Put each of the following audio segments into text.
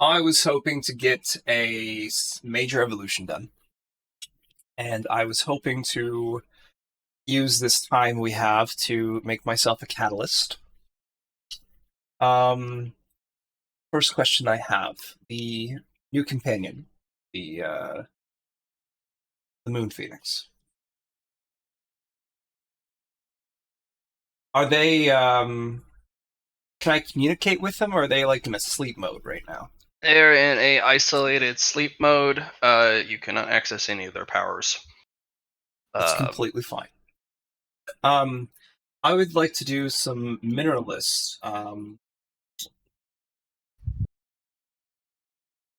I was hoping to get a major evolution done, and I was hoping to use this time we have to make myself a catalyst. First question I have: the new companion, the Moon Phoenix. Are they? Can I communicate with them, or are they like in a sleep mode right now? They're in a isolated sleep mode. You cannot access any of their powers. That's completely fine. I would like to do some mineralists.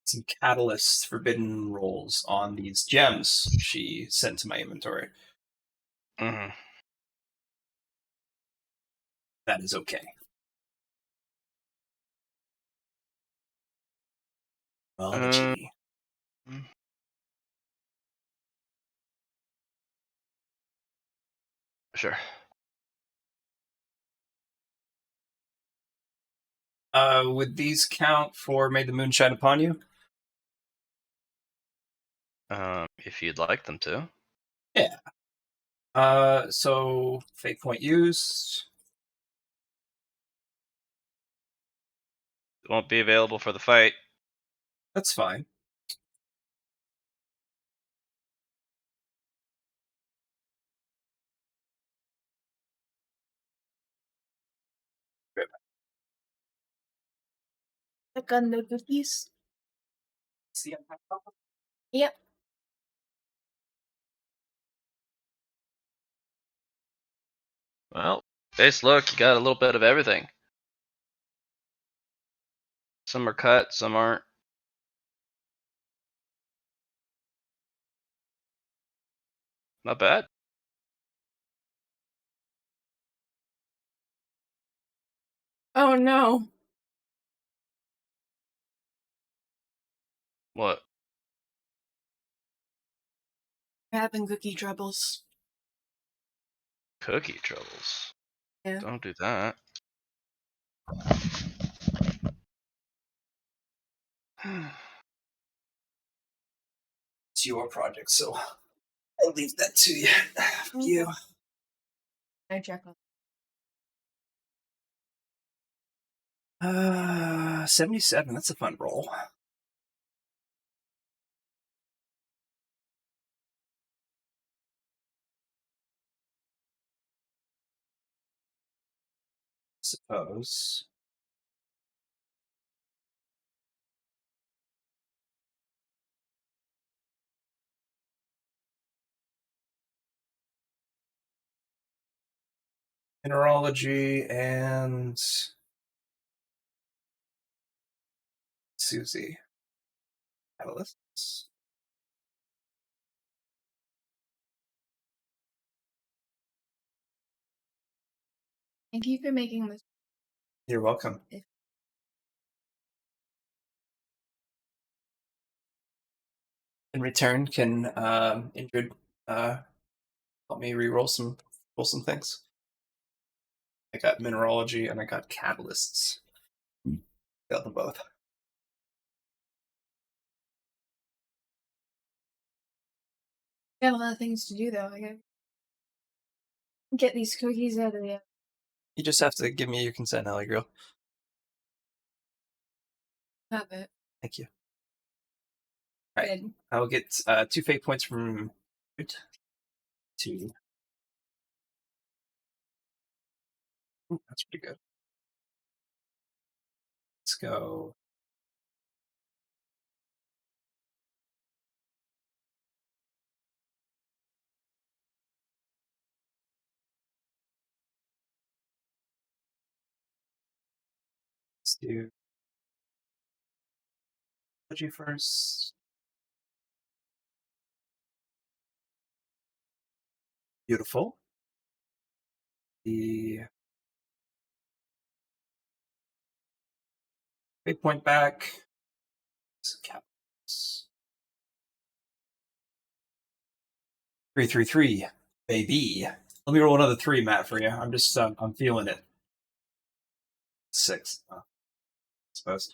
Some catalyst forbidden rolls on these gems she sent to my inventory. Mm-hmm. That is okay. Biology. Sure. Would these count for May the Moon Shine Upon You? If you'd like them to. Yeah. So fate point used. It won't be available for the fight. That's fine. The gun the cookies. Yep. Well, face look, you got a little bit of everything. Some are cut, some aren't. Not bad. Oh no. What? Having cookie troubles. Cookie troubles. Yeah. Don't do that. It's your project, so I'll leave that to you. You. I check on. 77. That's a fun roll. Suppose. Mineralogy and Susie. Catalysts. Thank you for making this. You're welcome. In return, can Injured help me roll some things? I got mineralogy and I got catalysts. Got them both. I got a lot of things to do though. I gotta get these cookies out of there. You just have to give me your consent, Ellie girl. Have it. Thank you. All right. I will get 2 fate points from 2. Ooh, that's pretty good. Let's go. Let's do biology first. Beautiful. The fate point back. 333, baby. Let me roll another 3, Matt, for you. I'm just, I'm feeling it. 6, I suppose.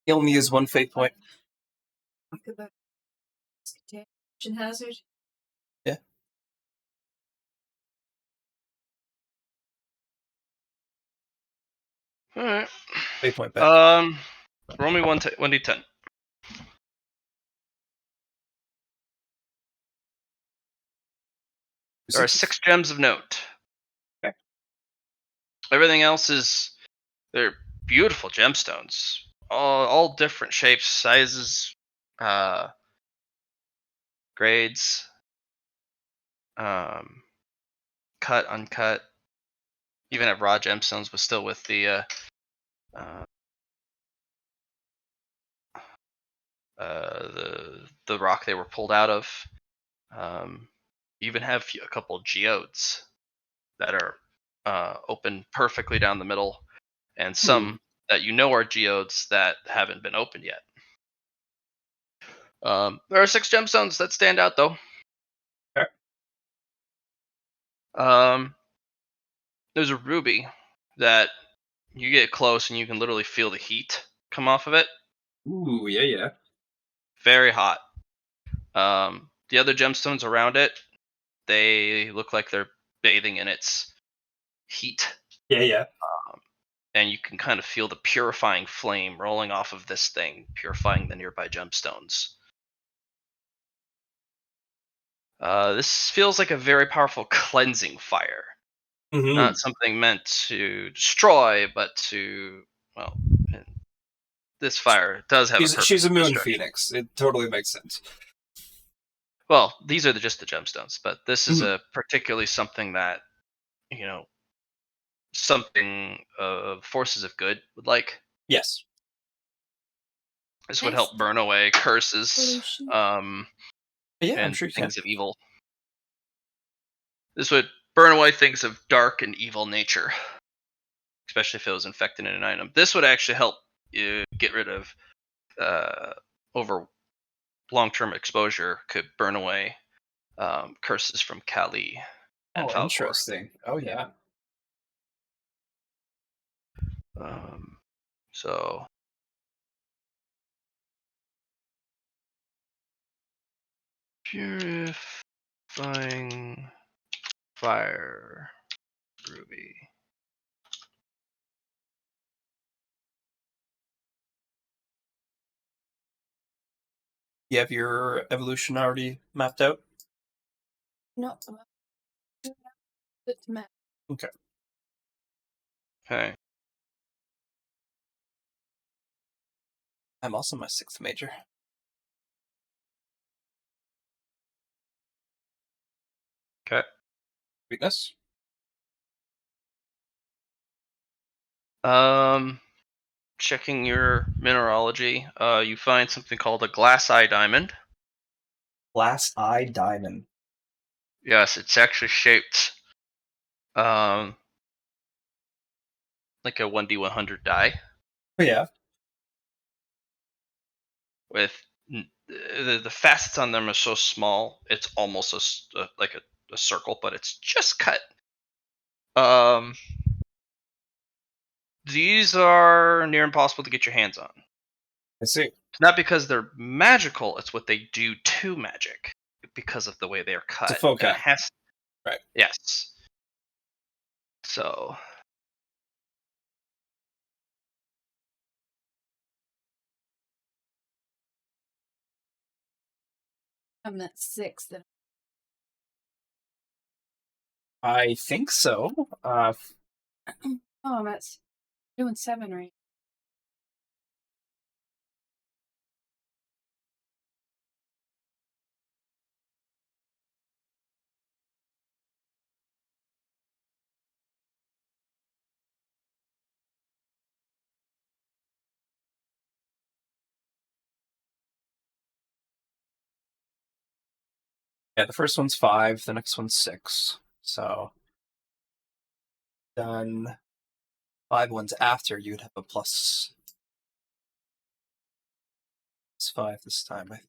He only used one fate point. Talk about contamination hazard. Yeah. All right. Fate point back. Roll me 1d10. There are 6 gems of note. Okay. Everything else they're beautiful gemstones, all different shapes, sizes, grades, cut, uncut. Even have raw gemstones, but still with uh, the rock they were pulled out of. You even have a couple of geodes that are open perfectly down the middle, and some that are geodes that haven't been opened yet. There are 6 gemstones that stand out, though. Okay. There's a ruby that you get close and you can literally feel the heat come off of it. Ooh, yeah. Very hot. The other gemstones around it, they look like they're bathing in its heat. Yeah. And you can kind of feel the purifying flame rolling off of this thing, purifying the nearby gemstones. This feels like a very powerful cleansing fire. Mm-hmm. Not something meant to destroy, but to, well, this fire does have a purpose. She's a of moon destruction. phoenix. It totally makes sense. Well, these are just the gemstones, but this is a particularly something that, something forces of good would like. Yes. This would Nice. help burn away curses, Pollution. Yeah, I'm and sure you can. things of evil. This would burn away things of dark and evil nature, especially if it was infected in an item. This would actually help you get rid of over long-term exposure. Could burn away curses from Kali and Oh, Falcor. interesting. Oh, yeah. So purifying fire ruby. You have your evolution already mapped out? No. It's map. Okay. Okay. I'm also my 6th major. Okay. Weakness? Checking your mineralogy, you find something called a glass eye diamond. Glass eye diamond. Yes, it's actually shaped like a 1d100 die Oh, yeah. with the facets on them are so small it's almost like a circle, but it's just cut. These are near impossible to get your hands on. I see. It's not because they're magical, it's what they do to magic because of the way they're cut. It's a foci. And it has, Right. yes. So I'm at 6. Then. I think so. Oh, I'm at doing 7 right. Yeah, the first one's 5, the next one's 6. So, done 5 ones after, you'd have a plus. It's 5 this time. If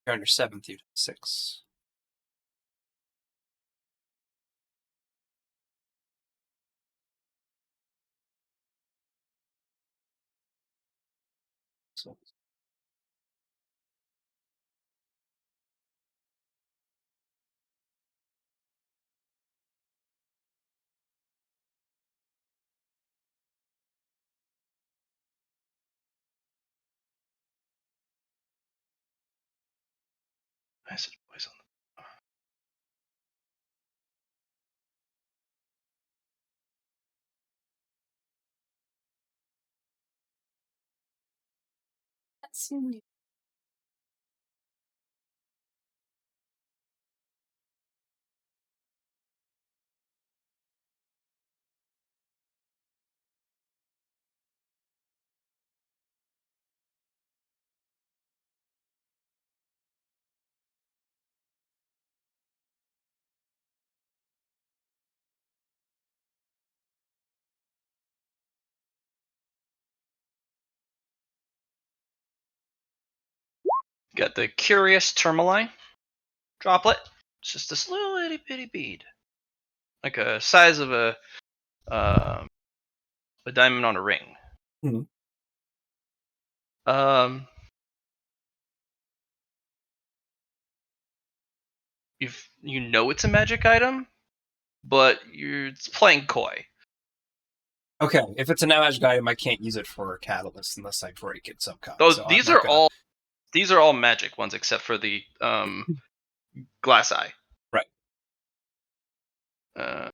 you're on your 7th, you'd have 6. Acid poison. That seemed like Got the curious tourmaline droplet. It's just this little itty bitty bead, like a size of a diamond on a ring. Mhm. You know it's a magic item, but it's playing coy. Okay, if it's a magic item, I can't use it for a catalyst unless I break it somehow. So I'm not gonna. These are all magic ones except for the glass eye. Right. Uh,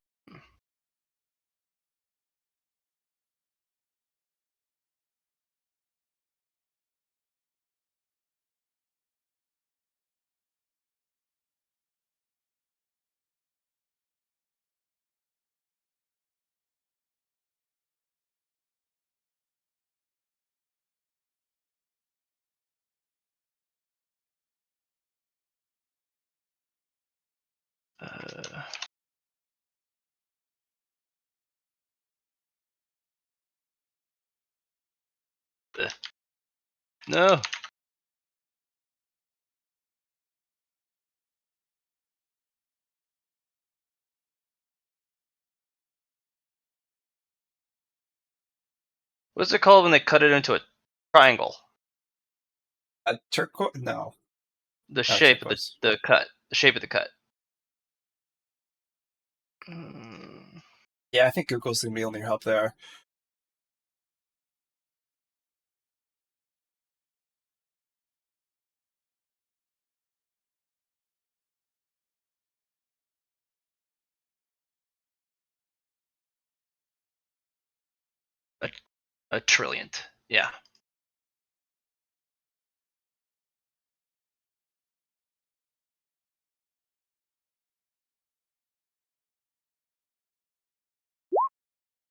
uh, no. What's it called when they cut it into a triangle? A turquoise? No, The not shape of turquoise. the cut. The shape of the cut. Mm, Yeah, I think Google's gonna be only help there. a trillionth. Yeah.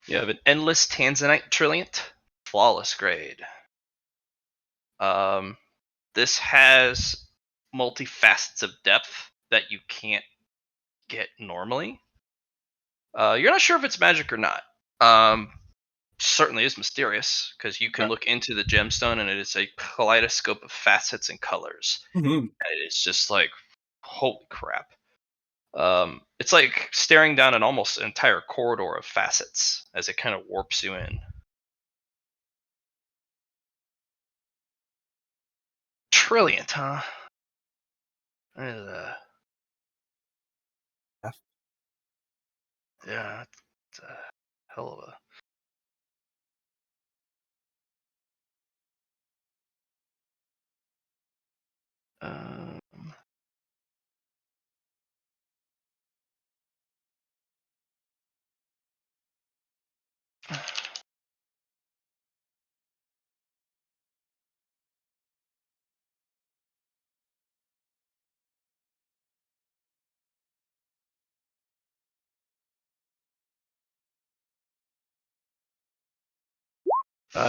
You have an endless tanzanite trillionth. Flawless grade. This has multi-facets of depth that you can't get normally. You're not sure if it's magic or not. Certainly is mysterious because you can Yeah. look into the gemstone and it is a kaleidoscope of facets and colors. Mhm. It's just like, holy crap. It's like staring down an almost entire corridor of facets as it kind of warps you in. Trillionth, huh? Uh, Yeah. yeah, it's a hell of a. Um,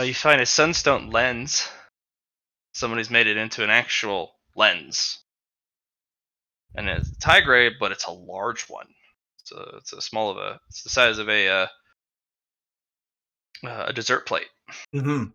you find a sunstone lens. Somebody's made it into an actual lens, and it's high grade, but it's a large one. So it's a small of a. It's the size of a dessert plate. Mhm.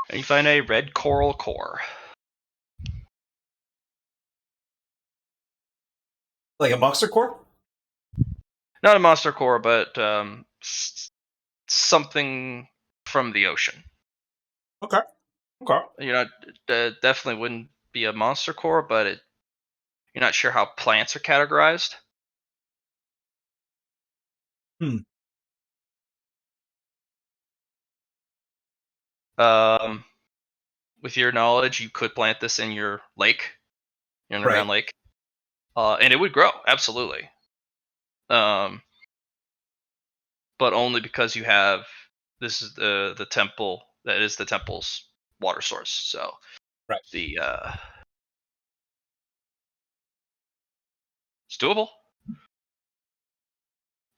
And you find a red coral core. Like a monster core? Not a monster core, but something from the ocean. Okay. Okay. You know, definitely wouldn't be a monster core, but you're not sure how plants are categorized. Hmm. Um, with your knowledge, you could plant this in your lake, your Right. underground lake, and it would grow absolutely. Um, but only because you have this is the temple that is the temple's water source. So Right. the it's doable.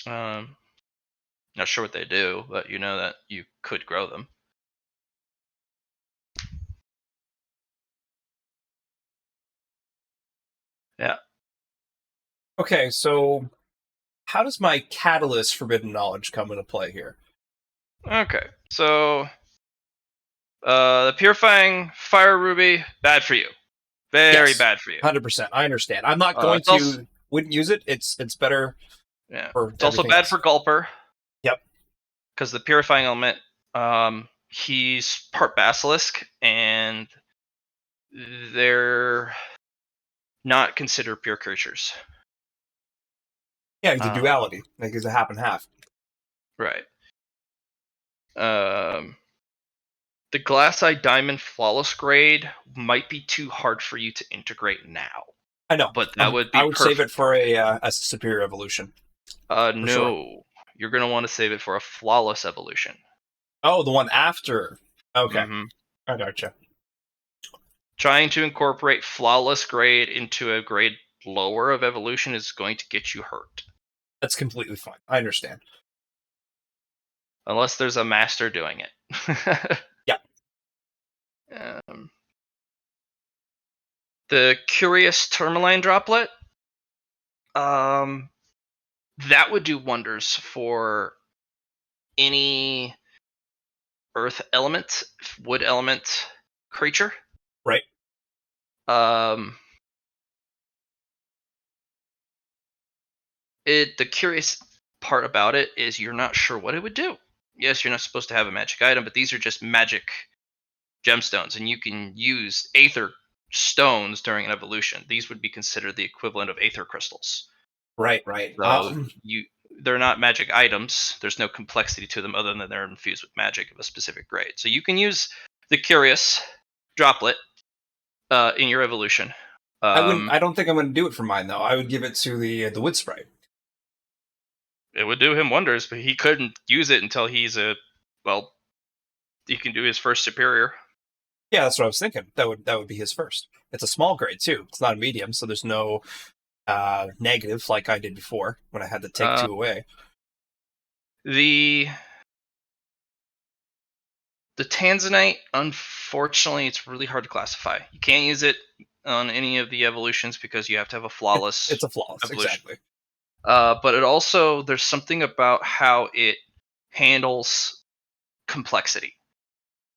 Um, not sure what they do, but you know that you could grow them. Yeah. Okay, so how does my catalyst forbidden knowledge come into play here? Okay. So the purifying fire ruby, bad for you. Very Yes, bad for you. 100%. I understand. I'm not going It's also to wouldn't use it. It's better yeah. for It's also everything bad else. for Gulper Yep. because the purifying element. He's part basilisk, and they're not considered pure creatures. Yeah, it's a Uh, duality. Like it's a half and half. right. Um, the glassite diamond flawless grade might be too hard for you to integrate now, I know. but that would I be would save it perfect for for you. a superior evolution for sure. No, you're gonna want to save it for a flawless evolution. Oh, the one after. Okay, Hmm. I gotcha. Trying to incorporate flawless grade into a grade lower of evolution is going to get you hurt. That's completely fine. I understand. Unless there's a master doing it. Yeah. um, the curious tourmaline droplet, um, that would do wonders for any earth element, wood element creature. Right. Um, the curious part about it is you're not sure what it would do. Yes, you're not supposed to have a magic item, but these are just magic gemstones, and you can use aether stones during an evolution. These would be considered the equivalent of aether crystals. Right. Right. So they're not magic items. There's no complexity to them other than they're infused with magic of a specific grade. So you can use the curious droplet in your evolution. I wouldn't. I don't think I'm going to do it for mine though. I would give it to the wood sprite. It would do him wonders, but he couldn't use it until he can do his first superior. Yeah, that's what I was thinking. That would be his first. It's a small grade too. It's not a medium, so there's no negative like I did before when I had to take Uh, two away. the The Tanzanite, unfortunately, it's really hard to classify. You can't use it on any of the evolutions because you have to have a flawless It's a flawless, evolution. exactly. But there's something about how it handles complexity.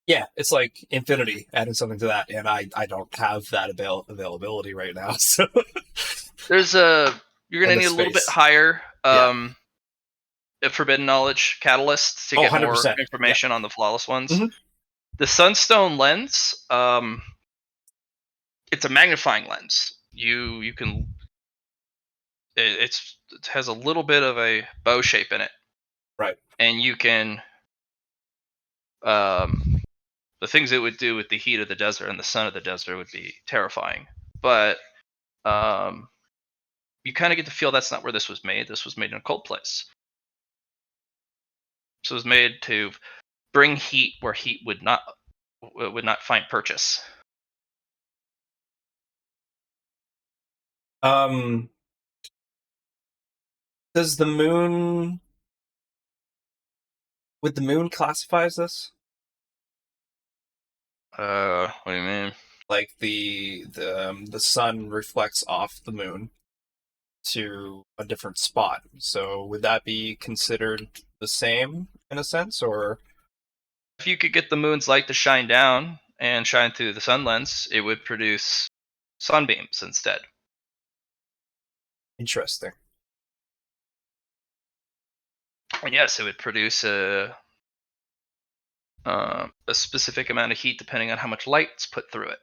Yeah, it's like Infinity adding something to that, and I don't have that availability right now. So You're in gonna the need a little bit space, higher yeah. Forbidden Knowledge catalyst to Oh, get more 100%. Yeah. information on the flawless ones. Hmm. The Sunstone lens, it's a magnifying lens. You can it has a little bit of a bow shape in it, Right. and you can um, the things it would do with the heat of the desert and the sun of the desert would be terrifying. But you kind of get to feel that's not where this was made. This was made in a cold place. So it was made to bring heat where heat would not find purchase. Um, does the moon would the moon classify as this? What do you mean? Like the sun reflects off the moon to a different spot. So would that be considered the same in a sense, or If you could get the moon's light to shine down and shine through the sun lens, it would produce sunbeams instead. Interesting. And yes, it would produce a specific amount of heat depending on how much light's put through it.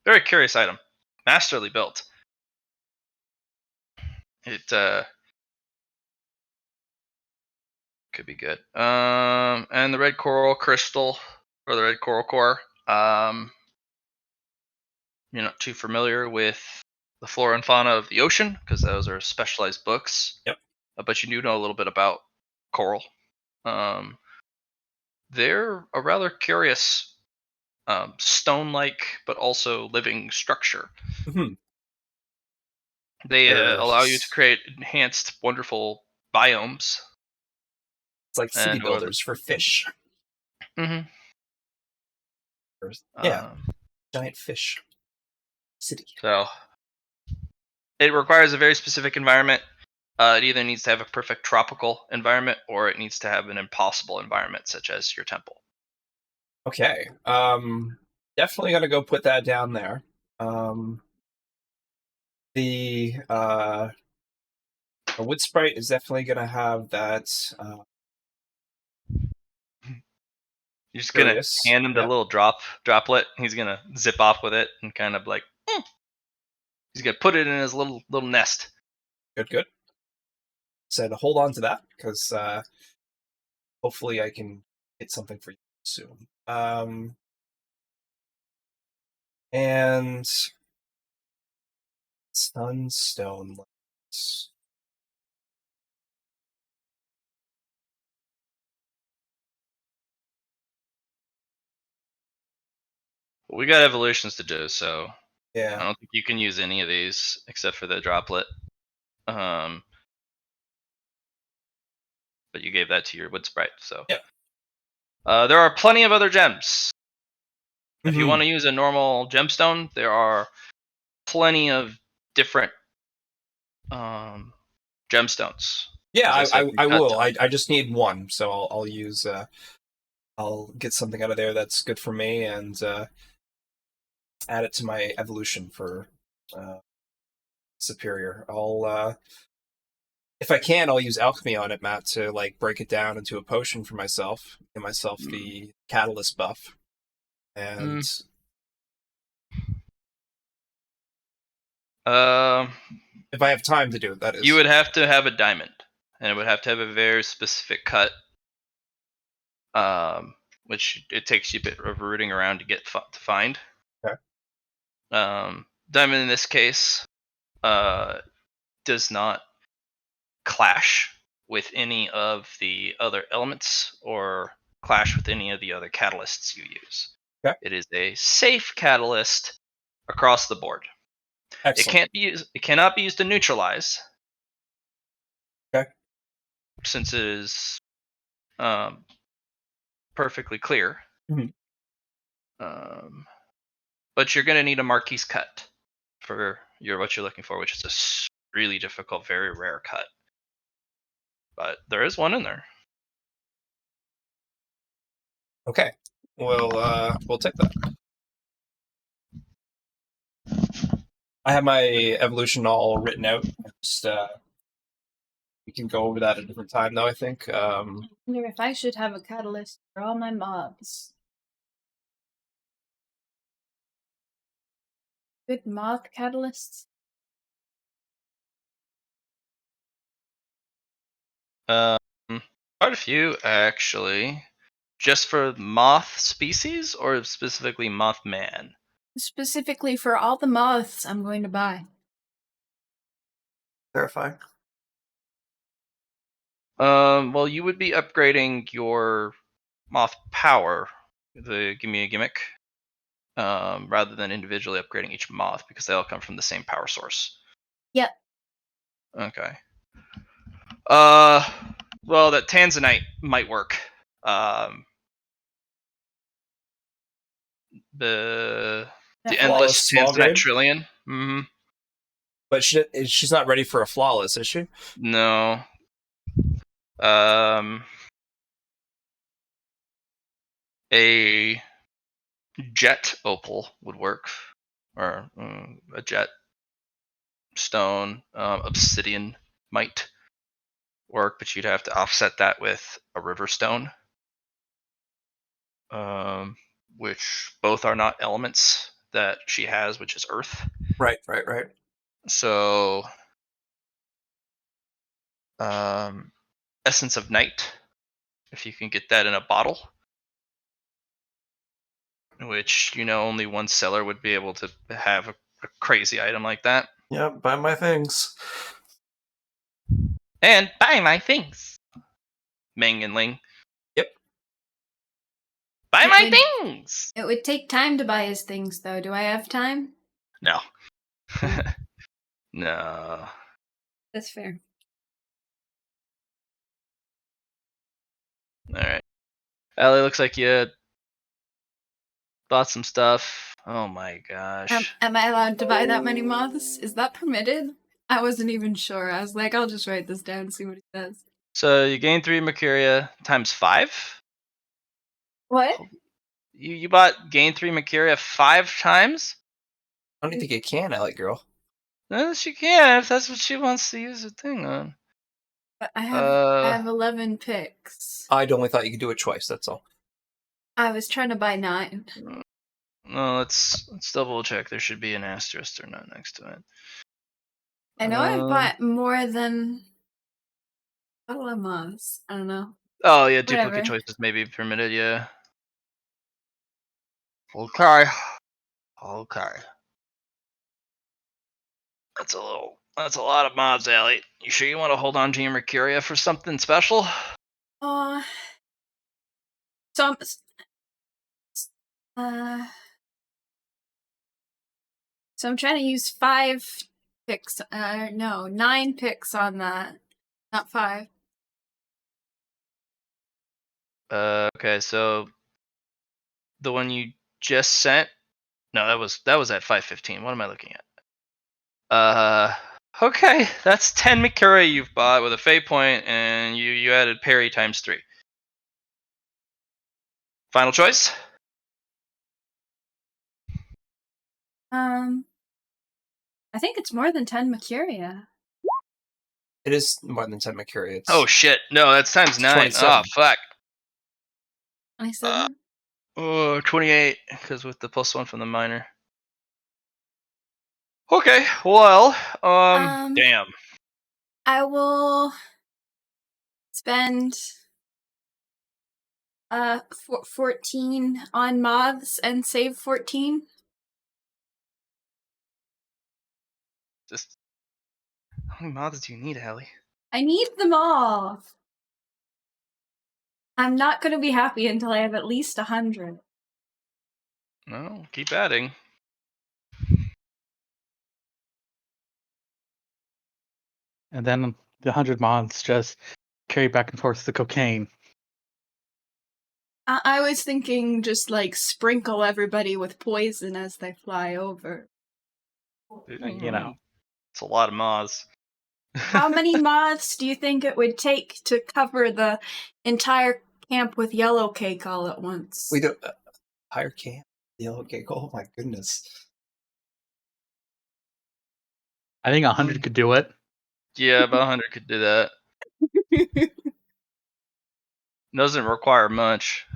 Very curious item, masterly built. It could be good. And the red coral crystal or the red coral core. You're not too familiar with the flora and fauna of the ocean because those are specialized books. Yep. But you do know a little bit about coral. Um, they're a rather curious stone-like but also living structure. Hmm. They allow you to It's create enhanced, wonderful biomes. like city And who are the? builders for fish. Mhm. Yeah, Um, giant fish city. so it requires a very specific environment. It either needs to have a perfect tropical environment or it needs to have an impossible environment, such as your temple. Okay. Definitely gonna go put that down there. Um, the wood sprite is definitely gonna have that. You're just gonna Curious. hand him the Yeah. little droplet. He's gonna zip off with it and kind of like he's gonna put it in his little nest. Good. Good. Said hold on to that because hopefully I can get something for you soon. And sunstone lights. We got evolutions to do, so I Yeah. don't think you can use any of these except for the droplet. Um, but you gave that to your wood sprite, so Yeah. there are plenty of other gems. If you Hmm. want to use a normal gemstone, there are plenty of different gemstones. Yeah, As I said, I recut will. them. I just need one, so I'll use I'll get something out of there that's good for me and add it to my evolution for uh, superior. I'll if I can, I'll use alchemy on it, Matt, to like break it down into a potion for myself, get myself Mm. the catalyst buff, and Mm. Um, if I have time to do it, that you is. would have to have a diamond, and it would have to have a very specific cut. Which it takes you a bit of rooting around to get to find. Okay. Diamond in this case uh, does not clash with any of the other elements or clash with any of the other catalysts you use. Okay. It is a safe catalyst across the board. It Excellent. can't be used. It cannot be used to neutralize, Okay. since it is um, perfectly clear. Mhm. Um, but you're going to need a Marquise cut for what you're looking for, which is a really difficult, very rare cut. But there is one in there. Okay. We'll take that. I have my evolution all written out. Just we can go over that at a different time, though. I think. I wonder if I should have a catalyst for all my mobs. Good moth catalysts. Um, quite a few actually. Just for moth species, or specifically Mothman? Specifically for all the moths I'm going to buy. Terrifying. Well, you would be upgrading your moth power, the give me a gimmick, rather than individually upgrading each moth because they all come from the same power source. Yep. Okay. Uh, well, that Tanzanite might work. Um, the That endless Flawless small Tanzanite grade, trillion. Hmm. but she's not ready for a flawless, is she? No. Um, a jet opal would work, or a jet. stone. Obsidian might work, but you'd have to offset that with a river stone, which both are not elements that she has, which is earth. Right. So, essence of night, if you can get that in a bottle, which only one seller would be able to have a crazy item like that. Yeah, buy my things. And buy my things, Ming and Ling. Yep. Buy It my would- things. It would take time to buy his things, though. Do I have time? No. No. That's fair. All right. Ellie, looks like you bought some stuff. Oh my gosh. Am I allowed to buy that many moths? Is that permitted? I wasn't even sure. I was like, I'll just write this down and see what it says. So you gain 3 Mercuria times 5. What? You bought gain 3 Mercuria 5 times? I don't think you can, Ellie girl. No, she can if that's what she wants to use the thing on. But I have 11 picks. I'd only thought you could do it twice. That's all. I was trying to buy 9. No, let's double check. There should be an asterisk or not next to it. I know I've bought more than a lot of moths. I don't know. Oh yeah, duplicate Whatever. choices may be permitted. Yeah. Okay. That's a lot of mods, Allie. You sure you want to hold on to your Mercuria for something special? So I'm, so I'm trying to use 5 picks. No, 9 picks on that, not 5. Okay, so the one you just sent. No, that was at 515. What am I looking at? Okay, that's 10 Mercuria you've bought with a fate point, and you added parry times 3. Final choice. I think it's more than 10 Mercuria. It is more than 10 Mercury. It's Oh shit! No, that's times 9. 27. Oh fuck. 27? 28, because with the +1 from the minor. Okay, well, damn. I will spend 14 on moths and save 14. Just how many mods do you need, Allie? I need them all. I'm not going to be happy until I have at least 100. No, keep adding. And then the 100 mods just carry back and forth the cocaine. I was thinking just like sprinkle everybody with poison as they fly over. You know. It's a lot of mods. How many moths do you think it would take to cover the entire camp with yellow cake all at once? We don't hire camp. Yellow cake. Oh my goodness. I think 100 could do it. Yeah, about 100 could do that. Doesn't require much.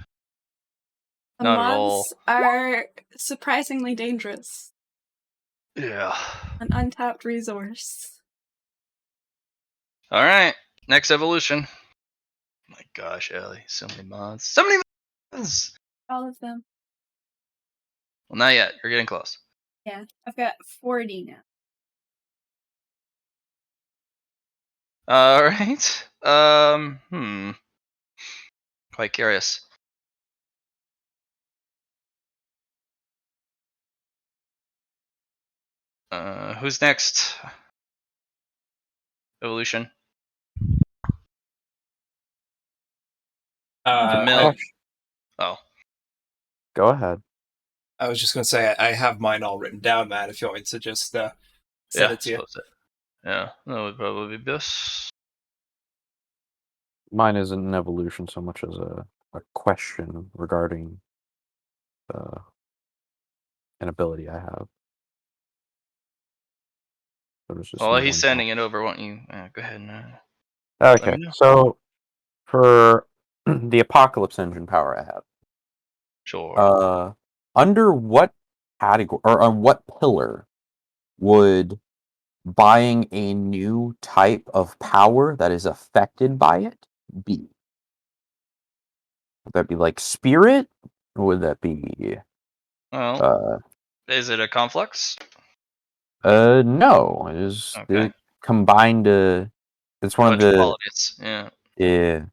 The Not at all. moths are surprisingly dangerous. Yeah. An untapped resource. All right. Next evolution. My gosh, Ellie, so many mods. So many mods. All of them. Well, not yet. You're getting close. Yeah, I've got 40 now. All right. Quite curious. Who's next? Evolution. Camille. Oh. Go ahead. I was just going to say, I have mine all written down, Matt, if you want me to just send it to you. Yeah, that would probably be best. Mine isn't an evolution so much as a question regarding an ability I have. So there's just Well, the he's one sending it over. Won't you go ahead and time. let Okay, me know? so for the Apocalypse Engine power I have, Sure. under what category or on what pillar would buying a new type of power that is affected by it be? Would that be like spirit? Or would that be Well, is it a conflux? no, it is Okay. the combined it's one of Bunch of the qualities. Yeah, yeah.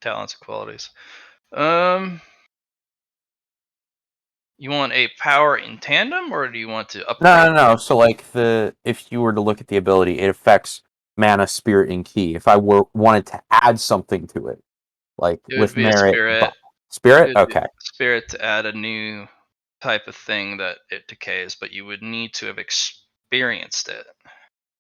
talents and qualities. Um, you want a power in tandem, or do you want to upgrade? No. So like if you were to look at the ability, it affects mana, spirit, and key. If I wanted to add something to it, like It would with be a merit, spirit. It spirit, would be okay, spirit to add a new type of thing that it decays, but you would need to have experienced it.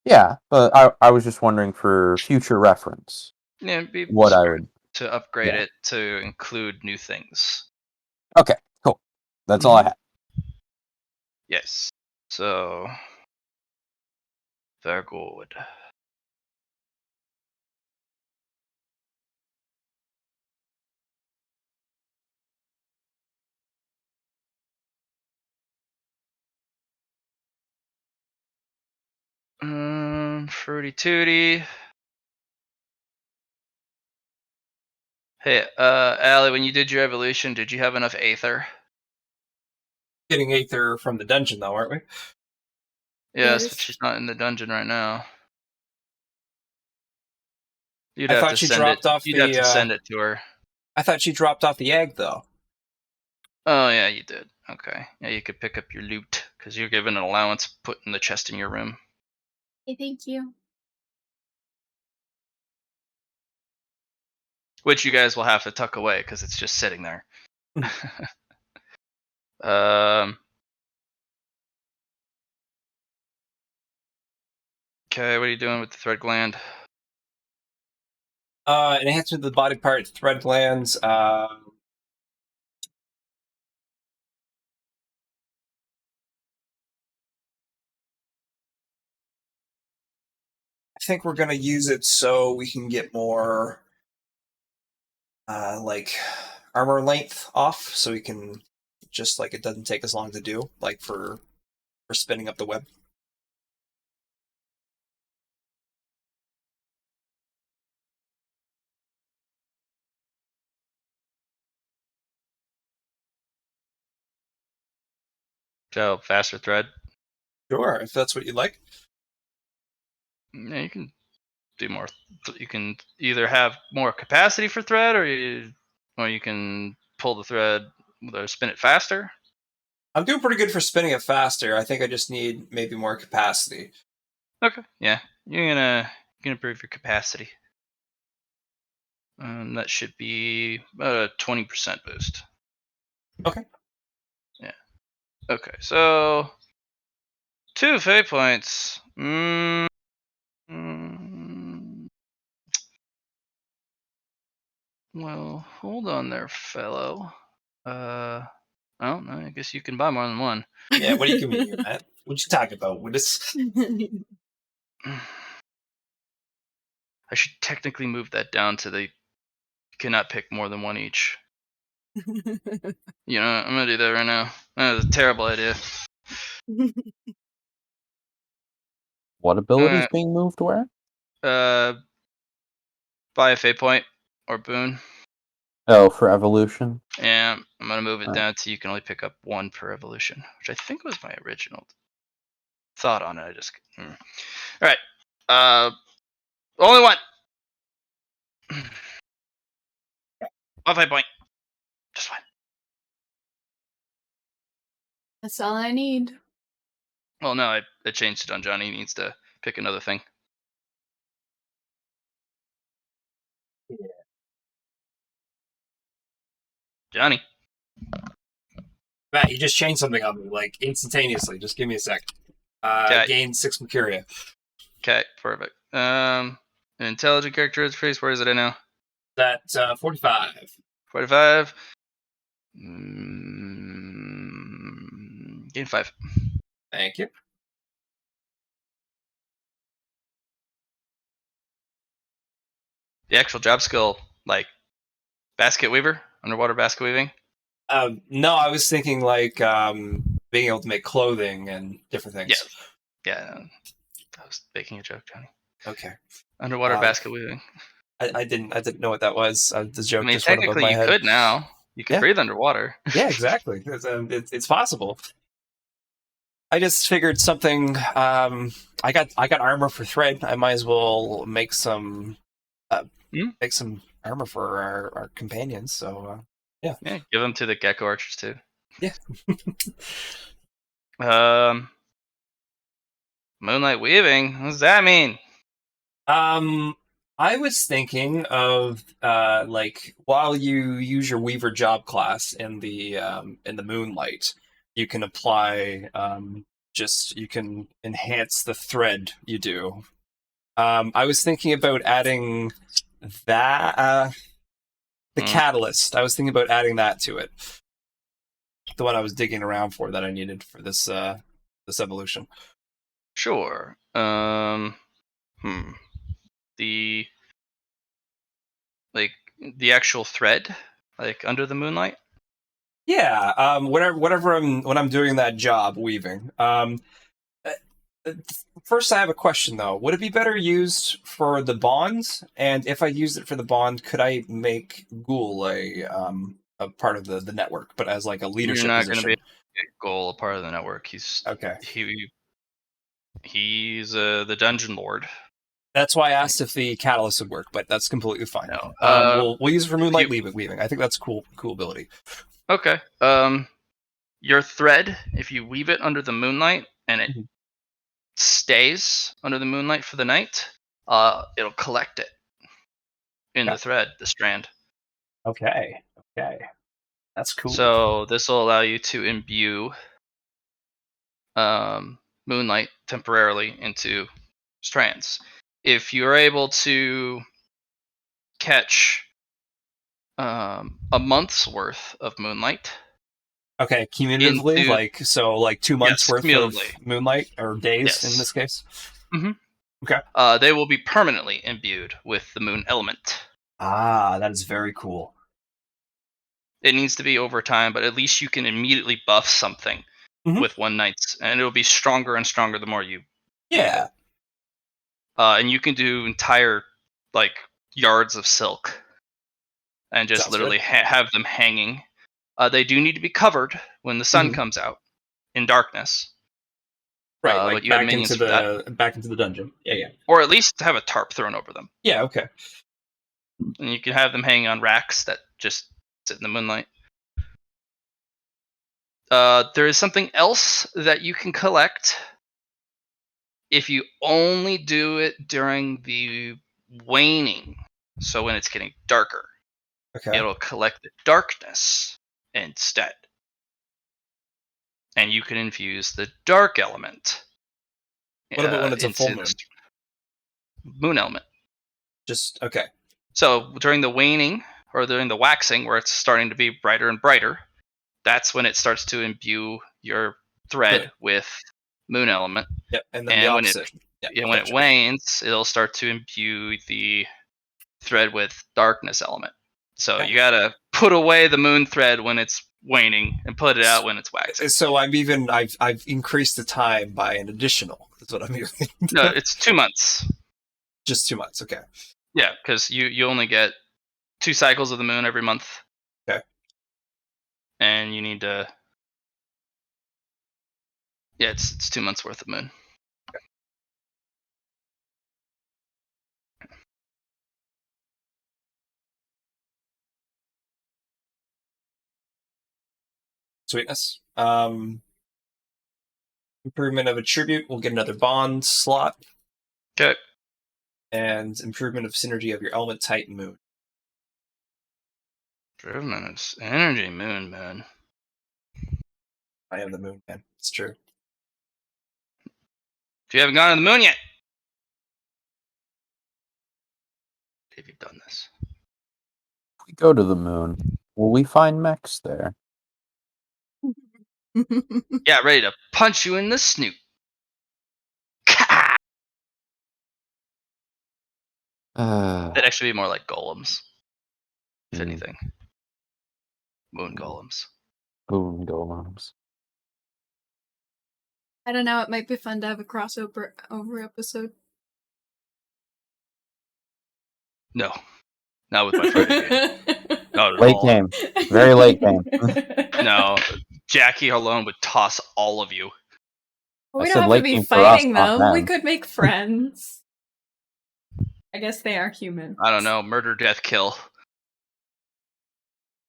yeah. But I was just wondering for future reference Yeah, it'd be what I spirit would. to upgrade Yeah. it to include new things. Okay. Cool. That's all I had. Yes. So very good. Fruity Tooty. Hey, Allie, when you did your evolution, did you have enough Aether? Getting Aether from the dungeon, though, aren't we? Yes, but Yes. she's not in the dungeon right now. You'd I have thought to she send it. dropped off You'd have the. to send it to her. I thought she dropped off the egg, though. Oh yeah, you did. Okay. Yeah, you could pick up your loot because you're given an allowance put in the chest in your room. Hey, thank you. Which you guys will have to tuck away because it's just sitting there. um. Okay, what are you doing with the thread gland? Enhancement of the body part, thread glands. I think we're gonna use it so we can get more, like armor length off, so we can just like it doesn't take as long to do, like for spinning up the web. So faster thread. Sure, if that's what you like. Yeah, you can do more. You can either have more capacity for thread, or you can pull the thread or spin it faster. I'm doing pretty good for spinning it faster. I think I just need maybe more capacity. Okay. Yeah, you can improve your capacity. That should be about a 20% boost. Okay. Yeah. Okay. So 2 fate points. Well, hold on there, fellow. Well, I guess you can buy more than one. Yeah, what do you mean, Matt? What you talking about? What is? I should technically move that down to you cannot pick more than one each. You know, I'm gonna do that right now. That's a terrible idea. What abilities Alright. being moved where? Buy a fate point or boon. Oh, for evolution. Yeah, I'm gonna move it Alright. down to you can only pick up one per evolution, which I think was my original thought on it. I just. All right. Only one. One fate point. Just one. That's all I need. Well, no, I changed it on Johnny. He needs to pick another thing. Johnny. Matt, you just changed something on me, like instantaneously. Just give me a sec. Okay. Gain 6 Mercuria. Okay. Perfect. An intelligent character is face. Where is it in now? That's 45. 45. Gain 5. Thank you. The actual job skill, like basket weaver, underwater basket weaving. No, I was thinking like being able to make clothing and different things. Yeah. I was making a joke, Johnny. Okay. Underwater basket weaving. I didn't know what that was. The joke I mean, just went above technically, my you head. could now. You can Yeah. breathe underwater. Yeah, exactly. It's possible. I just figured something. I got armor for thread. I might as well make some armor for our companions. So yeah. Yeah, give them to the gecko archers too. Yeah. Moonlight weaving. What does that mean? I was thinking of like while you use your Weaver job class in the moonlight, you can apply you can enhance the thread you do. I was thinking about adding that the catalyst. I was thinking about adding that to it. The one I was digging around for that I needed for this this evolution. Sure. The the actual thread, like under the moonlight. Yeah, whatever when I'm doing that job weaving. First, I have a question though. Would it be better used for the bond? And if I used it for the bond, could I make Ghoul a part of the network, but as like a You're leadership not going to be position? a goal, a part of the network. Okay. He's the dungeon lord. That's why I asked if the catalyst would work, but that's completely fine. No. We'll use it for moonlight weaving. I think that's cool ability. Okay. Your thread, if you weave it under the moonlight and it stays under the moonlight for the night, it'll collect it in the thread, the strand. Okay. That's cool. So this will allow you to imbue moonlight temporarily into strands. If you're able to catch a month's worth of moonlight. Okay, cumulatively, like 2 months worth of moonlight or days in this case. Mm-hmm. Okay. They will be permanently imbued with the moon element. Ah, that is very cool. It needs to be over time, but at least you can immediately buff something with one night's, and it'll be stronger and stronger the more you. Yeah. And you can do entire like yards of silk, and just Sounds literally good. have them hanging. They do need to be covered when the sun comes out in darkness. Right, like but you have minions for that. back into the dungeon. Yeah. Or at least have a tarp thrown over them. Yeah, okay. And you can have them hanging on racks that just sit in the moonlight. There is something else that you can collect if you only do it during the waning. So when it's getting darker, it'll collect the darkness instead. And you can infuse the dark element. What about when it's a full moon? Moon element. Just okay. So during the waning or during the waxing, where it's starting to be brighter and brighter, that's when it starts to imbue your thread with moon element. Yep, and then the opposite. When it wanes, it'll start to imbue the thread with darkness element. So you gotta put away the moon thread when it's waning and put it out when it's waxing. So I've increased the time by an additional. That's what I'm hearing. No, it's 2 months. Just 2 months, okay. Yeah, because you only get 2 cycles of the moon every month. Okay. And you need to. Yeah, it's 2 months worth of moon. Okay. Sweetness. Improvement of attribute, we'll get another bond slot. Okay. And improvement of synergy of your element type moon. Improvement of energy moon, man. I am the moon man. It's true. If you haven't gone to the moon yet, if you've done this. If we go to the moon, will we find mechs there? Yeah, ready to punch you in the snoot. They'd actually be more like golems, if Hmm. anything. Moon golems. Moon golems. I don't know. It might be fun to have a crossover episode. No, not with my Friday game. Not at Late all. game. Very late game. No, Jackie alone would toss all of you. We I don't said have to late be game for us, fighting not them. We them. could make friends. I guess they are human. I don't know, murder, death, kill.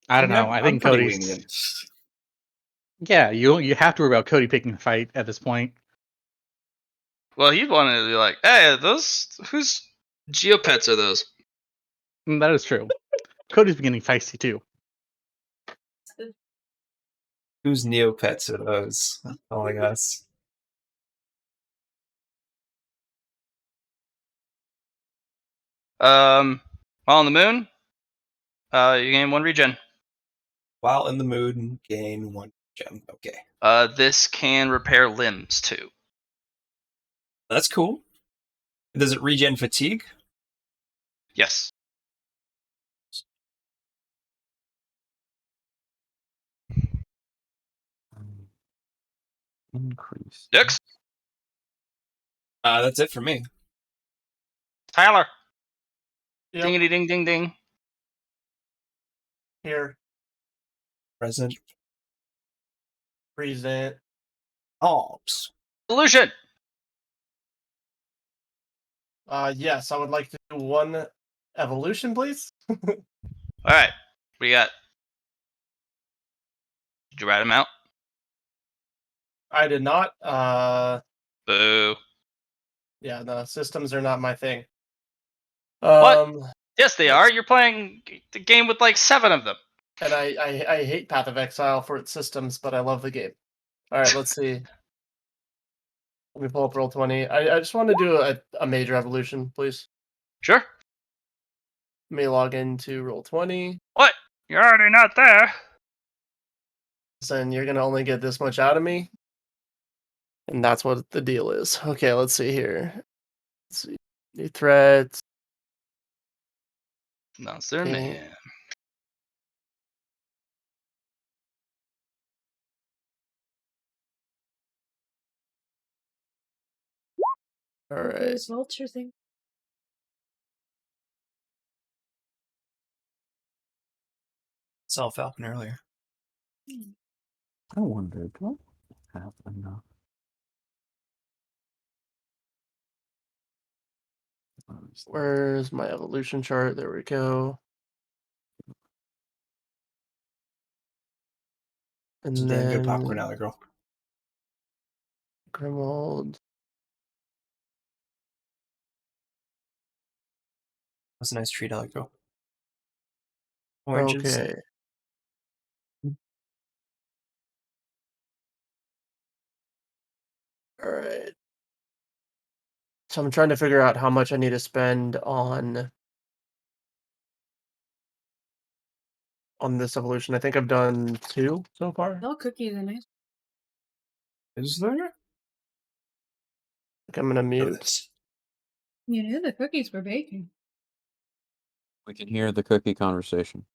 I don't know. I I'm think pretty Cody's. lenient. Yeah, you have to worry about Cody picking a fight at this point. Well, you'd want to be like, hey, whose geopets are those? That is true. Cody's beginning feisty too. Whose Neopets are those? Calling us. While on the moon, you gain 1 regen. While in the mood, gain 1 gem. Okay. This can repair limbs too. That's cool. Does it regen fatigue? Yes. Increase. Next, That's it for me. Tyler. Yep. Dingity ding ding ding. Here. Present. Present. Alps. Solution. Yes, I would like to do 1 evolution, please. All right. We got. Did you write them out? I did not. Boo. Yeah, the systems are not my thing. What? Yes, they Yes. are. You're playing the game with like 7 of them. And I hate Path of Exile for its systems, but I love the game. All right, let's see. Let me pull up Roll20. I just want to do a major evolution, please. Sure. Let me log into Roll20. What? You're already not there. And you're gonna only get this much out of me. And that's what the deal is. Okay, let's see here. Let's see. New threats. Monster Okay. man. All right. Those vulture thing. Saw Falcon earlier. I wondered, do I have enough? Where's my evolution chart? There we go. It's a And damn good then popcorn alley girl. Grimwald. That's a nice treat, alley girl. Oranges. Okay. All right. So I'm trying to figure out how much I need to spend on this evolution. I think I've done 2 so far. No cookies in it. Is there? I think I'm gonna Know mute. this. You knew the cookies were baking. We can hear the cookie conversation.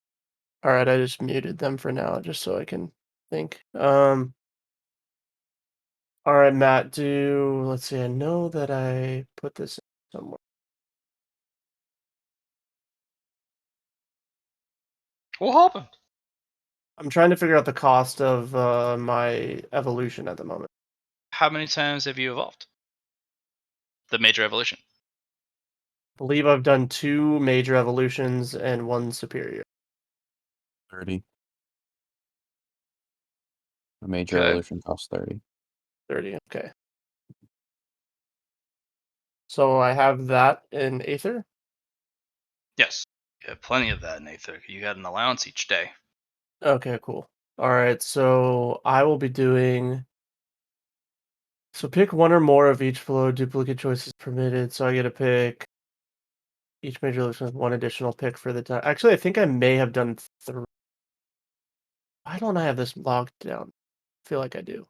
All right, I just muted them for now, just so I can think. All right, Matt. Let's see. I know that I put this somewhere. What happened? I'm trying to figure out the cost of my evolution at the moment. How many times have you evolved? The major evolution. I believe I've done 2 major evolutions and 1 superior. 30. A major Okay. evolution costs 30. 30. Okay. So I have that in Aether. Yes. You have plenty of that in Aether. You got an allowance each day. Okay, cool. All right, so I will be doing. So pick 1 or more of each below. Duplicate choices permitted. So I get to pick. Each major evolution has 1 additional pick for the time. Actually, I think I may have done 3. Why don't I have this logged down? I feel like I do.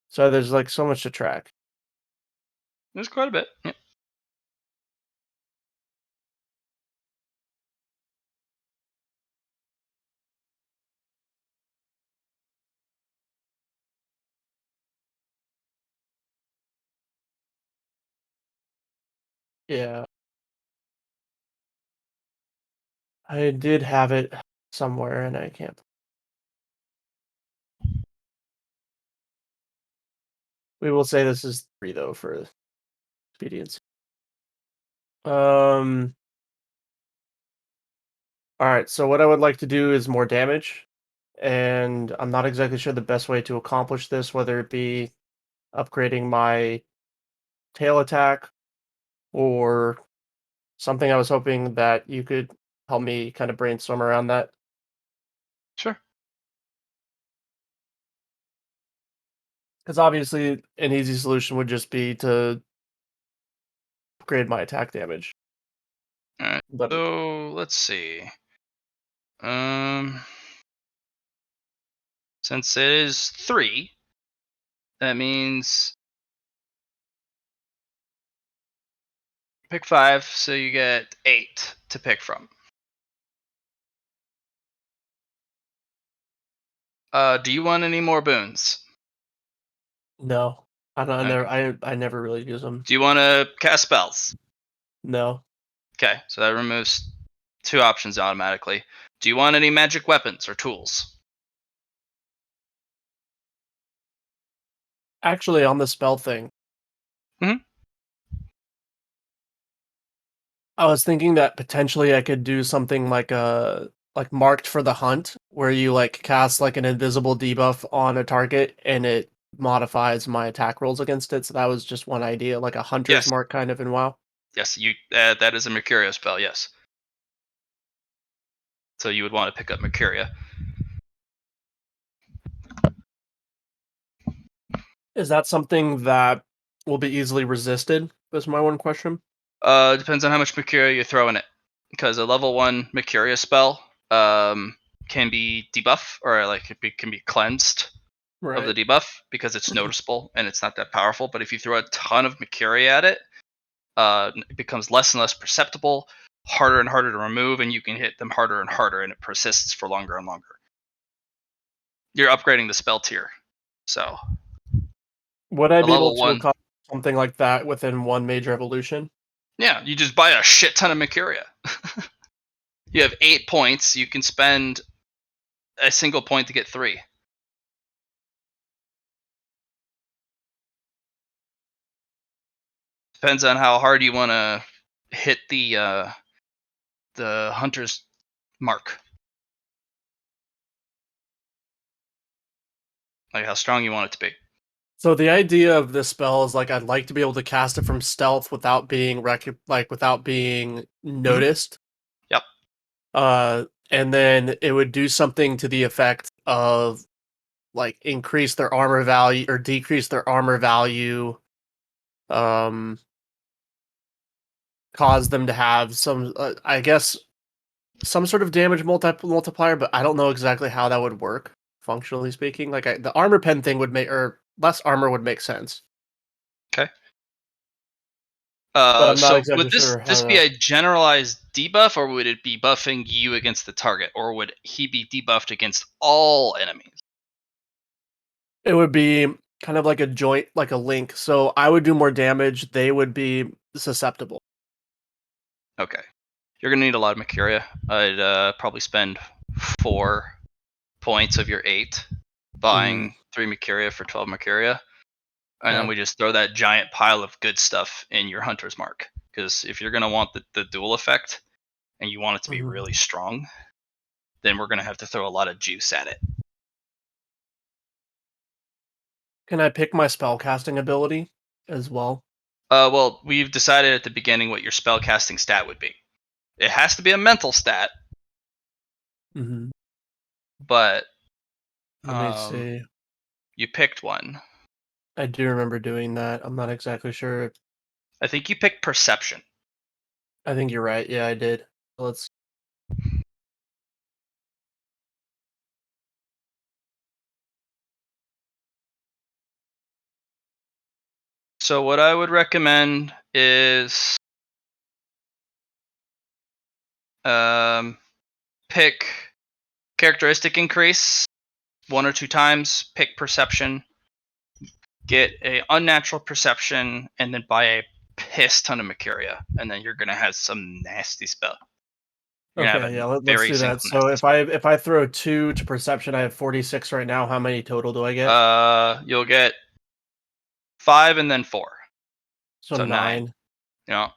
So there's like so much to track. There's quite a bit. Yeah. Yeah. I did have it somewhere, and I can't. We will say this is 3, though, for expediency. Alright, so what I would like to do is more damage, and I'm not exactly sure the best way to accomplish this, whether it be upgrading my tail attack or something. I was hoping that you could help me kind of brainstorm around that. Sure. Because obviously, an easy solution would just be to upgrade my attack damage. Alright. But So let's see. Since it is 3, that means pick 5, so you get 8 to pick from. Do you want any more boons? no, I don't. Okay. I never really use them. Do you want to cast spells? No. Okay, so that removes 2 options automatically. Do you want any magic weapons or tools? Actually, on the spell thing, Mhm. I was thinking that potentially I could do something like like marked for the hunt, where you like cast like an invisible debuff on a target and it modifies my attack rolls against it. So that was just one idea, like a hunter's Yes. mark kind of in WoW. Yes, you. That is a Mercurio spell. Yes. So you would want to pick up Mercuria. Is that something that will be easily resisted? That's my one question. Depends on how much Mercuria you throw in it, because a level 1 Mercuria spell can be debuff or like can be cleansed of the Right. debuff because it's noticeable and it's not that powerful. But if you throw a ton of Mercuria at it, it becomes less and less perceptible, harder and harder to remove, and you can hit them harder and harder, and it persists for longer and longer. You're upgrading the spell tier, so Would I a be able level to 1. accomplish something like that within one major evolution? Yeah, you just buy a shit ton of Mercuria. You have 8 points. You can spend a single point to get 3. Depends on how hard you want to hit the hunter's mark, like how strong you want it to be. So the idea of this spell is like I'd like to be able to cast it from stealth without being without being noticed. Yep. And then it would do something to the effect of like increase their armor value or decrease their armor value, um, cause them to have some, I guess, some sort of damage multiplier, but I don't know exactly how that would work, functionally speaking. Like the armor pen thing would make, or less armor would make sense, Okay. but I'm not So exactly would sure this how be to. a generalized debuff, or would it be buffing you against the target, or would he be debuffed against all enemies? It would be kind of like a joint, like a link. So I would do more damage. They would be susceptible. Okay. You're gonna need a lot of Mercuria. I'd probably spend 4 points of your 8 buying 3 Mercuria for 12 Mercuria. And then Okay. we just throw that giant pile of good stuff in your hunter's mark. Because if you're gonna want the dual effect and you want it to be really strong, then we're gonna have to throw a lot of juice at it. Can I pick my spell casting ability as well? Well, we've decided at the beginning what your spell casting stat would be. It has to be a mental stat, Mm-hmm. but Let me see. you picked one. I do remember doing that. I'm not exactly sure. I think you picked perception. I think you're right. Yeah, I did. Let's. So what I would recommend is pick characteristic increase 1 or 2 times, pick perception, get a unnatural perception, and then buy a piss ton of Mercuria, and then you're gonna have some nasty spell. You're gonna have Okay, a yeah, let's very do single that. So nasty if I throw 2 to perception, I have 46 right now. How many total do I get? spell. You'll get 5 and then 4, So so 9. 9. You know,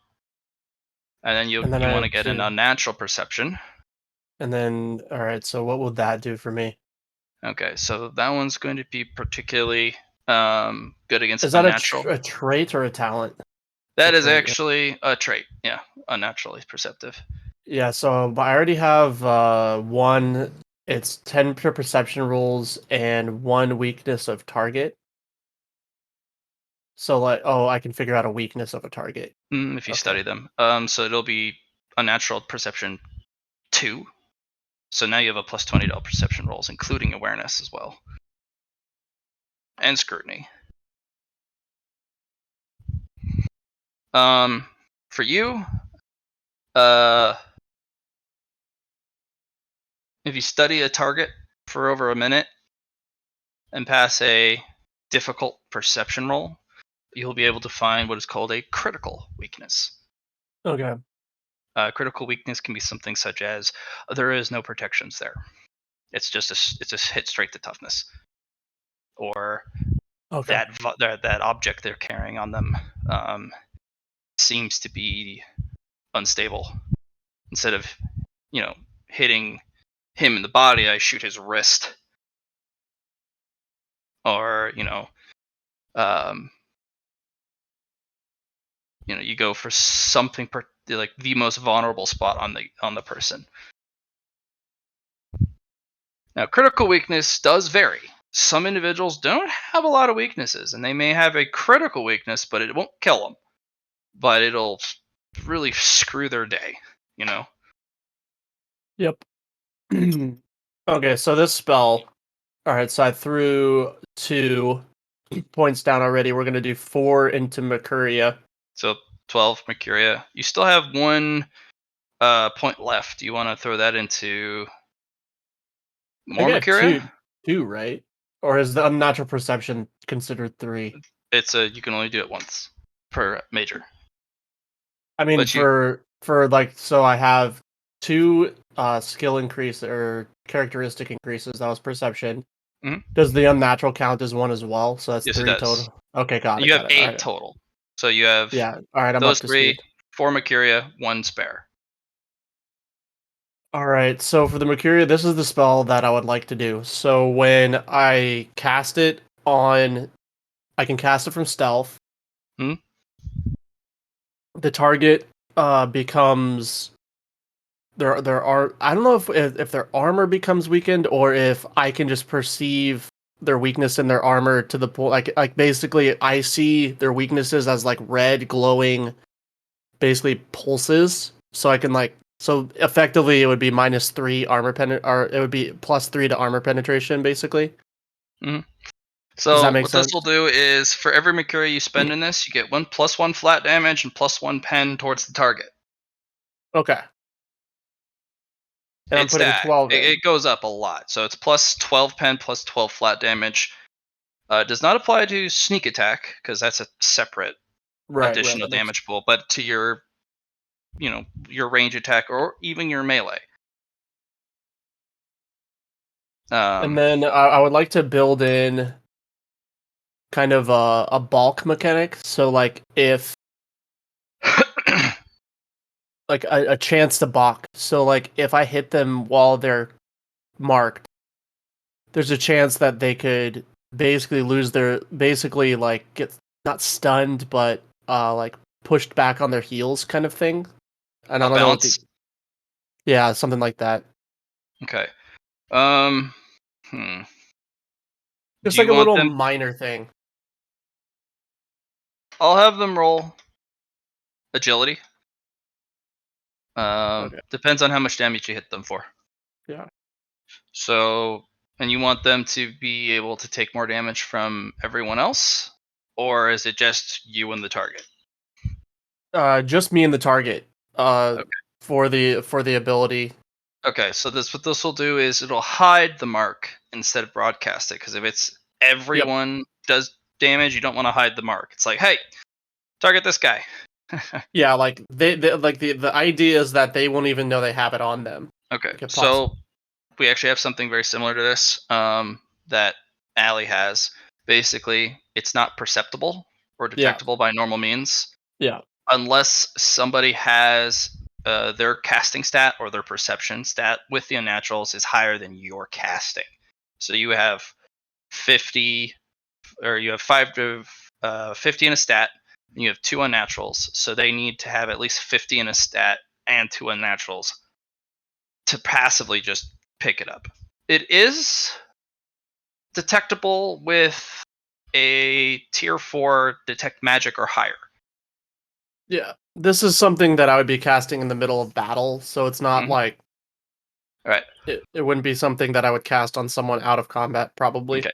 and then you And then you I want to have get an 2. unnatural perception. And then all right, so what would that do for me? Okay, so that one's going to be particularly good against Is that unnatural. a trait or a talent? That It's a is trait. actually a trait. Yeah, unnaturally perceptive. Yeah, so I already have 1. It's 10 pure perception rolls and 1 weakness of target. So like, oh, I can figure out a weakness of a target. If you Okay. study them. So it'll be unnatural perception 2. So now you have a plus 20 to all perception rolls, including awareness as well, and scrutiny. For you, if you study a target for over a minute and pass a difficult perception roll, you'll be able to find what is called a critical weakness. Okay. Critical weakness can be something such as there is no protections there. It's just a hit straight to toughness, or Okay. that object they're carrying on them seems to be unstable. Instead of hitting him in the body, I shoot his wrist, or um, you go for something like the most vulnerable spot on the person. Now, critical weakness does vary. Some individuals don't have a lot of weaknesses, and they may have a critical weakness, but it won't kill them. But it'll really screw their day, you know? Yep. Okay, so this spell. All right, so I threw 2 points down already. We're gonna do 4 into Mercuria. So 12 Mercuria. You still have 1 point left. Do you want to throw that into I think more I have Mercuria? 2, right? Or is the unnatural perception considered 3? You can only do it once per major. I mean, But you for like, so I have 2 skill increase or characteristic increases. That was perception. Mhm. Does the unnatural count as 1 as well? So that's Yes, it 3 does. total. Okay, got it, You have got it. All 8 right. total. So you have Yeah. All right, I'm up those to 3, speed. 4 Mercuria, 1 spare. All right, so for the Mercuria, this is the spell that I would like to do. So when I cast it on, I can cast it from stealth. Hmm? The target becomes there are, I don't know if their armor becomes weakened or if I can just perceive their weakness in their armor to the point like basically I see their weaknesses as like red glowing basically pulses, so I can like, so effectively it would be -3 armor or it would be +3 to armor penetration basically. Does that So make what this sense? will do is for every Mercuria you spend in this, you get 1+1 flat damage and +1 pen towards the target. Okay. And I'm It's putting that. 12 It in. goes up a lot. So it's +12 pen, +12 flat damage. It does not apply to sneak attack because that's a separate Right, additional that makes. damage pool, but to your range attack or even your melee. And Um, then I would like to build in kind of a bulk mechanic. So like if like a chance to balk. So like if I hit them while they're marked, there's a chance that they could basically lose their, basically like get not stunned but like pushed back on their heels kind of thing. And I don't know what the, balance. yeah, something like that. Okay. Um, hmm. Just Do like you a want little them? minor thing. I'll have them roll agility. Okay. Depends on how much damage you hit them for. Yeah. So, and you want them to be able to take more damage from everyone else, or is it just you and the target? Just me and the target. Okay. For the ability. Okay, so what this will do is it'll hide the mark instead of broadcast it. Because if it's Yep. everyone does damage, you don't want to hide the mark. It's like, hey, target this guy. Yeah, like they like the idea is that they won't even know they have it on them. Okay, Like, if so we actually have something very similar to this that Allie has. Basically, it's not perceptible or Yeah. detectable by normal means Yeah. unless somebody has their casting stat or their perception stat with the unnaturals is higher than your casting. So you have 50, or you have 5 to 50 in a stat, and you have 2 unnaturals. So they need to have at least 50 in a stat and 2 unnaturals to passively just pick it up. It is detectable with a tier 4 detect magic or higher. Yeah. This is something that I would be casting in the middle of battle, so it's not like All right. it wouldn't be something that I would cast on someone out of combat, probably. Okay.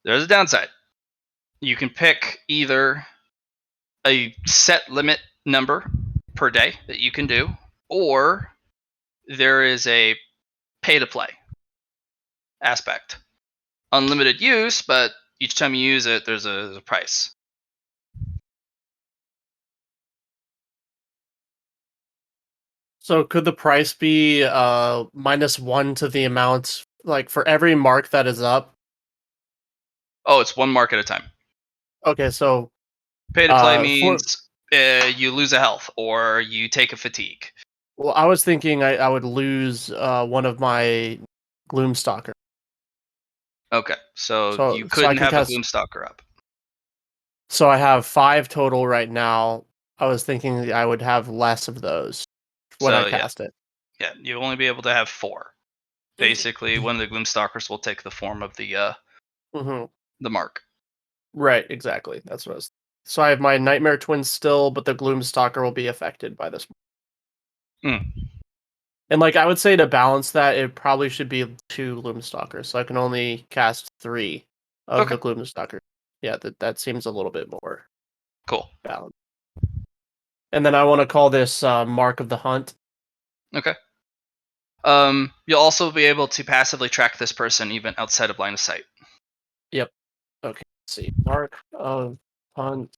There's a downside. You can pick either a set limit number per day that you can do, or there is a pay to play aspect. Unlimited use, but each time you use it, there's a price. So could the price be -1 to the amount, like for every mark that is up? Oh, it's 1 mark at a time. Okay, so Pay to play for means you lose a health or you take a fatigue. well, I was thinking I would lose one of my Gloomstalker. Okay, so you So I couldn't can have a cast. Gloomstalker up. So I have 5 total right now. I was thinking I would have less of those when I So yeah, cast it. you'll only be able to have 4. Basically, one of the Gloomstalkers will take the form of the Hmm. mark. Right, exactly. That's what I was. So I have my Nightmare Twin still, but the Gloomstalker will be affected by this. Mm. And like I would say to balance that, it probably should be 2 Gloomstalkers, so I can only cast 3 of Okay, the Gloomstalker. Yeah, that seems a little bit more cool. balanced. And then I want to call this Mark of the Hunt. Okay. You'll also be able to passively track this person even outside of line of sight. Yep. Okay. Let's see. Mark of Hunt.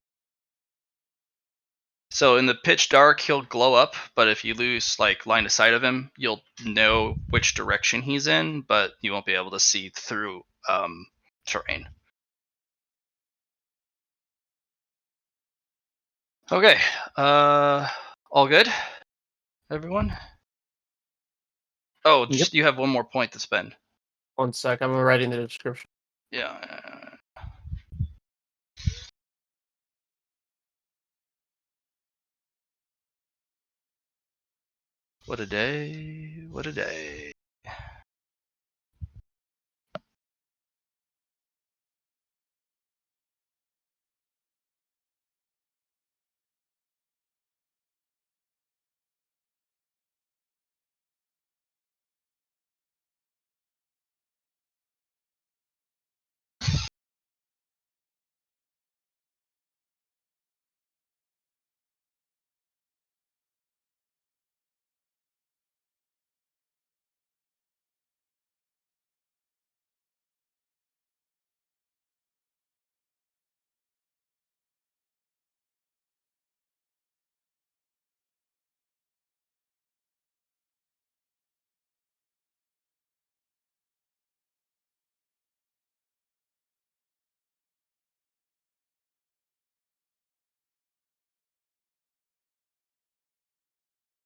So in the pitch dark, he'll glow up, but if you lose like line of sight of him, you'll know which direction he's in, but you won't be able to see through terrain. Okay. All good, everyone. Oh, Yep. just you have one more point to spend. 1 sec. I'm writing the description. Yeah. What a day! What a day!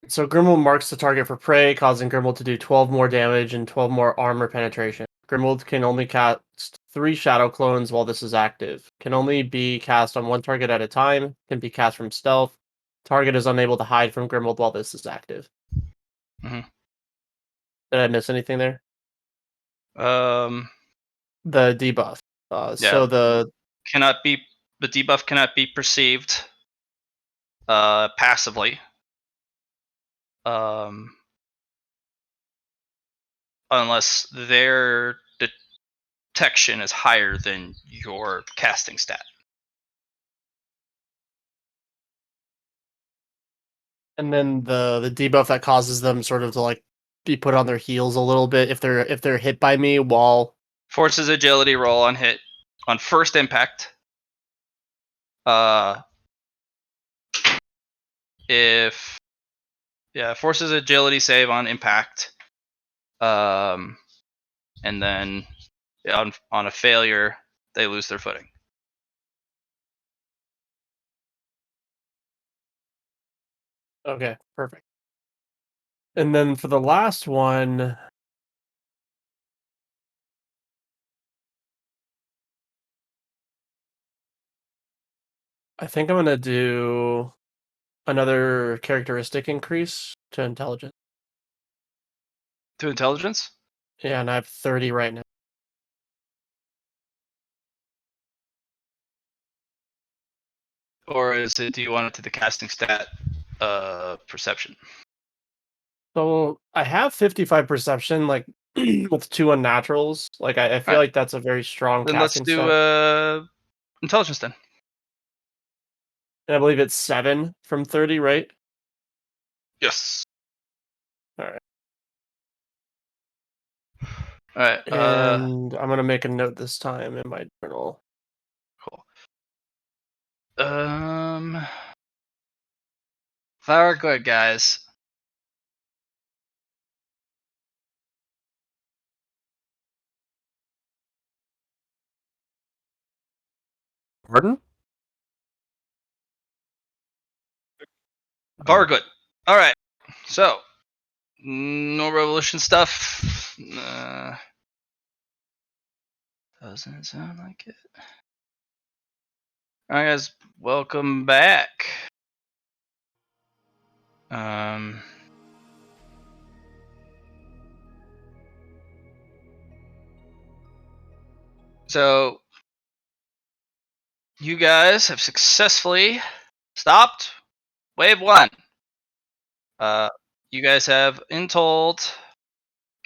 So Grimwald marks the target for prey, causing Grimwald to do 12 more damage and 12 more armor penetration. Grimwald can only cast 3 shadow clones while this is active. Can only be cast on 1 target at a time. Can be cast from stealth. Target is unable to hide from Grimwald while this is active. Mhm. Did I miss anything there? Um. The debuff. Yeah. So the The debuff cannot be perceived passively. Um. Unless their detection is higher than your casting stat. and then the debuff that causes them sort of to like be put on their heels a little bit if they're hit by me while Forces agility roll on hit on first impact. Uh, if forces agility save on impact, and then on a failure they lose their footing. Okay, perfect. And then for the last one, I think I'm gonna do another characteristic increase to intelligence. To intelligence? Yeah, and I have 30 right now. Or do you want it to the casting stat perception? So I have 55 perception, like with 2 unnaturals. Like I feel Alright. like that's a very strong Then let's casting do stat. intelligence then. And I believe it's 7 from 30, right? Yes. Alright. Alright. And I'm gonna make a note this time in my journal. Cool. Very good, guys. Pardon? Very good. All right. So, no revolution stuff. Doesn't sound like it. All right, guys. Welcome back. So you guys have successfully stopped wave 1. You guys have in told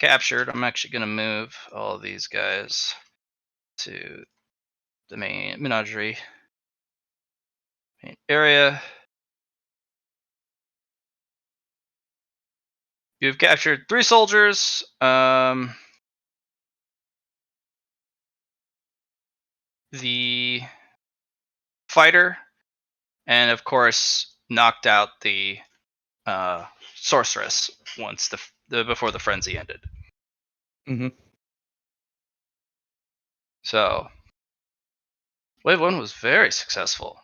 captured. I'm actually gonna move all of these guys to the main menagerie main area. You've captured 3 soldiers. The fighter, and of course knocked out the sorceress once before the frenzy ended. Mm-hmm. So wave 1 was very successful.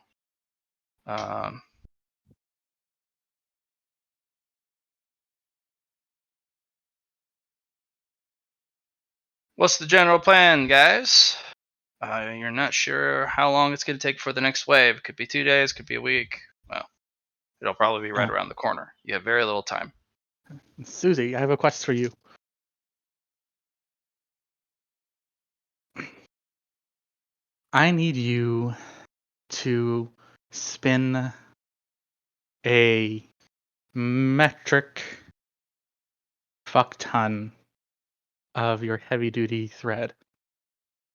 What's the general plan, guys? You're not sure how long it's going to take for the next wave. Could be 2 days, could be a week. Well, it'll probably be right around the corner. You have very little time. Susie, I have a quest for you. I need you to spin a metric fuck ton of your heavy duty thread,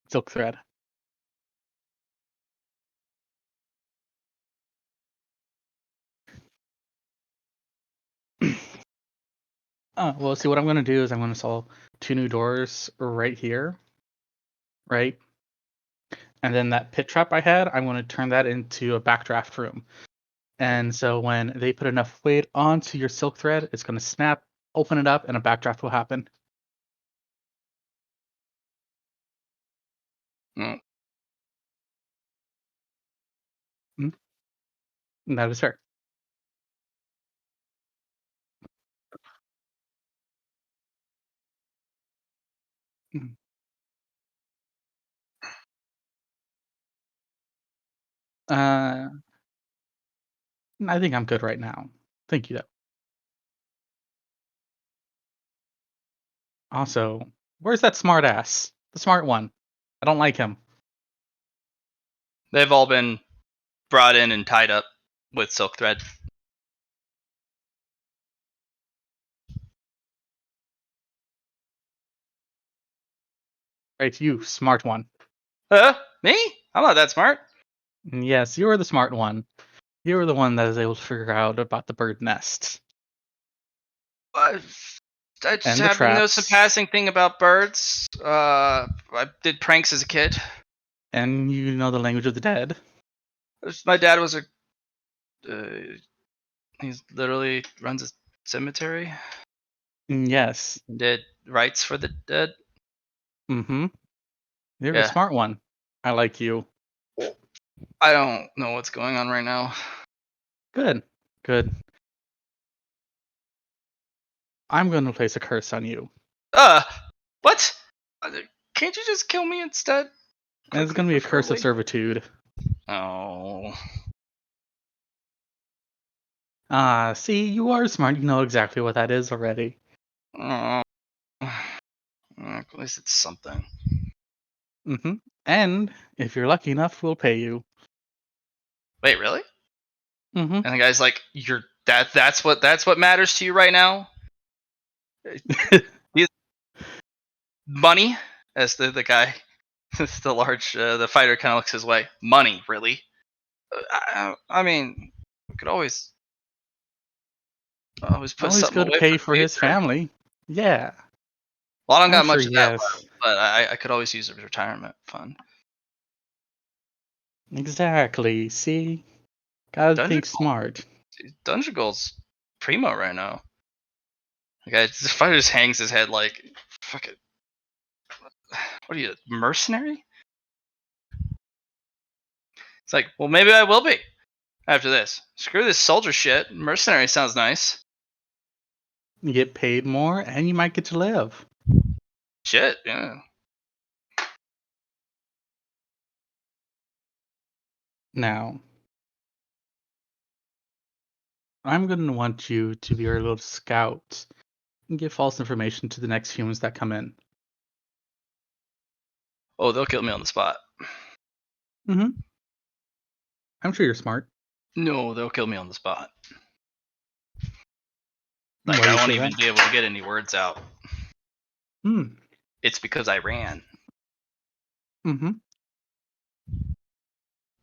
silk thread. Well, see, what I'm going to do is I'm going to solve 2 new doors right here, right? And then that pit trap I had, I'm going to turn that into a backdraft room. And so when they put enough weight onto your silk thread, it's going to snap, open it up, and a backdraft will happen. Mm. And that is her. Mm. I think I'm good right now. Thank you, though. Also, where's that smart ass? The smart one. I don't like him. They've all been brought in and tied up with silk thread. Right, you, smart one. Me? I'm not that smart. Yes, you are the smart one. You are the one that is able to figure out about the bird nest. I just And the happen to know some traps. passing thing about birds. I did pranks as a kid. And you know the language of the dead. My dad was a He literally runs a cemetery. Yes. Did rights for the dead. Mm-hmm. You're a Yeah. smart one. I like you. I don't know what's going on right now. Good. Good. I'm going to place a curse on you. What? Can't you just kill me instead? And it's Quickly, going to be a curse of preferably. servitude. Oh. Ah, see, you are smart. You know exactly what that is already. Oh. At least it's something. Mm-hmm. And if you're lucky enough, we'll pay you. Wait, really? Mm-hmm. And the guy's like, "You're that's what matters to you right now? Money?" As the guy, the large, the fighter kind of looks his way. Money, really? I mean, we could always put Always something good to away for pay the for his future. family. Yeah. Well, I don't got much Actually, of that yes. left, but I could always use a retirement fund. Exactly. See? Gotta Dungeon think smart. Dungeon Gold's primo right now. The guy, the fighter just hangs his head like, fuck it. What are you, mercenary? It's like, well, maybe I will be after this. Screw this soldier shit. Mercenary sounds nice. You get paid more, and you might get to live. Shit, yeah. Now, I'm going to want you to be our little scout and give false information to the next humans that come in. Oh, they'll kill me on the spot. Mm-hmm. I'm sure you're smart. No, they'll kill me on the spot. Like, Why do I you won't say even that? be able to get any words out. Hmm. It's because I ran. Mm-hmm.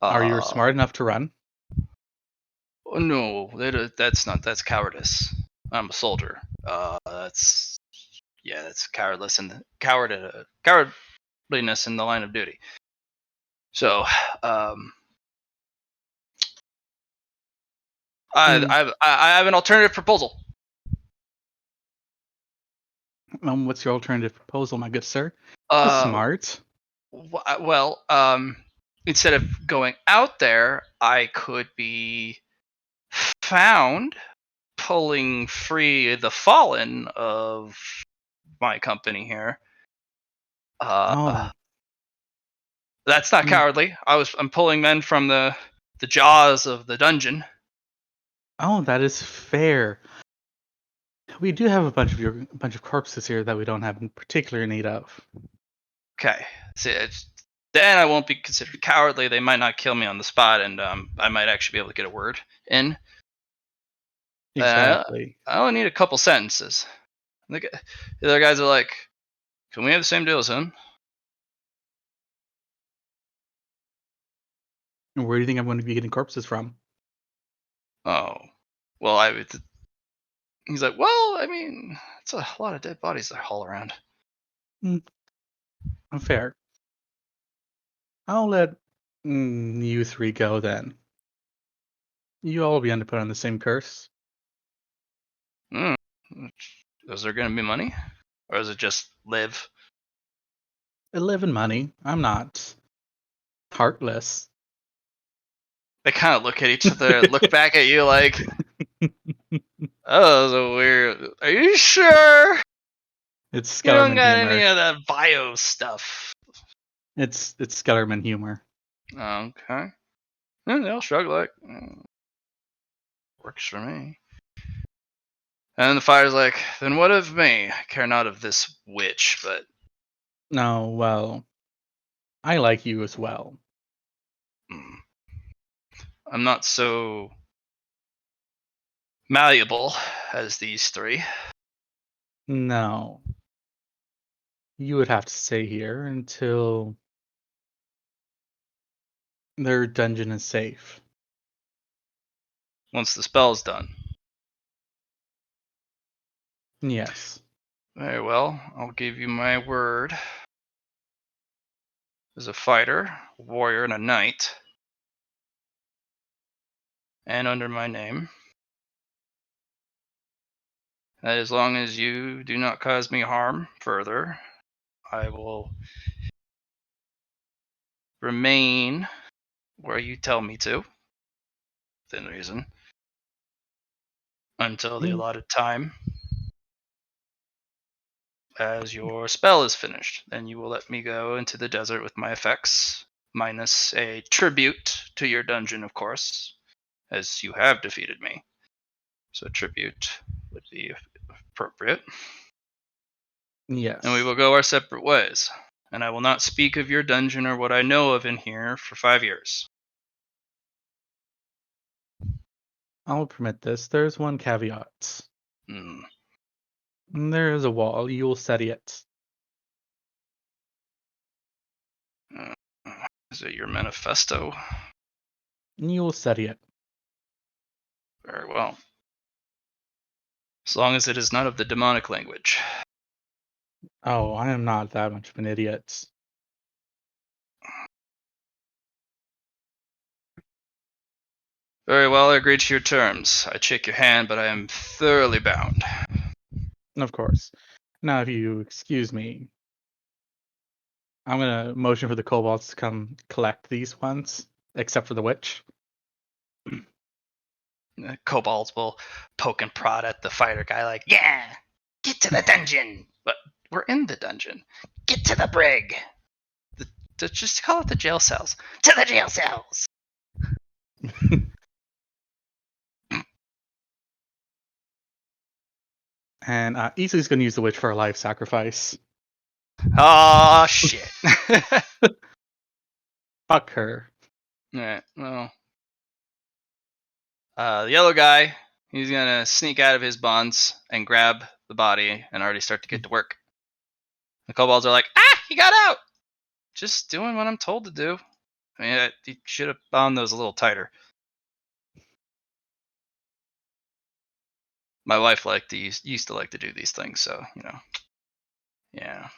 Are you Uh, smart enough to run? no, that's cowardice. I'm a soldier. That's cowardless and cowardliness in the line of duty. So, um, Mm. I have an alternative proposal. What's your alternative proposal, my good sir? Uh, Smart. well, instead of going out there, I could be found pulling free the fallen of my company here. Oh. That's not Mm. cowardly. I'm pulling men from the jaws of the dungeon. Oh, that is fair. We do have a bunch of corpses here that we don't have in particular need of. Okay. See, then I won't be considered cowardly. They might not kill me on the spot, and I might actually be able to get a word in. Uh, Exactly. I only need a couple sentences. The other guys are like, "Can we have the same deal as him?" And where do you think I'm going to be getting corpses from? Oh, well, I would. He's like, "Well, I mean, it's a lot of dead bodies that haul around." Mm, fair. I'll let you three go then. You all will be put on the same curse. Hmm. Is there going to be money, or is it just live? I live in money. I'm not heartless. They kind of look at each other, look back at you like, "Oh, that was a weird. Are you sure It's you don't Skellerman got any humor. of that bio stuff?" It's Skellerman humor. Okay. Yeah, they'll shrug like, works for me. And the fire's like, then what of me? I care not of this witch, but No, well, I like you as well. mm, I'm not so malleable as these three. No. You would have to stay here until their dungeon is safe. Once the spell's done. Yes. Very well, I'll give you my word as a fighter, a warrior, and a knight. And under my name. That as long as you do not cause me harm further, I will remain where you tell me to, within reason, until the Mm. allotted time. As your spell is finished, then you will let me go into the desert with my effects, minus a tribute to your dungeon, of course, as you have defeated me. So tribute would be appropriate. Yes. And we will go our separate ways. And I will not speak of your dungeon or what I know of in here for 5 years. I will permit this. There's one caveat. Hmm. There is a wall. You will study it. Is it your manifesto? You will study it. Very well. As long as it is not of the demonic language. Oh, I am not that much of an idiot. Very well, I agree to your terms. I shake your hand, but I am thoroughly bound. Of course. Now, if you excuse me, I'm gonna motion for the kobolds to come collect these ones, except for the witch. Kobolds will poke and prod at the fighter guy like, yeah, get to the dungeon. But we're in the dungeon. Get to the brig. Just call it the jail cells. To the jail cells. And Isa's gonna use the witch for a life sacrifice. Oh, shit. Fuck her. Alright, well. The yellow guy, he's gonna sneak out of his bonds and grab the body and already start to get to work. The kobolds are like, he got out! Just doing what I'm told to do. I mean, you should have bound those a little tighter. My wife used to like to do these things, so, yeah.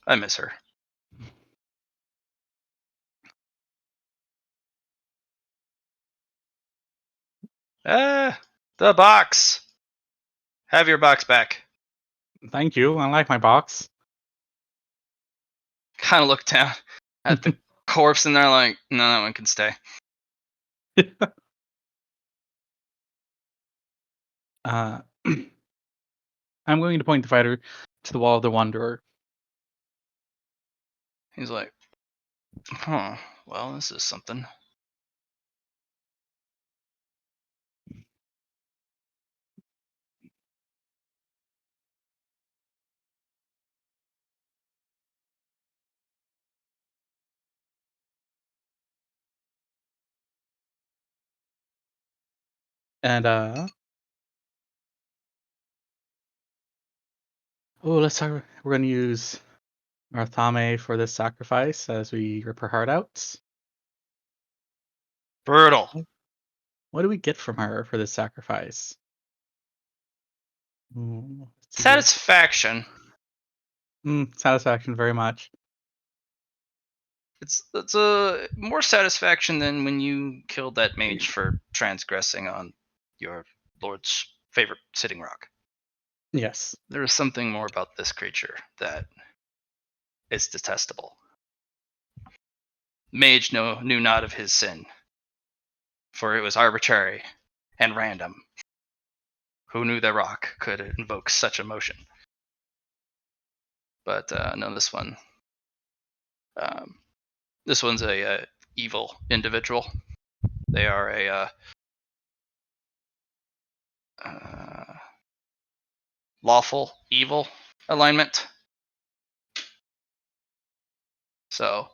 I miss her. The box! Have your box back. Thank you. I like my box. Kind of look down at the corpse in there like, no, that one can stay. I'm going to point the fighter to the wall of the Wanderer. He's like, well, this is something. And let's talk. We're going to use Marthame for this sacrifice as we rip her heart out. Brutal. What do we get from her for this sacrifice? Let's see here. Satisfaction. Satisfaction, very much. It's a more satisfaction than when you killed that mage for transgressing on your lord's favorite sitting rock. Yes. There is something more about this creature that is detestable. Mage knew not of his sin, for it was arbitrary and random. Who knew that rock could invoke such emotion? But no, this one. This one's a evil individual. They are a lawful evil alignment. So,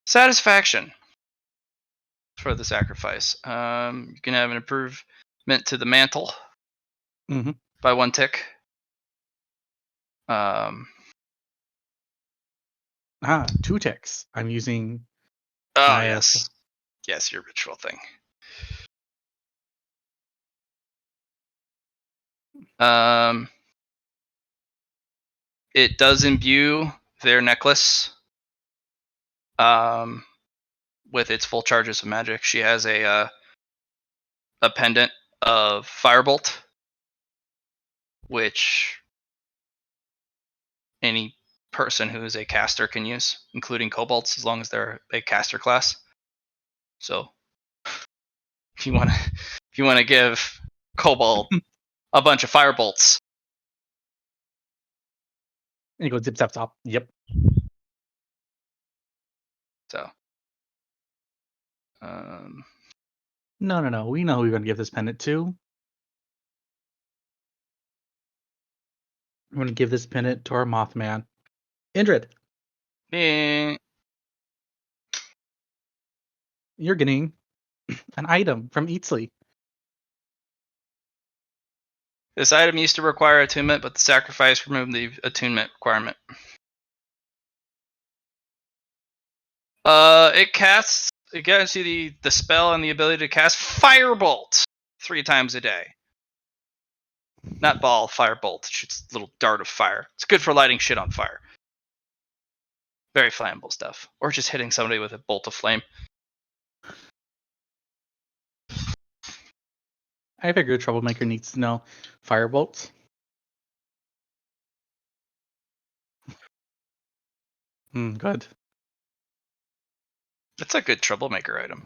satisfaction for the sacrifice. You can have an improvement to the mantle by 1 tick. 2 ticks. I'm using. Oh, yes. Yes, your ritual thing. It does imbue their necklace with its full charges of magic. She has a pendant of firebolt which any person who is a caster can use, including kobolds, as long as they're a caster class. So if you want to give kobold a bunch of fire bolts, And you go zip zap zop. Yep. so No. We know who we're gonna give this pendant to. I'm gonna give this pendant to our Mothman, Indrid. eh, You're getting an item from Eatsley. this item used to require attunement, but the sacrifice removed the attunement requirement. It gives you the spell and the ability to cast Firebolt 3 times a day. Not ball, firebolt. It shoots a little dart of fire. It's good for lighting shit on fire. Very flammable stuff. Or just hitting somebody with a bolt of flame. I figure a troublemaker needs to know firebolts. Good. It's a good troublemaker item.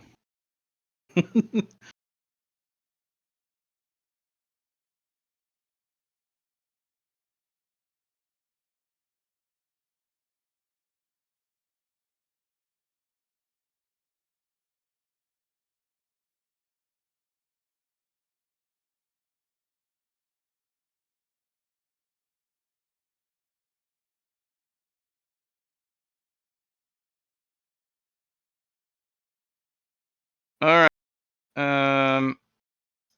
Alright.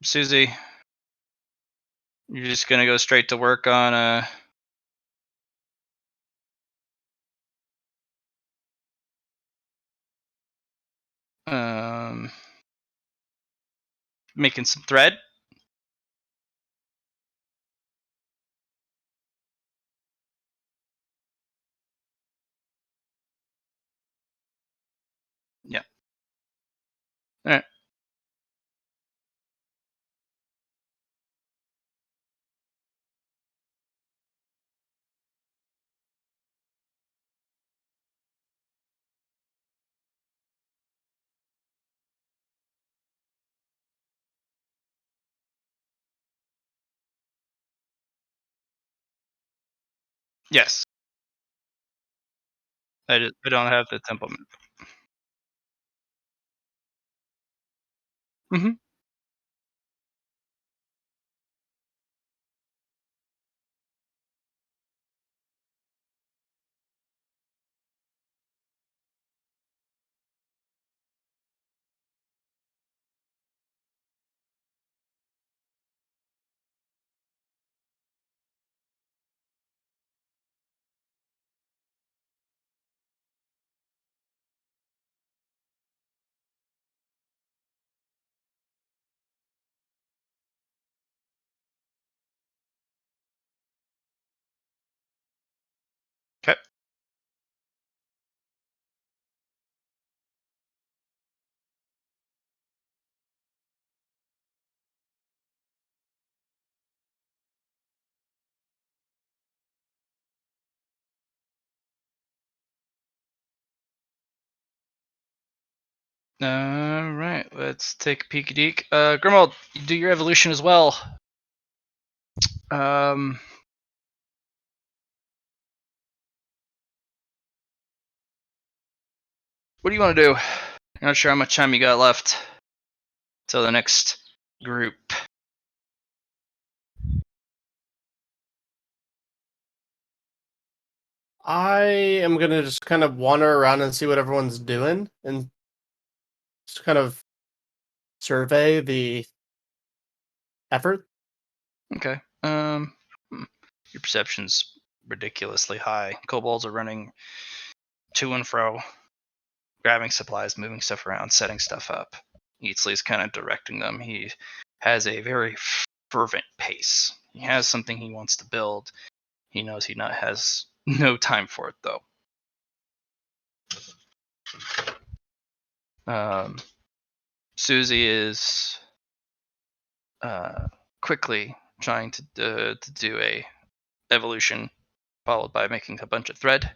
Susie, you're just gonna go straight to work on making some thread. Yeah. Alright. Yes. I don't have the temple map. Mm-hmm. Okay. Alright, let's take a peek deek. Grimald, you do your evolution as well. What do you want to do? I'm not sure how much time you got left till the next group. I am gonna just kind of wander around and see what everyone's doing, and just kind of survey the effort. Okay. Your perception's ridiculously high. Kobolds are running to and fro, grabbing supplies, moving stuff around, setting stuff up. Eatsley's kind of directing them. He has a very fervent pace. He has something he wants to build. He knows he has no time for it though. Susie is quickly trying to do a evolution, followed by making a bunch of thread.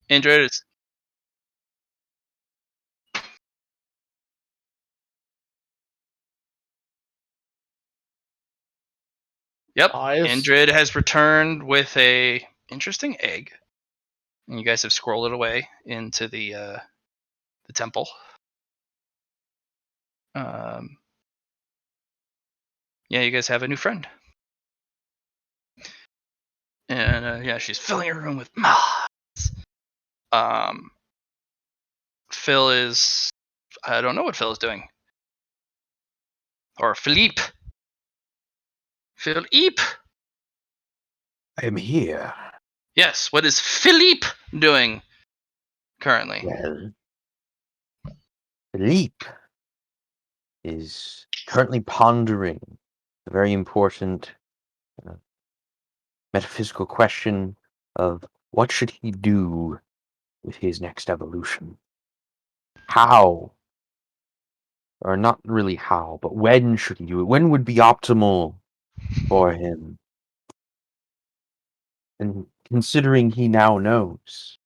Android is. Yep, Indrid has returned with a interesting egg, and you guys have squirreled it away into the temple. Yeah, you guys have a new friend, and yeah, she's filling her room with moths. Phil is. I don't know what Phil is doing, or Philippe. Philippe. I am here. Yes, what is Philippe doing currently? Well, Philippe is currently pondering a very important metaphysical question of what should he do with his next evolution? How, or not really how, but when should he do it? When would be optimal for him? And considering he now knows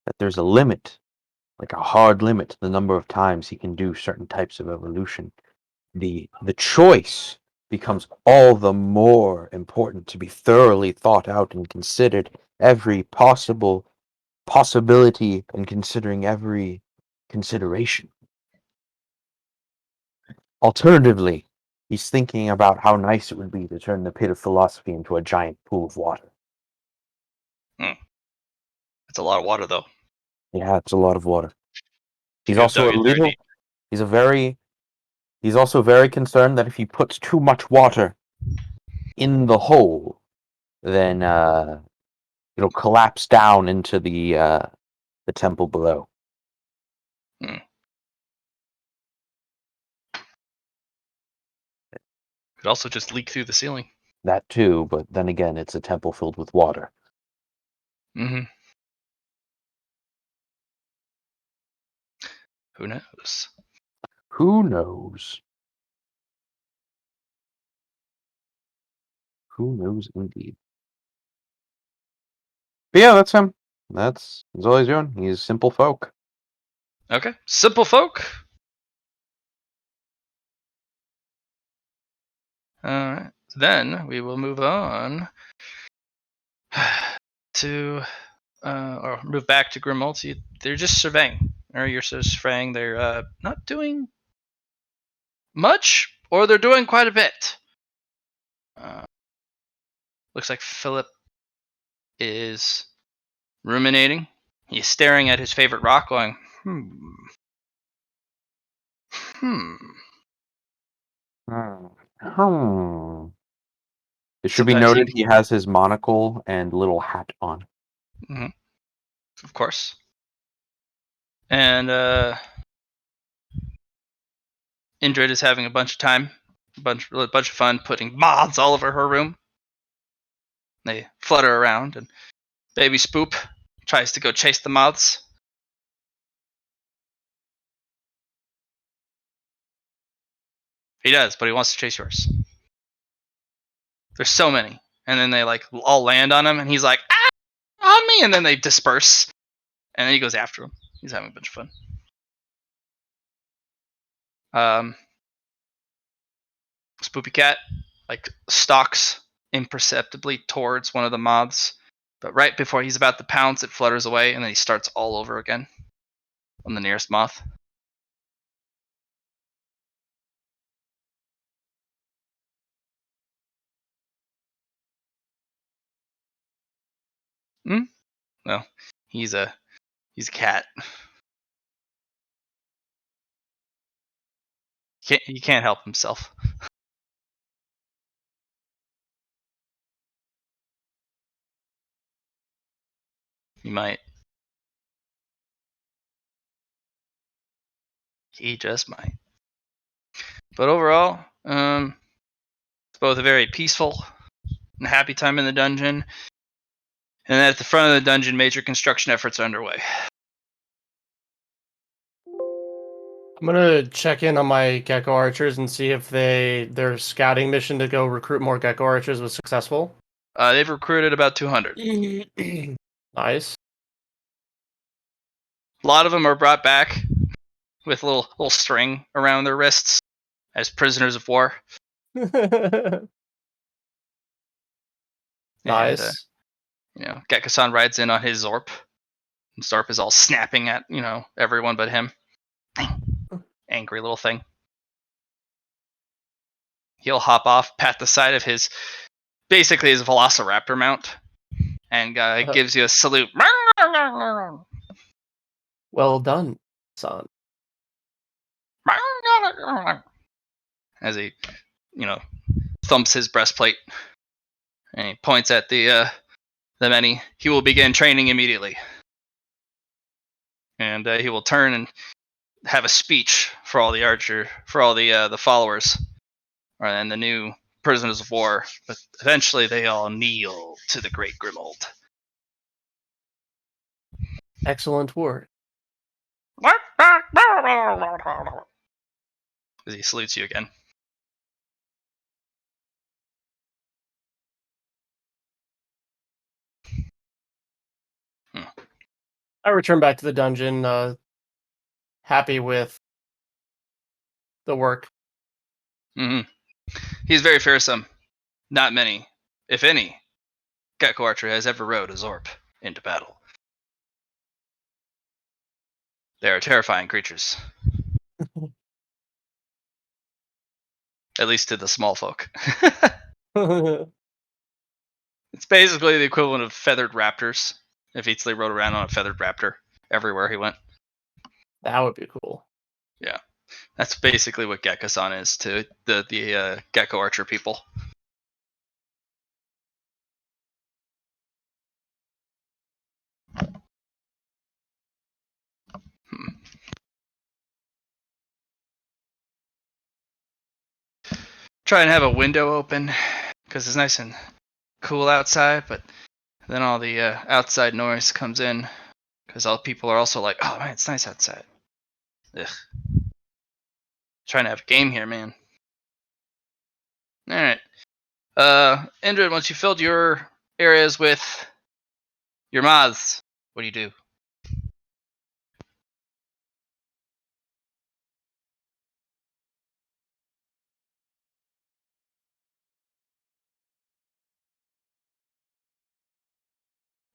that there's a limit, like a hard limit to the number of times he can do certain types of evolution, the choice becomes all the more important to be thoroughly thought out and considered, every possibility, and considering every consideration. Alternatively, he's thinking about how nice it would be to turn the pit of philosophy into a giant pool of water. It's a lot of water, though. Yeah, it's a lot of water. He's You have also dug a it very little. deep. He's also very concerned that if he puts too much water in the hole, then it'll collapse down into the temple below. Could also just leak through the ceiling. That too, but then again, it's a temple filled with water. Mm-hmm. Who knows? Who knows? Who knows indeed. But yeah, that's him. That's all he's doing. He's simple folk. Okay. Simple folk. Alright. Then we will move on to or move back to Grimald. They're just surveying. Or you're just surveying. They're not doing much, or they're doing quite a bit. Looks like Philip is ruminating. He's staring at his favorite rock, going, It should be Sometimes noted he has his monocle and little hat on. Mm-hmm. Of course. And Indrid is having a bunch of time, a bunch of fun putting moths all over her room. They flutter around, and baby Spoop tries to go chase the moths. He does, but he wants to chase yours. There's so many, and then they like all land on him, and he's like, "Ah, on me!" And then they disperse, and then he goes after him. He's having a bunch of fun. Spoopy Cat like stalks imperceptibly towards one of the moths, but right before he's about to pounce, it flutters away, and then he starts all over again on the nearest moth. Well, he's a cat. He can't help himself. He might. He just might. But overall, it's both a very peaceful and happy time in the dungeon, and at the front of the dungeon, major construction efforts are underway. I'm gonna check in on my gecko archers and see if their scouting mission to go recruit more gecko archers was successful. They've recruited about 200. Nice. A lot of them are brought back with a little string around their wrists as prisoners of war. Nice. And, Gekko-san rides in on his Zorp. And Zorp is all snapping at, everyone but him. Angry little thing. He'll hop off, pat the side of basically his Velociraptor mount, and gives you a salute. Well done, son. As he, thumps his breastplate, and he points at the many. He will begin training immediately, and he will turn and have a speech for all the followers, and the new prisoners of war. But eventually, they all kneel to the great Grimold. Excellent work. As he salutes you again. I return back to the dungeon, happy with the work. Mm-hmm. He's very fearsome. Not many, if any, Gecko Archer has ever rode a Zorp into battle. They are terrifying creatures. At least to the small folk. It's basically the equivalent of feathered raptors. If Eatsley rode around on a feathered raptor everywhere he went. That would be cool. Yeah. That's basically what Gekko-san is to the Gecko Archer people. Try and have a window open because it's nice and cool outside, but then all the outside noise comes in because all people are also like, oh man, it's nice outside. Ugh. Trying to have a game here, man. Alright. Indrid, once you filled your areas with your moths, what do you do?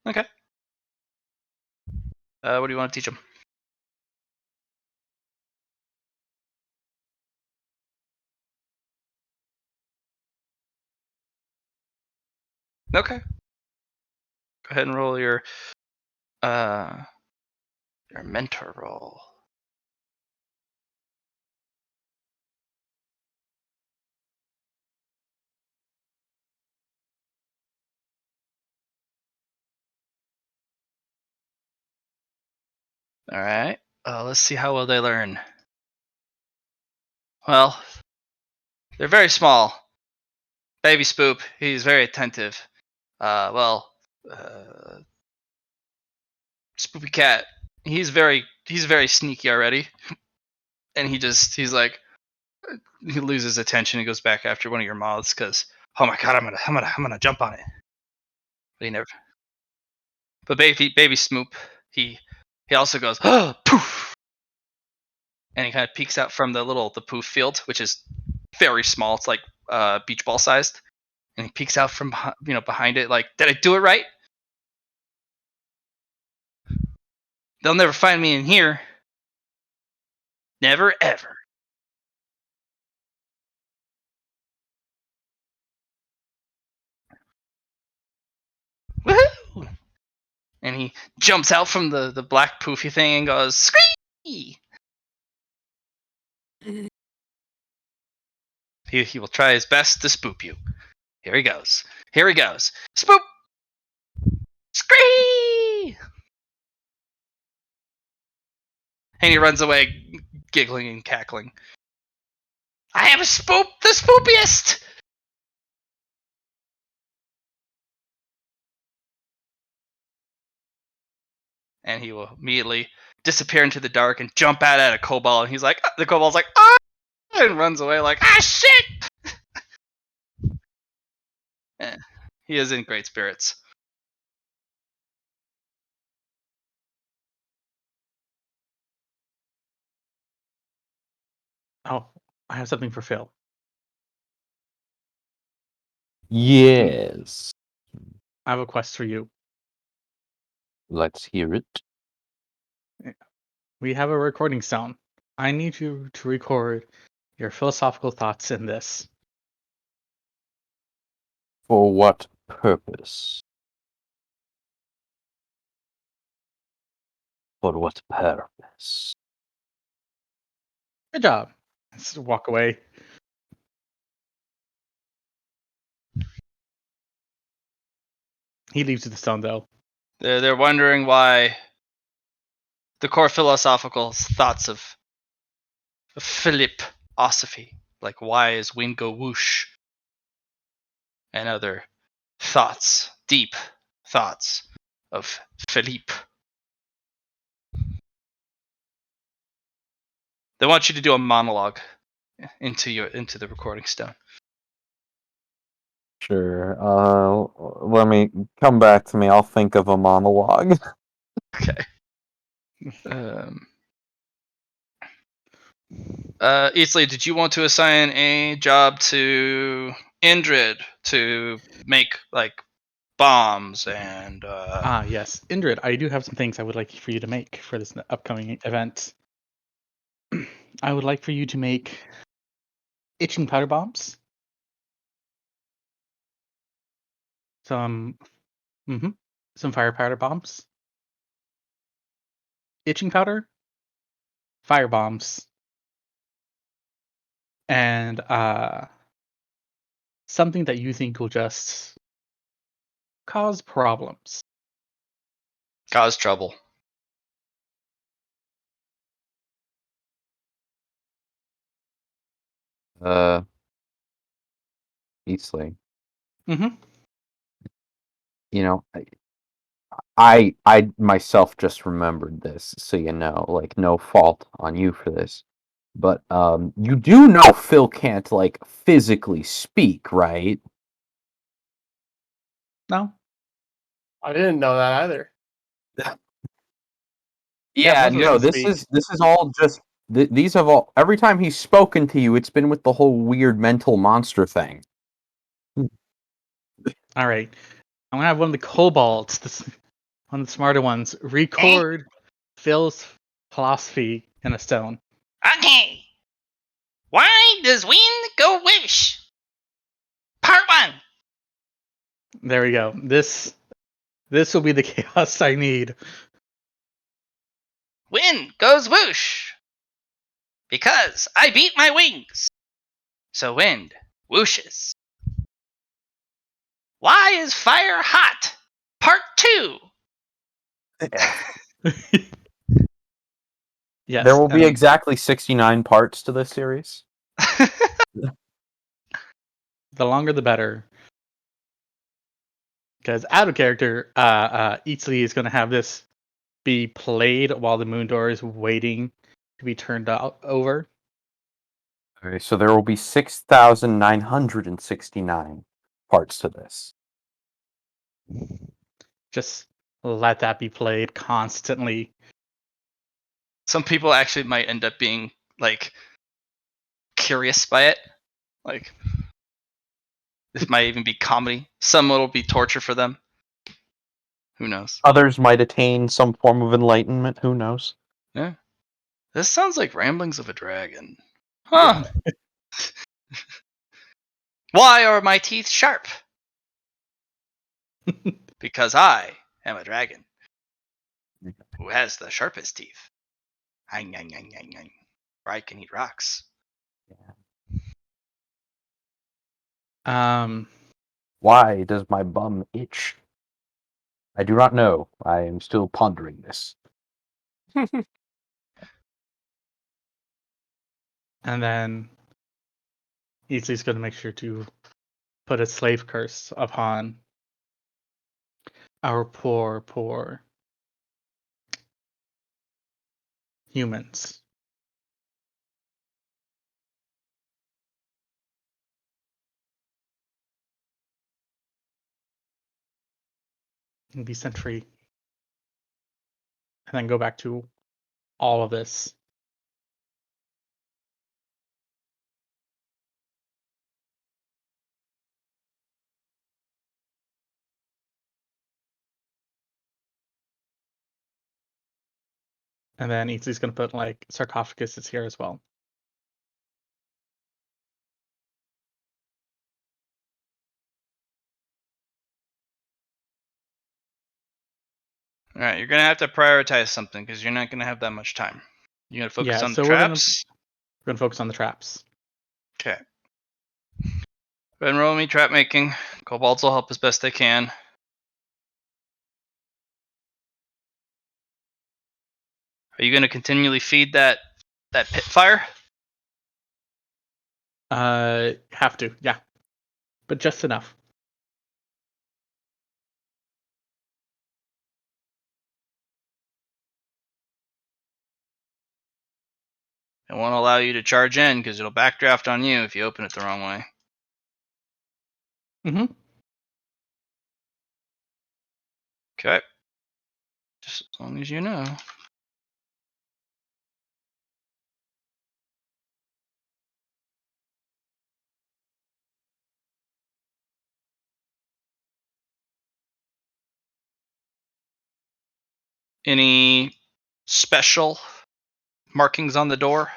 Okay. What do you want to teach them? Okay. Go ahead and roll your mentor roll. All right. Let's see how well they learn. Well, they're very small. Baby Spoop, he's very attentive. Spoopy Cat, he's very sneaky already, and he's like, he loses attention. He goes back after one of your moths because, oh my god, I'm gonna jump on it. But he never. But baby Smoop, he also goes, oh, poof, and he kind of peeks out from the poof field, which is very small. It's like beach ball sized, and he peeks out from behind it. Like, did I do it right? They'll never find me in here. Never ever. Woohoo! And he jumps out from the black poofy thing and goes, scream! He will try his best to spoop you. Here he goes. Spoop! Scream! And he runs away, giggling and cackling. I am a spoop, the spoopiest! And he will immediately disappear into the dark and jump out at a kobold. And he's like, the kobold's like, ah, and runs away like, ah, shit. Yeah, he is in great spirits. Oh, I have something for Phil. Yes. I have a quest for you. Let's hear it. We have a recording sound. I need you to record your philosophical thoughts in this. For what purpose? For what purpose? Good job. Let's walk away. He leaves with the stone, though. They're wondering why the core philosophical thoughts of Philiposophy, like why is wind go whoosh, and other thoughts, deep thoughts of Philippe. They want you to do a monologue into the recording stone. Sure. Let me come back to me. I'll think of a monologue. Okay. Easley, did you want to assign a job to Indrid to make like bombs and Yes. Indrid, I do have some things I would like for you to make for this upcoming event. I would like for you to make itching powder bombs. Some fire powder bombs. Itching powder, fire bombs, and something that you think will just cause problems. cause trouble. Eastling. Mm-hmm. You know, I myself just remembered this, so you know, like no fault on you for this. But you do know Phil can't like physically speak, right? No? I didn't know that either. Yeah, most of no, them this speak. is all just these have all every time he's spoken to you, it's been with the whole weird mental monster thing. All right. I'm gonna have one of the kobolds, one of the smarter ones, record Phil's philosophy in a stone. Okay. Why does wind go whoosh? Part 1. There we go. This will be the chaos I need. Wind goes whoosh. Because I beat my wings. So wind whooshes. Why is fire hot? Part 2. Yes. There will be exactly 69 parts to this series. The longer the better. Because out of character, Eatsley is going to have this be played while the moon door is waiting to be turned over. Okay, so there will be 6,969 parts to this. Just let that be played constantly. Some people actually might end up being like curious by it. Like this might even be comedy. Some it'll be torture for them. Who knows? Others might attain some form of enlightenment. Who knows? Yeah. This sounds like ramblings of a dragon. Huh. Why are my teeth sharp? Because I am a dragon who has the sharpest teeth. Hang, hang, hang, hang, hang. Or I can eat rocks. Why does my bum itch? I do not know. I am still pondering this. And then Easley's going to make sure to put a slave curse upon our poor humans. And be set free. And then go back to all of this. And then Eatsy's gonna put like sarcophaguses here as well. All right, you're gonna have to prioritize something because you're not gonna have that much time. You gotta focus Yeah, on the so traps. we're gonna focus on the traps. Okay. Go ahead and roll me trap making. Kobolds will help as best they can. Are you gonna continually feed that pit fire? Have to, yeah. But just enough. It won't allow you to charge in because it'll backdraft on you if you open it the wrong way. Mm-hmm. Okay. Just as long as you know. Any special markings on the door?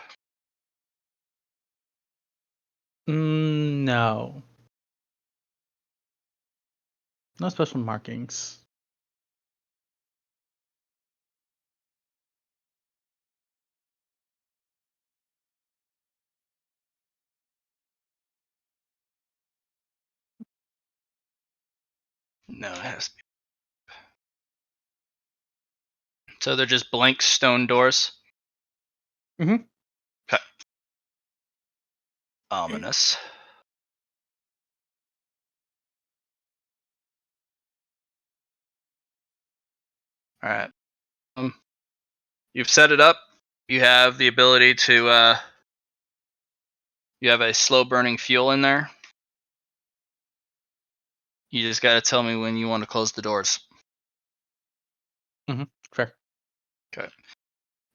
No. No special markings. No, it has to be. So they're just blank stone doors? Mm-hmm. Okay. Ominous. Alright. You've set it up. You have the ability to you have a slow burning fuel in there. You just gotta tell me when you want to close the doors. Fair. Okay.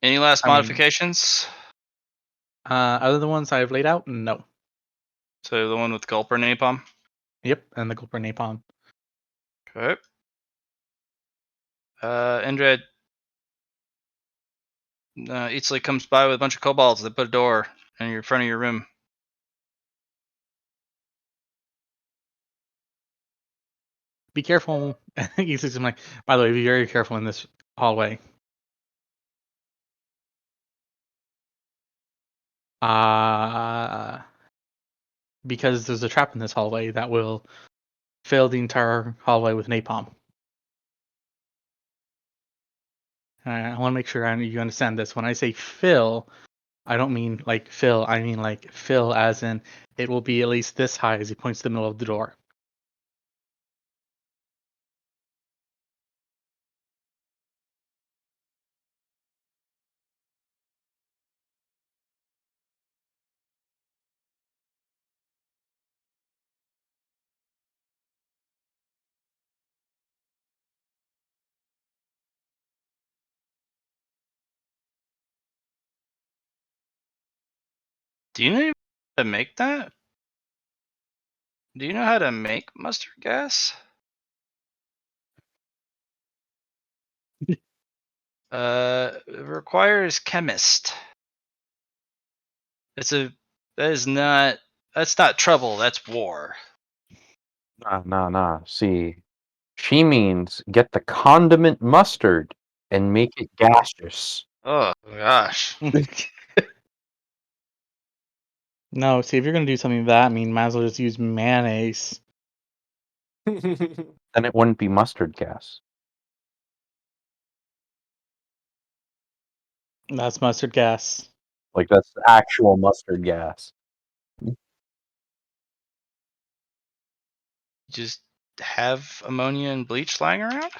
Any last I mean- modifications? Other than ones I've laid out, no. So the one with Gulper Napalm? Yep, and the Gulper Napalm. Okay. Indred. Eatsley comes by with a bunch of kobolds. They put a door in your front of your room. Be careful. He's just like, by the way, be very careful in this hallway. Because there's a trap in this hallway that will fill the entire hallway with napalm. I want to make sure you understand this. When I say fill, I don't mean like fill. I mean like fill as in it will be at least this high as he points to the middle of the door. Do you know how to make that? Do you know how to make mustard gas? It requires chemist. That's not trouble, that's war. Nah. See, she means get the condiment mustard and make it gaseous. Oh gosh. No, see, if you're gonna do something like that, I mean, might as well just use mayonnaise. Then it wouldn't be mustard gas. That's mustard gas. Like that's actual mustard gas. Just have ammonia and bleach lying around?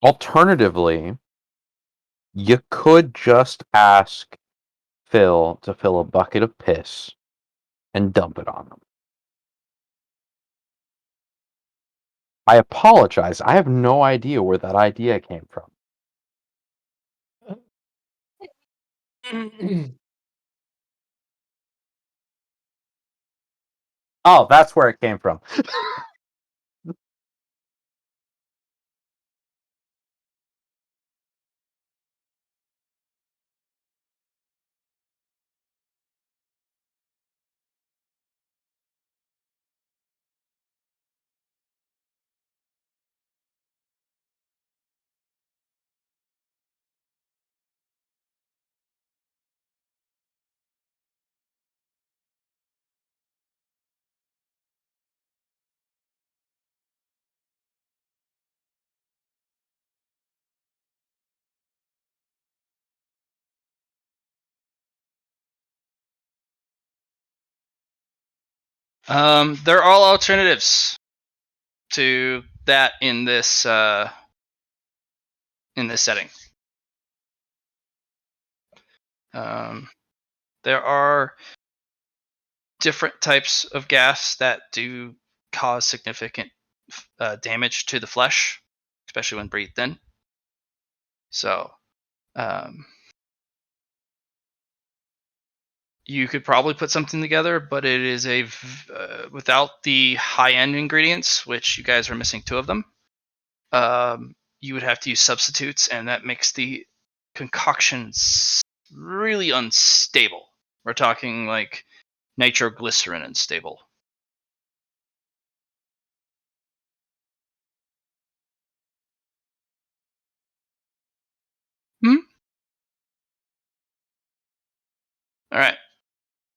Alternatively, you could just ask Phil to fill a bucket of piss and dump it on them. I apologize. I have no idea where that idea came from. Oh, that's where it came from. They're all alternatives to that in this setting. There are different types of gas that do cause significant damage to the flesh, especially when breathed in. So, you could probably put something together, but it is without the high-end ingredients, which you guys are missing 2 of them. You would have to use substitutes, and that makes the concoctions really unstable. We're talking like nitroglycerin unstable. All right,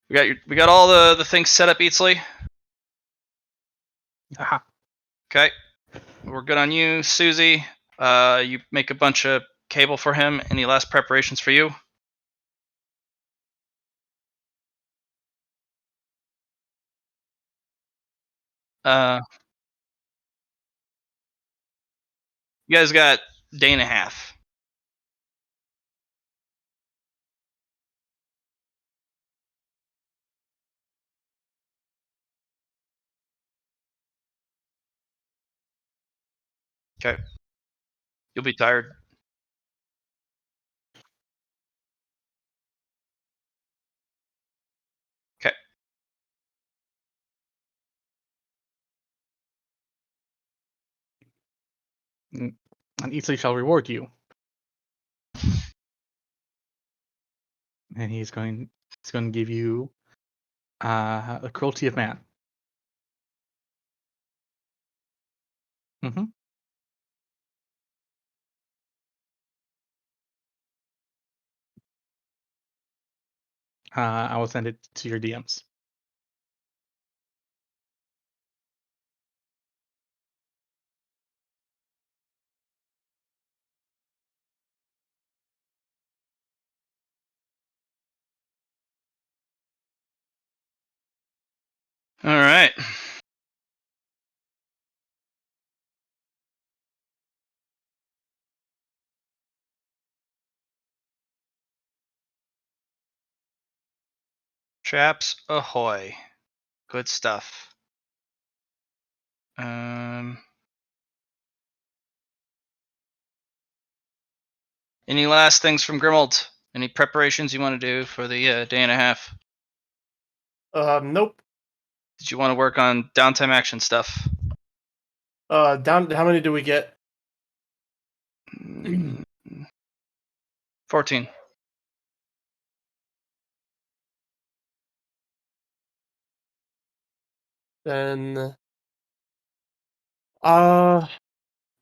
we got all the things set up, Eatsley. Aha. Okay, we're good on you, Susie. You make a bunch of cable for him. Any last preparations for you? You guys got a day and a half. Okay. You'll be tired. Okay. And Easley shall reward you. And he's going to give you the cruelty of man. Mm-hmm. I will send it to your DMs. All right. Traps ahoy. Good stuff. Any last things from Grimold? Any preparations you want to do for the day and a half? Nope. Did you want to work on downtime action stuff? Down. How many do we get? 14. Then, I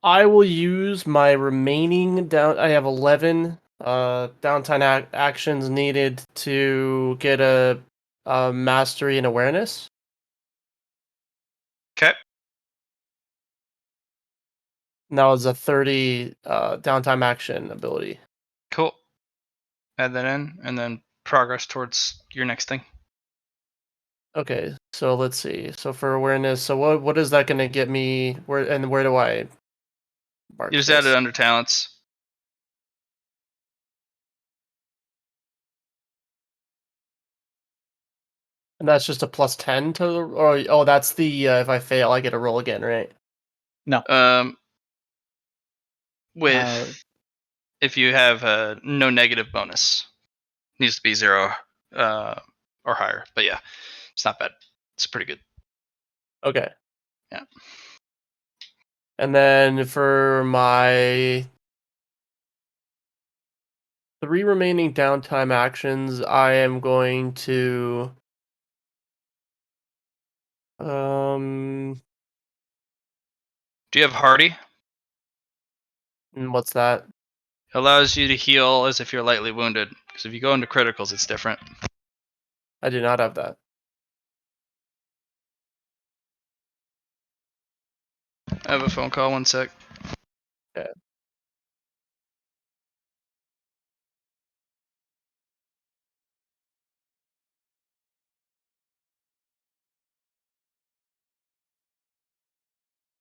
will use my remaining down. I have 11 downtime actions needed to get a mastery and awareness. Okay. And that was a 30 downtime action ability. Cool. Add that in, and then progress towards your next thing. Okay, so let's see. So for awareness, so what is that going to get me? Where do I mark You just this. add it under talents. And that's just a +10 to the, or oh, that's the if I fail, I get a roll again, right? No. With if you have no negative bonus, needs to be 0 or higher. But yeah, it's not bad. It's pretty good. Okay. Yeah. And then for my 3 remaining downtime actions, I am going to Do you have Hardy? and what's that? Allows you to heal as if you're lightly wounded. Because if you go into criticals, it's different. I do not have that. I have a phone call. 1 sec. Okay.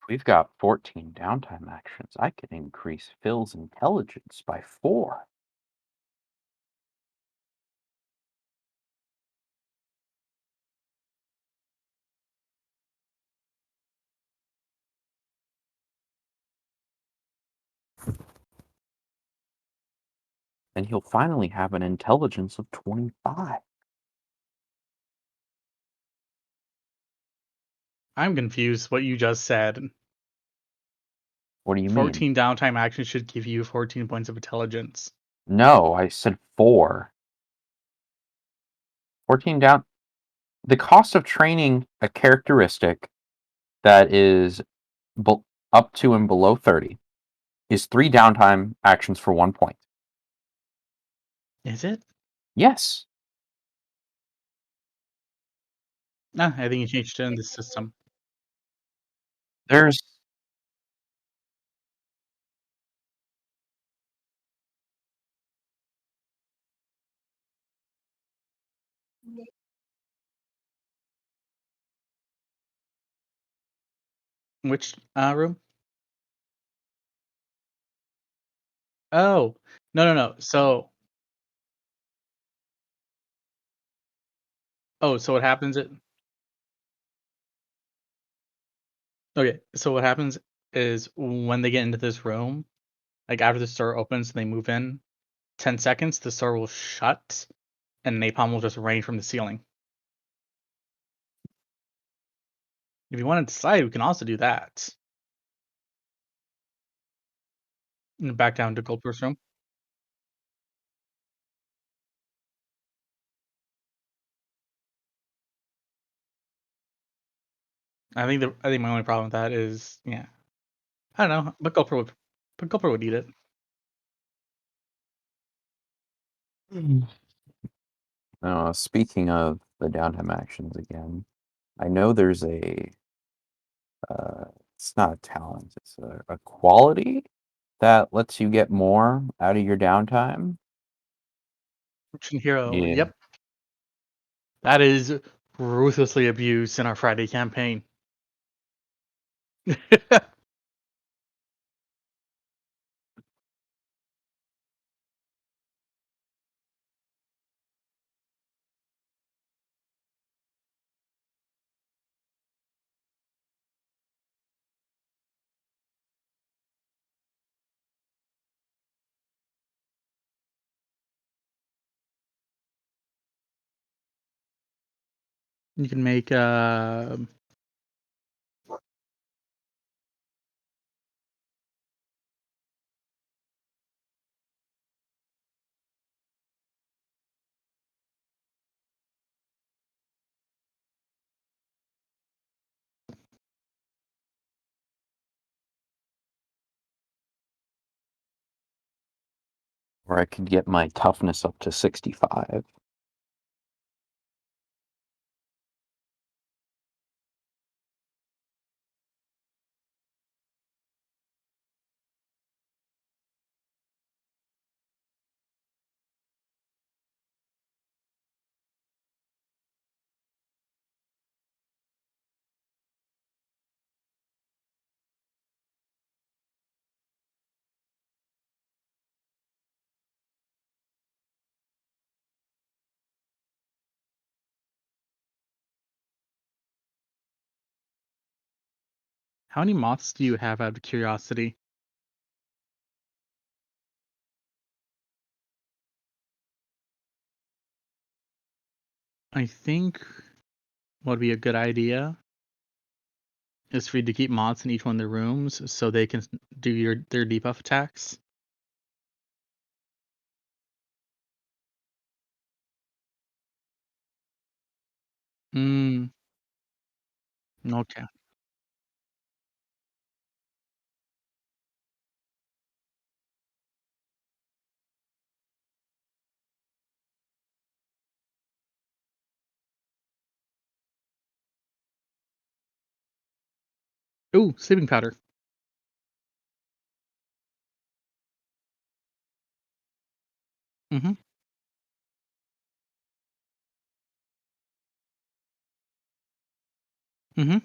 We've got 14 downtime actions. I can increase Phil's intelligence by 4. And he'll finally have an intelligence of 25. I'm confused what you just said. What do you mean? 14 downtime actions should give you 14 points of intelligence. No, I said 4. 14 down. The cost of training a characteristic that is up to and below 30 is 3 downtime actions for 1 point. Is it? Yes. No, I think you changed it in the system. There's Which room? Oh, no. So what happens okay, so what happens is when they get into this room, like after the store opens and they move in, 10 seconds, the store will shut and napalm will just rain from the ceiling. If you want to decide, we can also do that. And back down to Goldberg's room. I think my only problem with that is, yeah, I don't know, but Gulper would eat it. Speaking of the downtime actions again, I know there's a it's not a talent, it's a quality that lets you get more out of your downtime. Action hero, Yeah. yep. That is ruthlessly abused in our Friday campaign. You can make Or I could get my toughness up to 65. How many moths do you have out of curiosity? I think what would be a good idea is for you to keep moths in each one of their rooms so they can do their debuff attacks. Hmm. Okay. Ooh, sleeping powder. Mm-hmm. Mm-hmm.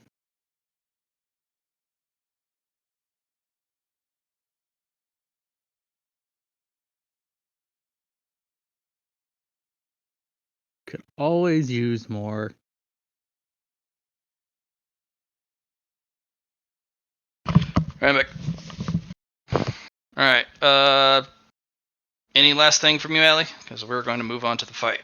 Could always use more. Right back. All right. Any last thing from you, Allie? Because we're going to move on to the fight.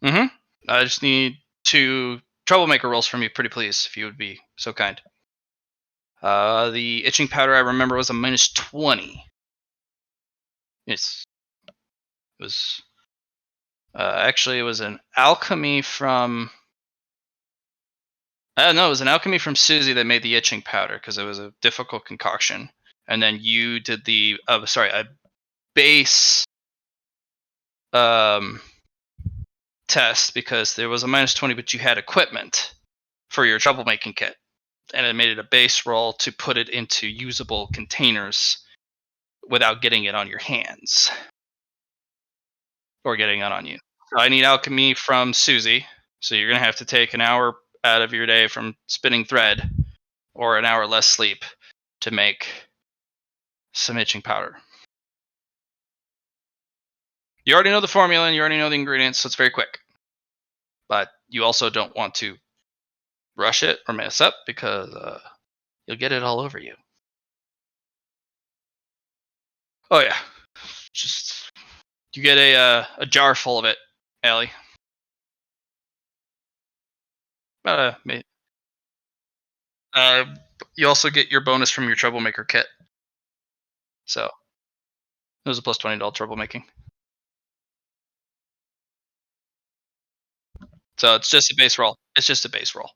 Mm-hmm. I just need 2 troublemaker rolls from you, pretty please, if you would be so kind. The itching powder I remember was a -20. It was actually it was an alchemy from. No, it was an alchemy from Susie that made the itching powder because it was a difficult concoction, and then you did the a base um, test because there was a -20, but you had equipment for your troublemaking kit, and it made it a base roll to put it into usable containers without getting it on your hands or getting it on you. So I need alchemy from Susie. So you're gonna have to take an hour out of your day from spinning thread or an hour less sleep to make some itching powder. You already know the formula and you already know the ingredients, so it's very quick. But you also don't want to rush it or mess up because you'll get it all over you. Oh yeah, just you get a jar full of it, Allie. Uh, ma- uh, you also get your bonus from your troublemaker kit. So it was a plus $20 troublemaking. So it's just a base roll. It's just a base roll.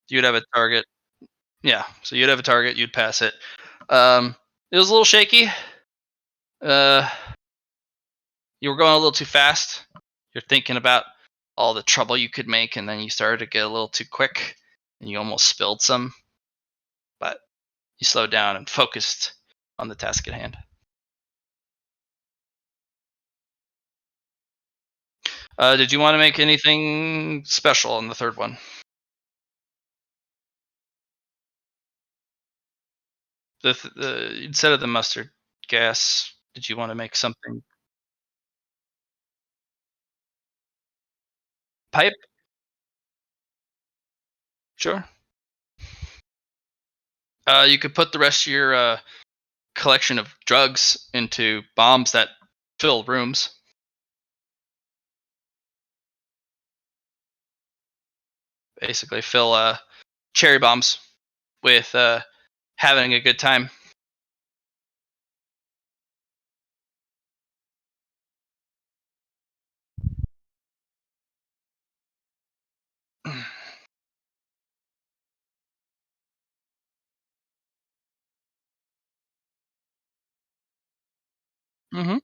You'd have a target. Yeah, so you'd have a target. You'd pass it. It was a little shaky. Uh, you were going a little too fast. You're thinking about all the trouble you could make, and then you started to get a little too quick, and you almost spilled some. But you slowed down and focused on the task at hand. Did you want to make anything special on the third one? Instead of the mustard gas, did you want to make something pipe? Sure. You could put the rest of your collection of drugs into bombs that fill rooms. Basically, fill cherry bombs with having a good time. Hmm.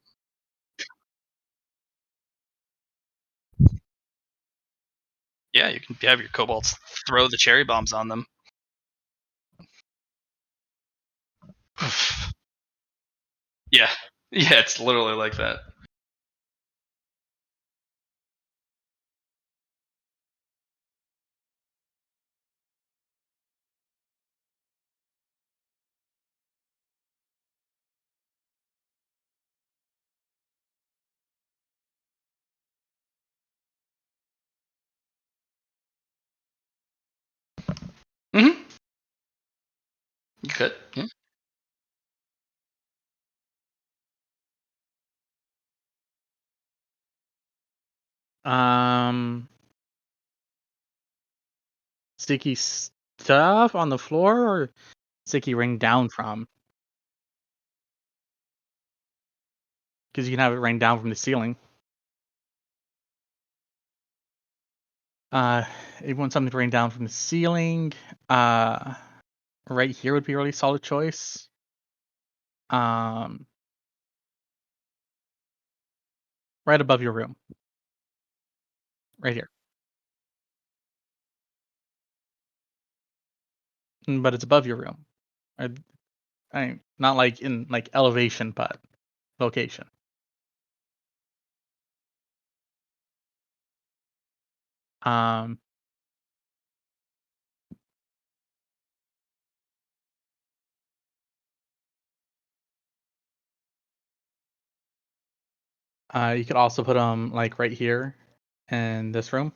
Yeah, you can have your kobolds throw the cherry bombs on them. Yeah, yeah, it's literally like that. Mm-hmm. You could. Yeah. Sticky stuff on the floor, or sticky rain down from? Because you can have it rain down from the ceiling. If you want something to rain down from the ceiling, right here would be a really solid choice. Right above your room. Right here. But it's above your room. Not like in like elevation, but location. Um, you could also put them like right here in this room.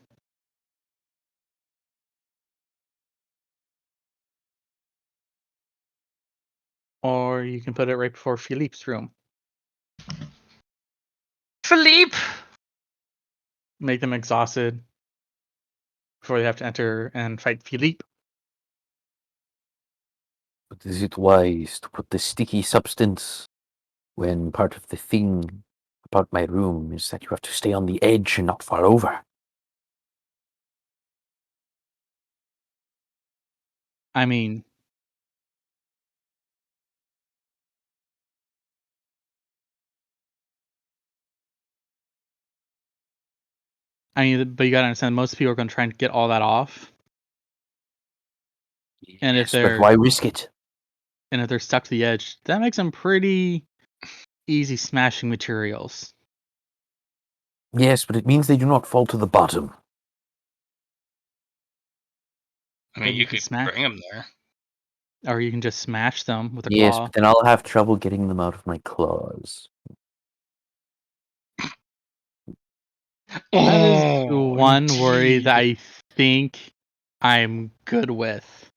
Or you can put it right before Philippe's room. Philippe! Make them exhausted before they have to enter and fight Philippe. But is it wise to put the sticky substance when part of the thing about my room is that you have to stay on the edge and not fall over? I mean, but you gotta understand, most people are going to try and get all that off. And if Yes, but why risk it? And if they're stuck to the edge, that makes them pretty easy smashing materials. Yes, but it means they do not fall to the bottom. I mean, But you can could smash, bring them there. or you can just smash them with a Yes, claw. but then I'll have trouble getting them out of my claws. That is the Oh, one worry that indeed. I think I'm good with.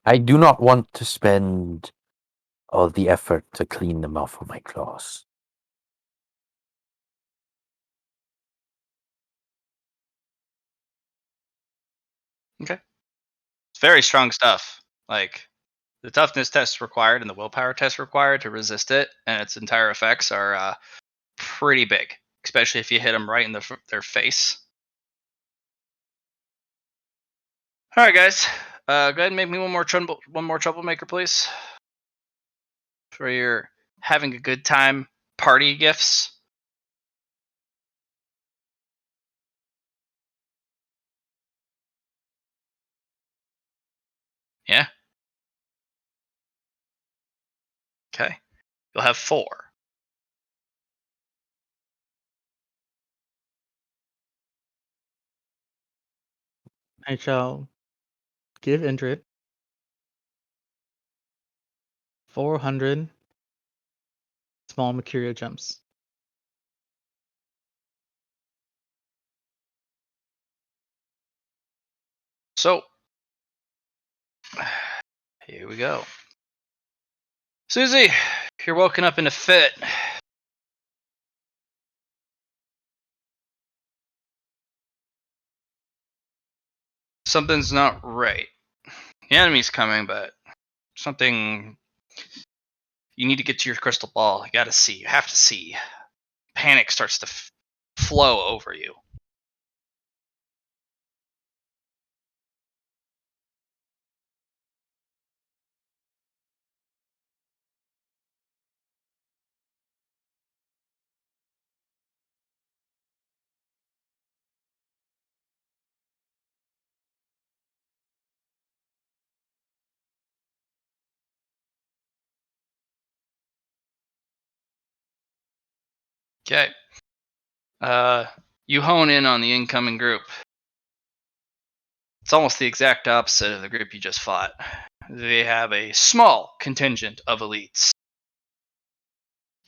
I do not want to spend all the effort to clean them off of my claws. Okay. It's very strong stuff. Like, the toughness test required and the willpower test required to resist it and its entire effects are pretty big, especially if you hit them right in their face. All right, guys. Go ahead and make me one more troublemaker, please. For your having a good time party gifts. Yeah. Okay. You'll have 4. I shall give Indrid 400 small Mercurio gems. So, here we go. Susie, you're woken up in a fit. Something's not right. The enemy's coming, but something. You need to get to your crystal ball. You gotta see. You have to see. Panic starts to flow over you. Okay. You hone in on the incoming group. It's almost the exact opposite of the group you just fought. They have a small contingent of elites.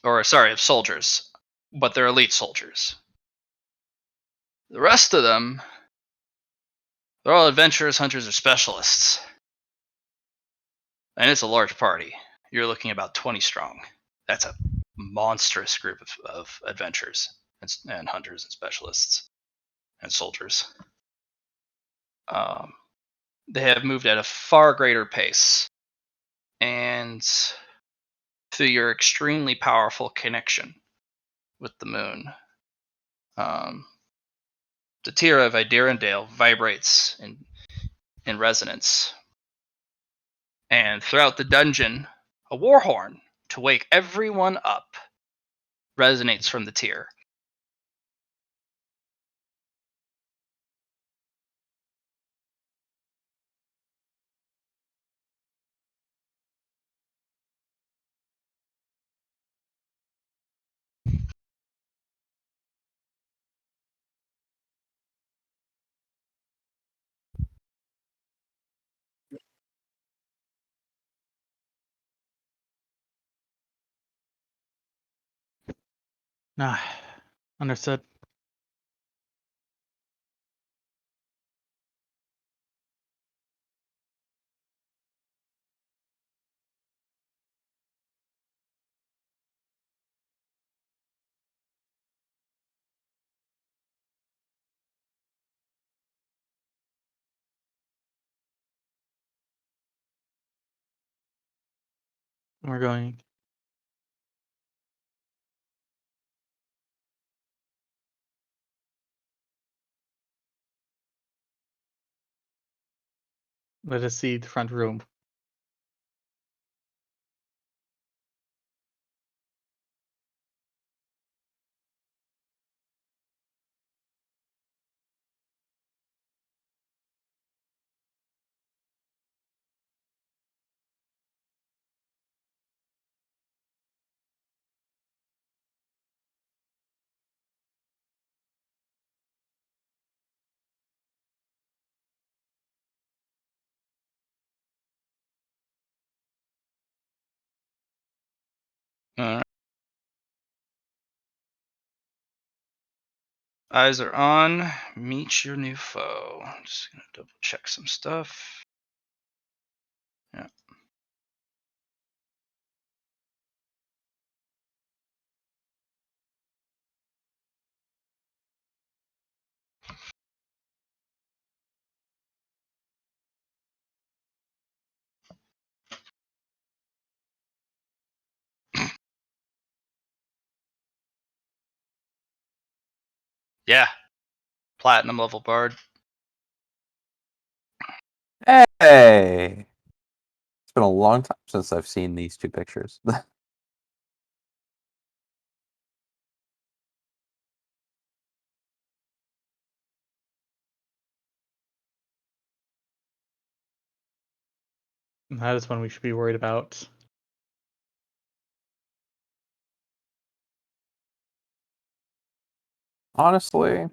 Or, sorry, of soldiers. But they're elite soldiers. The rest of them, they're all adventurers, hunters, or specialists. And it's a large party. You're looking about 20 strong. That's a monstrous group of adventurers and hunters and specialists and soldiers. They have moved at a far greater pace. And through your extremely powerful connection with the moon, the Tira of Idirondale vibrates in resonance. And throughout the dungeon, a war horn to wake everyone up resonates from the tier. Nah, understood. We're going. Let us see the front room. Alright. Eyes are on. Meet your new foe. Just gonna double check some stuff. Yeah. Yeah. Platinum level bard. Hey! It's been a long time since I've seen these two pictures. That is one we should be worried about. Honestly,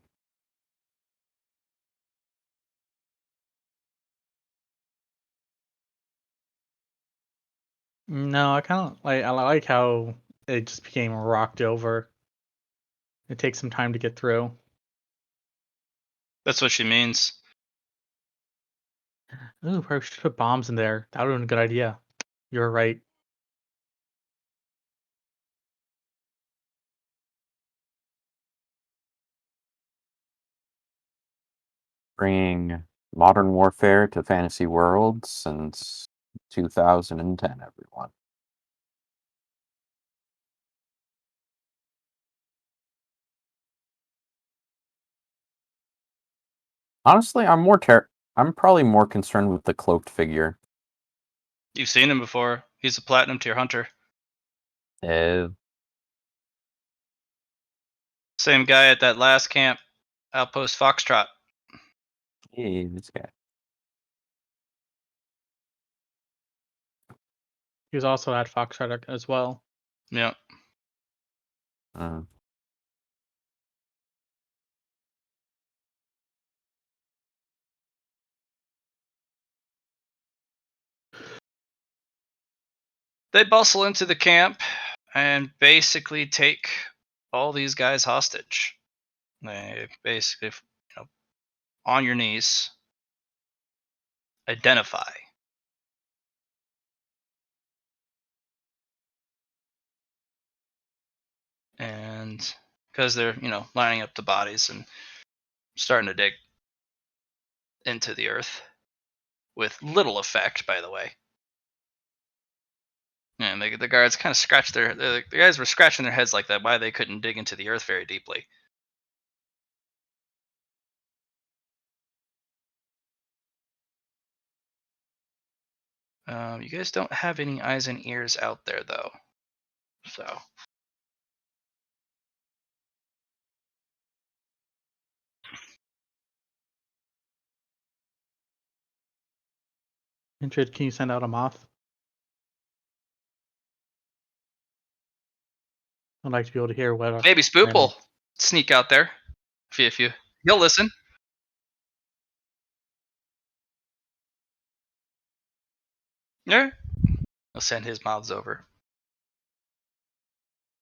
No, I kind of like. I like how it just became rocked over. It takes some time to get through. That's what she means. Ooh, probably should put bombs in there. That would have been a good idea. You're right. bringing modern warfare to fantasy worlds since 2010, everyone. Honestly, I'm probably more concerned with the cloaked figure. You've seen him before. He's a platinum tier hunter. Uh, Same guy at that last camp, Outpost Foxtrot. hey, this guy. He was also at Foxtrot as well. Yeah. Uh, They bustle into the camp and basically take all these guys hostage. They basically, on your knees, identify and because they're lining up the bodies and starting to dig into the earth with little effect, by the way. And the guards kind of scratched the guys were scratching their heads like that, why they couldn't dig into the earth very deeply. You guys don't have any eyes and ears out there, though. So. Intrid, can you send out a moth? I'd like to be able to hear what. Maybe Spoop will sneak out there. If you he'll listen. Yeah. He'll send his moths over.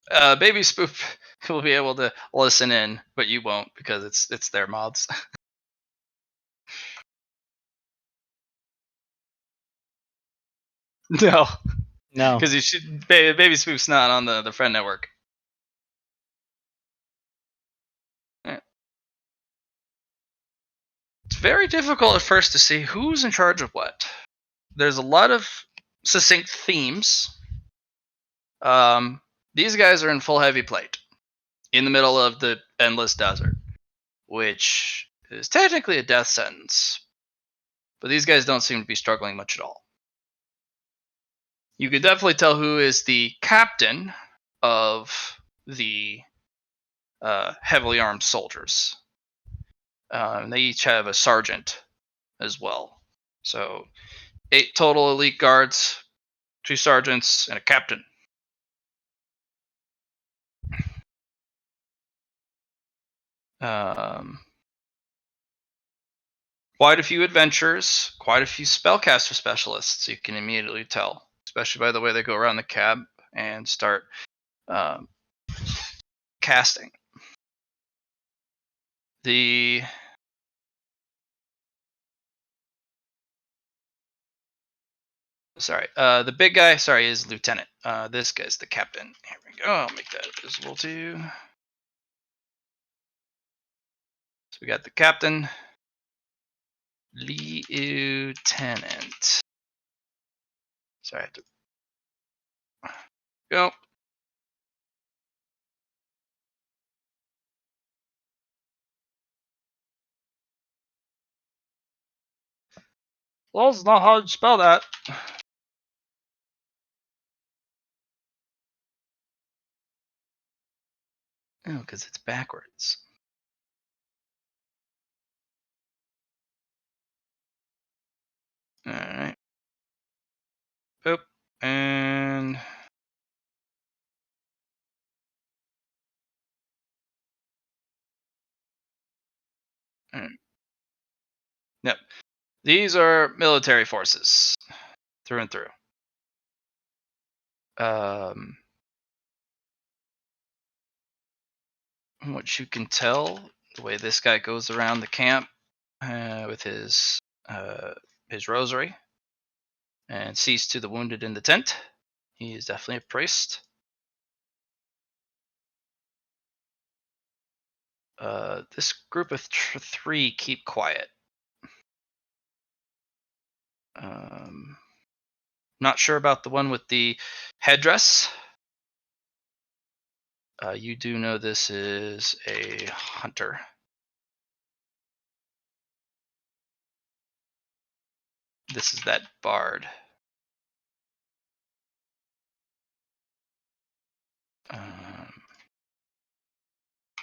Baby Spoop will be able to listen in, but you won't because it's their moths. No, because Baby Spoop's not on the friend network. Yeah. It's very difficult at first to see who's in charge of what. There's a lot of succinct themes. These guys are in full heavy plate in the middle of the endless desert, which is technically a death sentence. But these guys don't seem to be struggling much at all. You can definitely tell who is the captain of the heavily armed soldiers. They each have a sergeant as well. So 8 total elite guards, 2 sergeants, and a captain. Quite a few adventurers, quite a few spellcaster specialists, you can immediately tell, especially by the way they go around the cab and start casting. The big guy, is lieutenant. This guy's the captain. Here we go. I'll make that visible to you. So we got the captain, lieutenant. Sorry, I have to go. Well, it's not hard to spell that. Oh, because it's backwards. All right. Boop. And yep. These are military forces through and through. What you can tell, the way this guy goes around the camp with his rosary and sees to the wounded in the tent. He is definitely a priest. This group of 3 keep quiet. Not sure about the one with the headdress. You do know this is a hunter. This is that bard.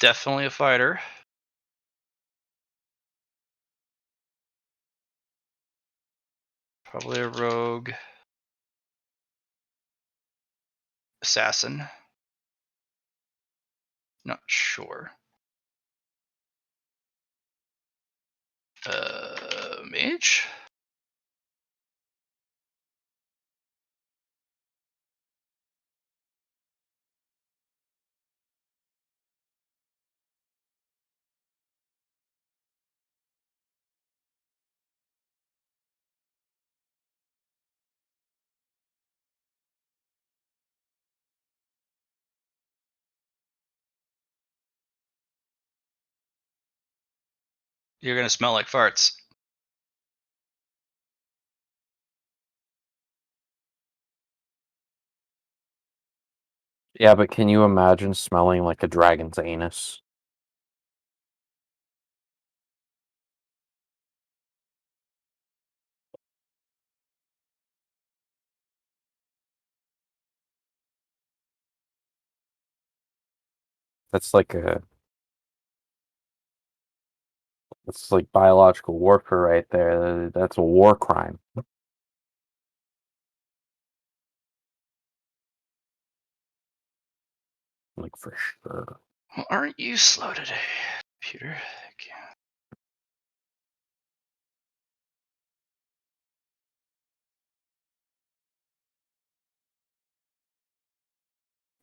Definitely a fighter. Probably a rogue. Assassin. Not sure. Mage? You're gonna smell like farts. Yeah, but can you imagine smelling like a dragon's anus? That's like that's like biological warfare right there. That's a war crime. Like for sure. Well, aren't you slow today, Peter?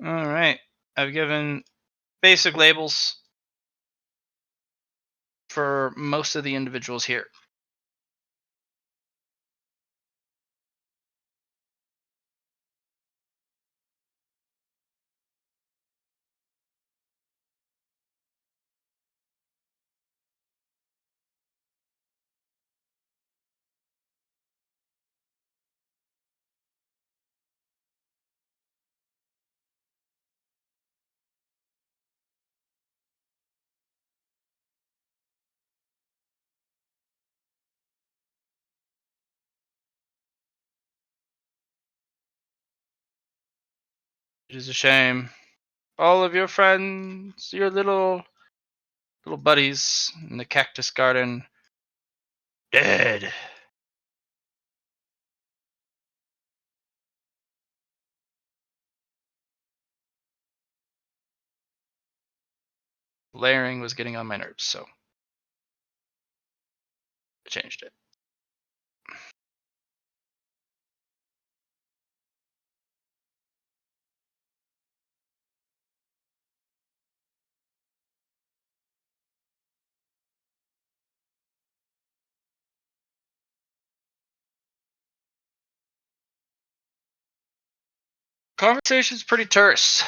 All right. I've given basic labels for most of the individuals here. It is a shame. All of your friends, your little buddies in the cactus garden, dead. Layering was getting on my nerves, so I changed it. Conversation's pretty terse.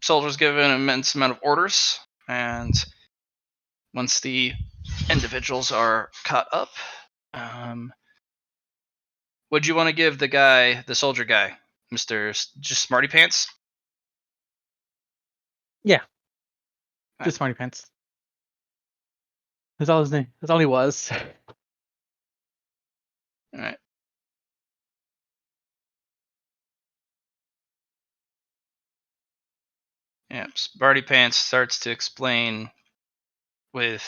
Soldiers give an immense amount of orders, and once the individuals are caught up, would you want to give the soldier guy, Mister just Smarty Pants? Yeah, Right. just Smarty Pants. That's all his name. That's all he was. All right. Yeah, Smarty Pants starts to explain with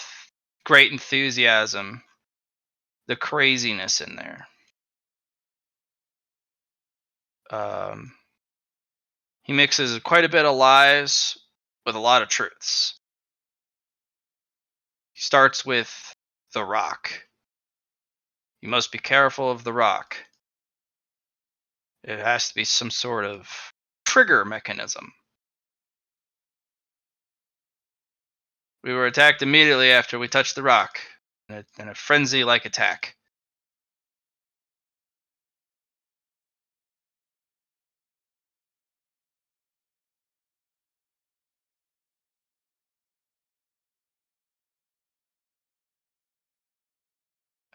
great enthusiasm the craziness in there. He mixes quite a bit of lies with a lot of truths. He starts with the rock. You must be careful of the rock. It has to be some sort of trigger mechanism. We were attacked immediately after we touched the rock in a frenzy like attack.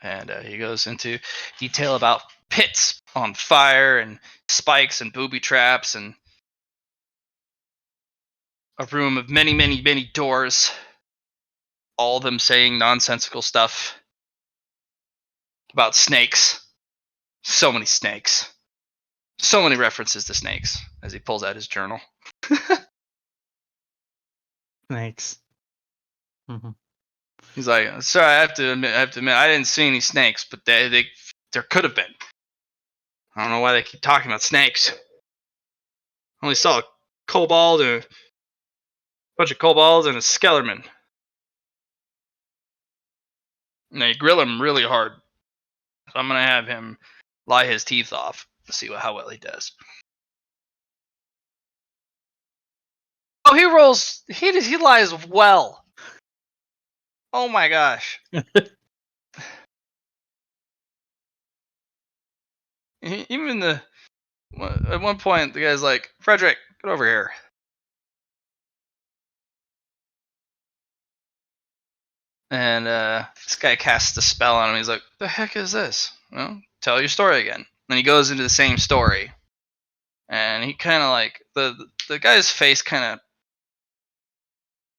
And he goes into detail about pits on fire and spikes and booby traps and a room of many, many, many doors. All of them saying nonsensical stuff about snakes. So many snakes. So many references to snakes as he pulls out his journal. Snakes. Mm-hmm. He's like, "Sorry, I have to admit, I didn't see any snakes, but there could have been. I don't know why they keep talking about snakes. I only saw a kobold and a bunch of kobolds and a skellerman. And they grill him really hard. So I'm gonna have him lie his teeth off to see how well he does." Oh, he rolls. He lies well. Oh my gosh. Even at one point the guy's like, "Frederick, get over here." And this guy casts a spell on him. He's like, "The heck is this?" Well, tell your story again. And he goes into the same story, and he kind of like the guy's face kind of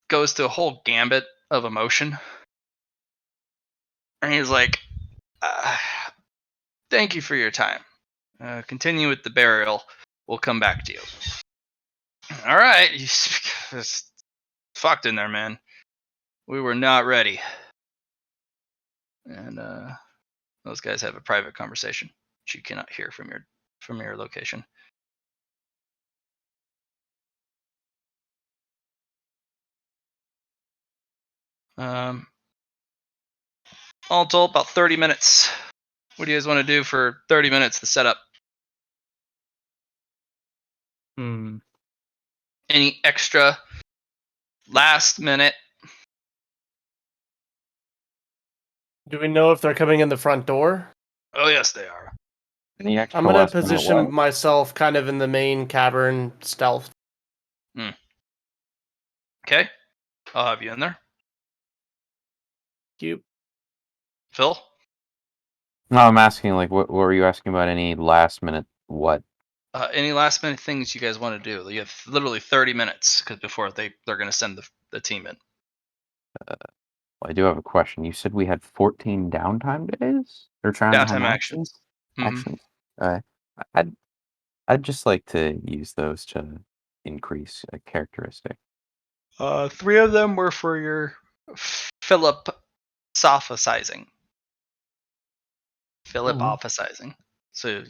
goes through a whole gambit of emotion, and he's like, "Thank you for your time. Continue with the burial. We'll come back to you." All right, it's fucked in there, man. We were not ready. And those guys have a private conversation, which you cannot hear from your location. All told, about 30 minutes. What do you guys want to do for 30 minutes to set up? Hmm. Any extra last minute? Do we know if they're coming in the front door? Oh, yes, they are. Any extra I'm gonna last minute position what? myself kind of in the main cavern stealth. Okay, I'll have you in there. Cute. Phil? No, I'm asking like what were you asking about any last minute what? Any last minute things you guys want to do? You have literally 30 minutes because before they're going to send the team in. Well, I do have a question. You said we had 14 downtime days or Downtime downtime actions. actions? Mm-hmm. Actions. Uh, I'd I'd just like to use those to increase a characteristic. 3 of them were for your Philip sophicizing. Philip Oh. ophicizing. So,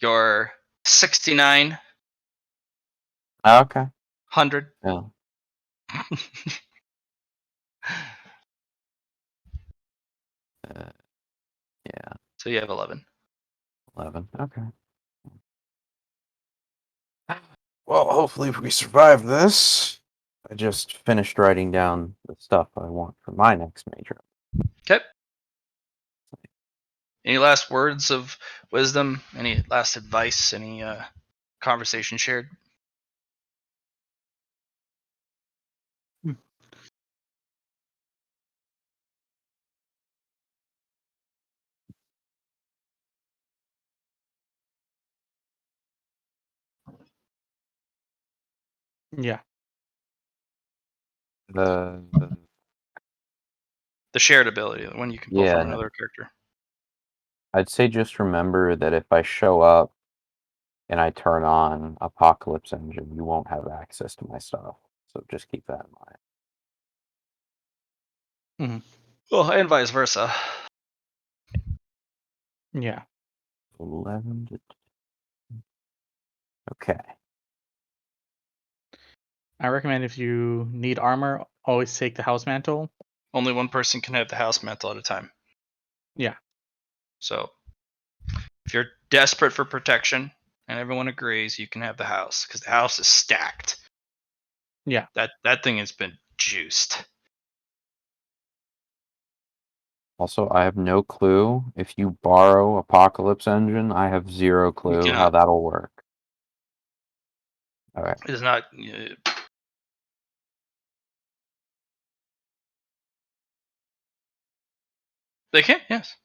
your 69, Okay. 100. Yeah. Uh, yeah. So you have 11. 11. Okay. Well, hopefully we survive this. I just finished writing down the stuff I want for my next major. Okay. Any last words of wisdom? Any last advice? Any conversation shared? Yeah. The The shared ability, the one you can pull from yeah, another character. I'd say just remember that if I show up and I turn on Apocalypse Engine, you won't have access to my stuff. So just keep that in mind. Well, and vice versa. Yeah. 11 to... Okay. I recommend if you need armor, always take the house mantle. Only one person can have the house mantle at a time. Yeah. So if you're desperate for protection and everyone agrees, you can have the house because the house is stacked. Yeah. That thing has been juiced. Also, I have no clue. If you borrow Apocalypse Engine, I have zero You clue how cannot. that'll work. Okay. It is not. They can, yes.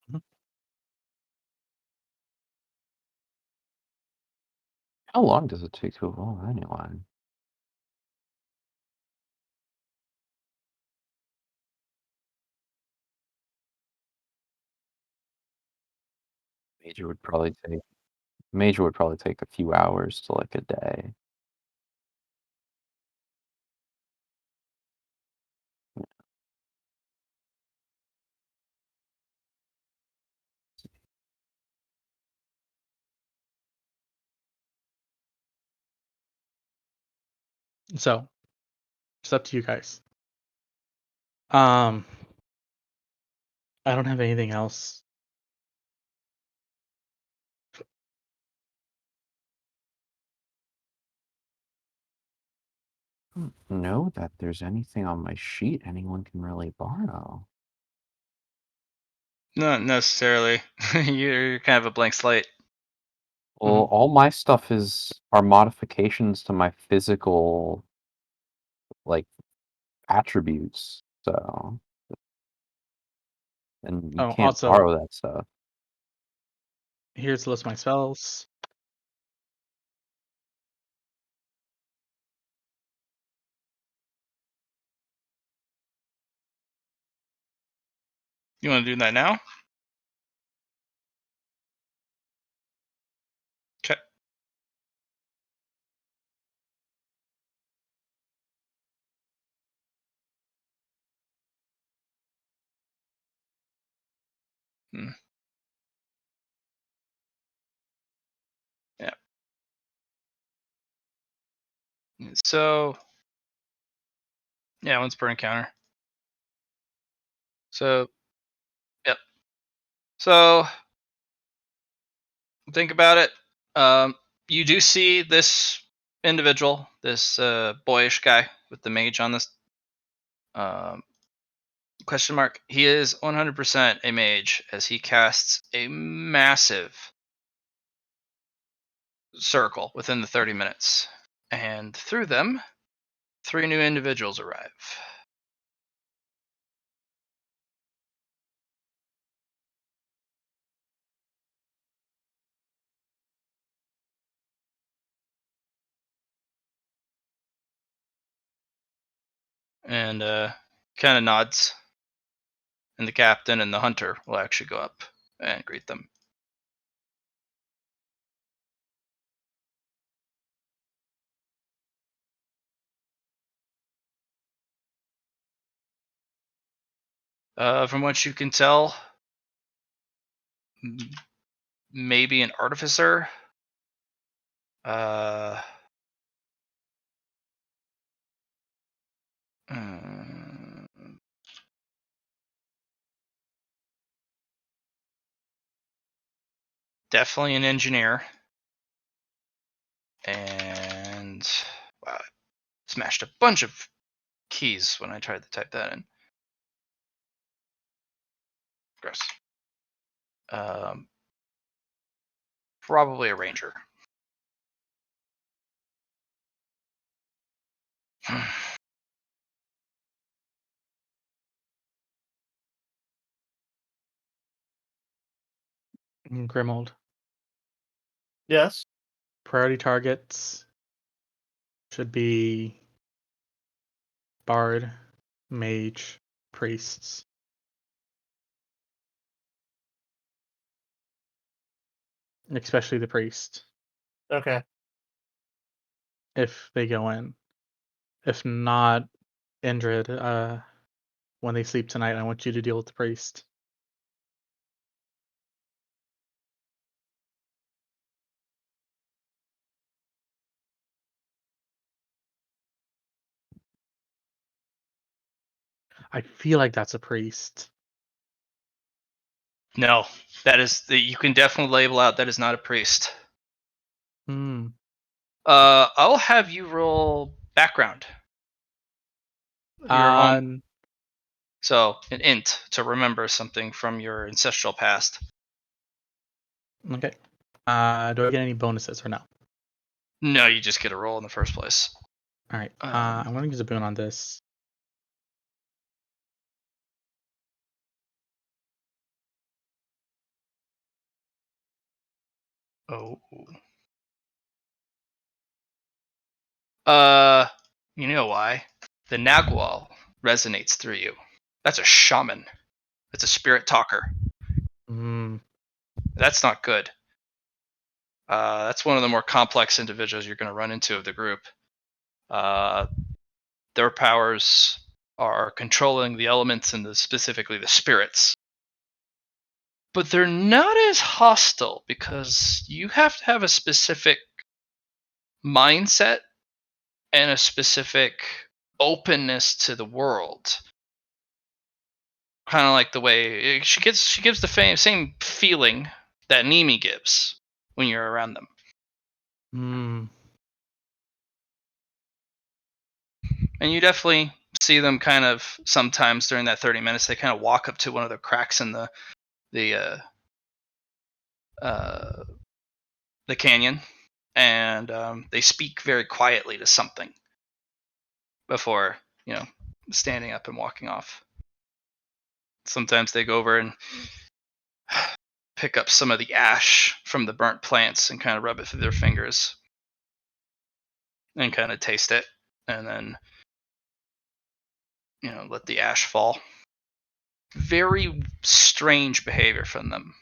Mhm. How long does it take to evolve anyway? Major would probably take Major would probably take a few hours to like a day. So it's up to you guys. I don't have anything else. don't know that there's anything on my sheet anyone can really borrow. Not necessarily. You're kind of a blank slate. Well, all my stuff are modifications to my physical like attributes. So, and you Oh, can't also, borrow that stuff. here's the list of my spells. You want to do that now? Okay. Yeah. So, yeah, one's per encounter. So, yep. So, think about it. You do see this individual, this boyish guy with the mage on this um, question mark. He is 100% a mage as he casts a massive circle within the 30 minutes. And through them, 3 new individuals arrive. And kind of nods. And the captain and the hunter will actually go up and greet them. From what you can tell, maybe an artificer. Uh, definitely an engineer. And wow, I smashed a bunch of keys when I tried to type that in. Gross. Probably a ranger. Grimold. Yes. Priority targets should be bard, mage, priests. Especially the priest, Okay. if they go in. If not, Indrid, when they sleep tonight, I want you to deal with the priest. I feel like that's a priest. No, that is you can definitely label out that is not a priest. Hmm. I'll have you roll background. Your own. On So an int to remember something from your ancestral past. okay. Do I get any bonuses or no? No, you just get a roll in the first place. All right. I'm going to use a boon on this. Oh. You know why? The Nagual resonates through you. That's a shaman. That's a spirit talker. Hmm. That's not good. That's one of the more complex individuals you're going to run into of the group. Their powers are controlling the elements and specifically the spirits. But they're not as hostile because you have to have a specific mindset and a specific openness to the world. Kind of like the way she gives the same feeling that Nimi gives when you're around them. Hmm. And you definitely see them kind of sometimes during that 30 minutes. They kind of walk up to one of the cracks in the canyon, and they speak very quietly to something before standing up and walking off. Sometimes they go over and pick up some of the ash from the burnt plants and kind of rub it through their fingers and kind of taste it, and then let the ash fall. Very strange behavior from them.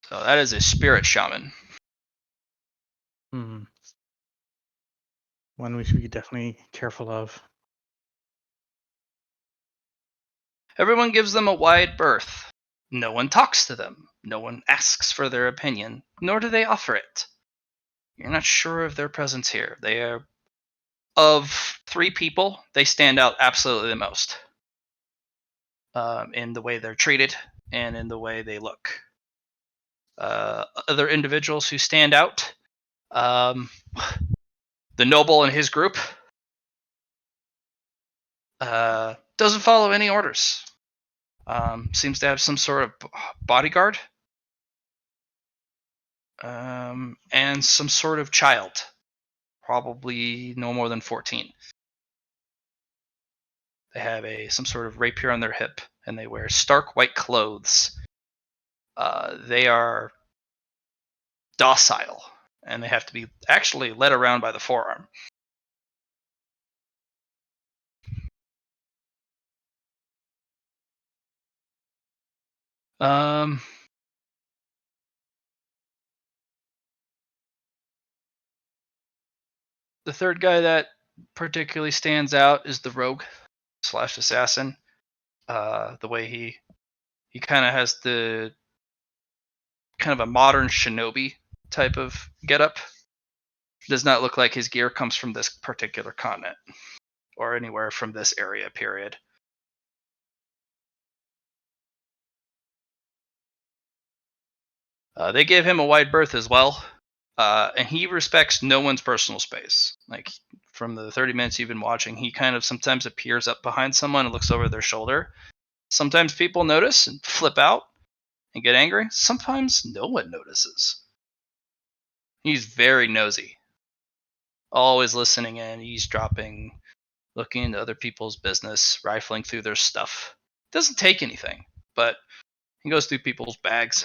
So that is a spirit shaman. Hmm. One we should be definitely careful of. Everyone gives them a wide berth. No one talks to them. No one asks for their opinion, nor do they offer it. You're not sure of their presence here. They are, of 3 people, they stand out absolutely the most. In the way they're treated and in the way they look. Other individuals who stand out, the noble in his group doesn't follow any orders. Seems to have some sort of bodyguard and some sort of child, probably no more than 14. They have some sort of rapier on their hip, and they wear stark white clothes. They are docile, and they have to be actually led around by the forearm. The third guy that particularly stands out is the rogue / assassin. The way he kind of has the kind of a modern shinobi type of getup. Does not look like his gear comes from this particular continent or anywhere from this area, period. They give him a wide berth as well, and he respects no one's personal space. Like, from the 30 minutes you've been watching, he kind of sometimes appears up behind someone and looks over their shoulder. Sometimes people notice and flip out and get angry. Sometimes no one notices. He's very nosy. Always listening in, eavesdropping, looking into other people's business, rifling through their stuff. Doesn't take anything, but he goes through people's bags.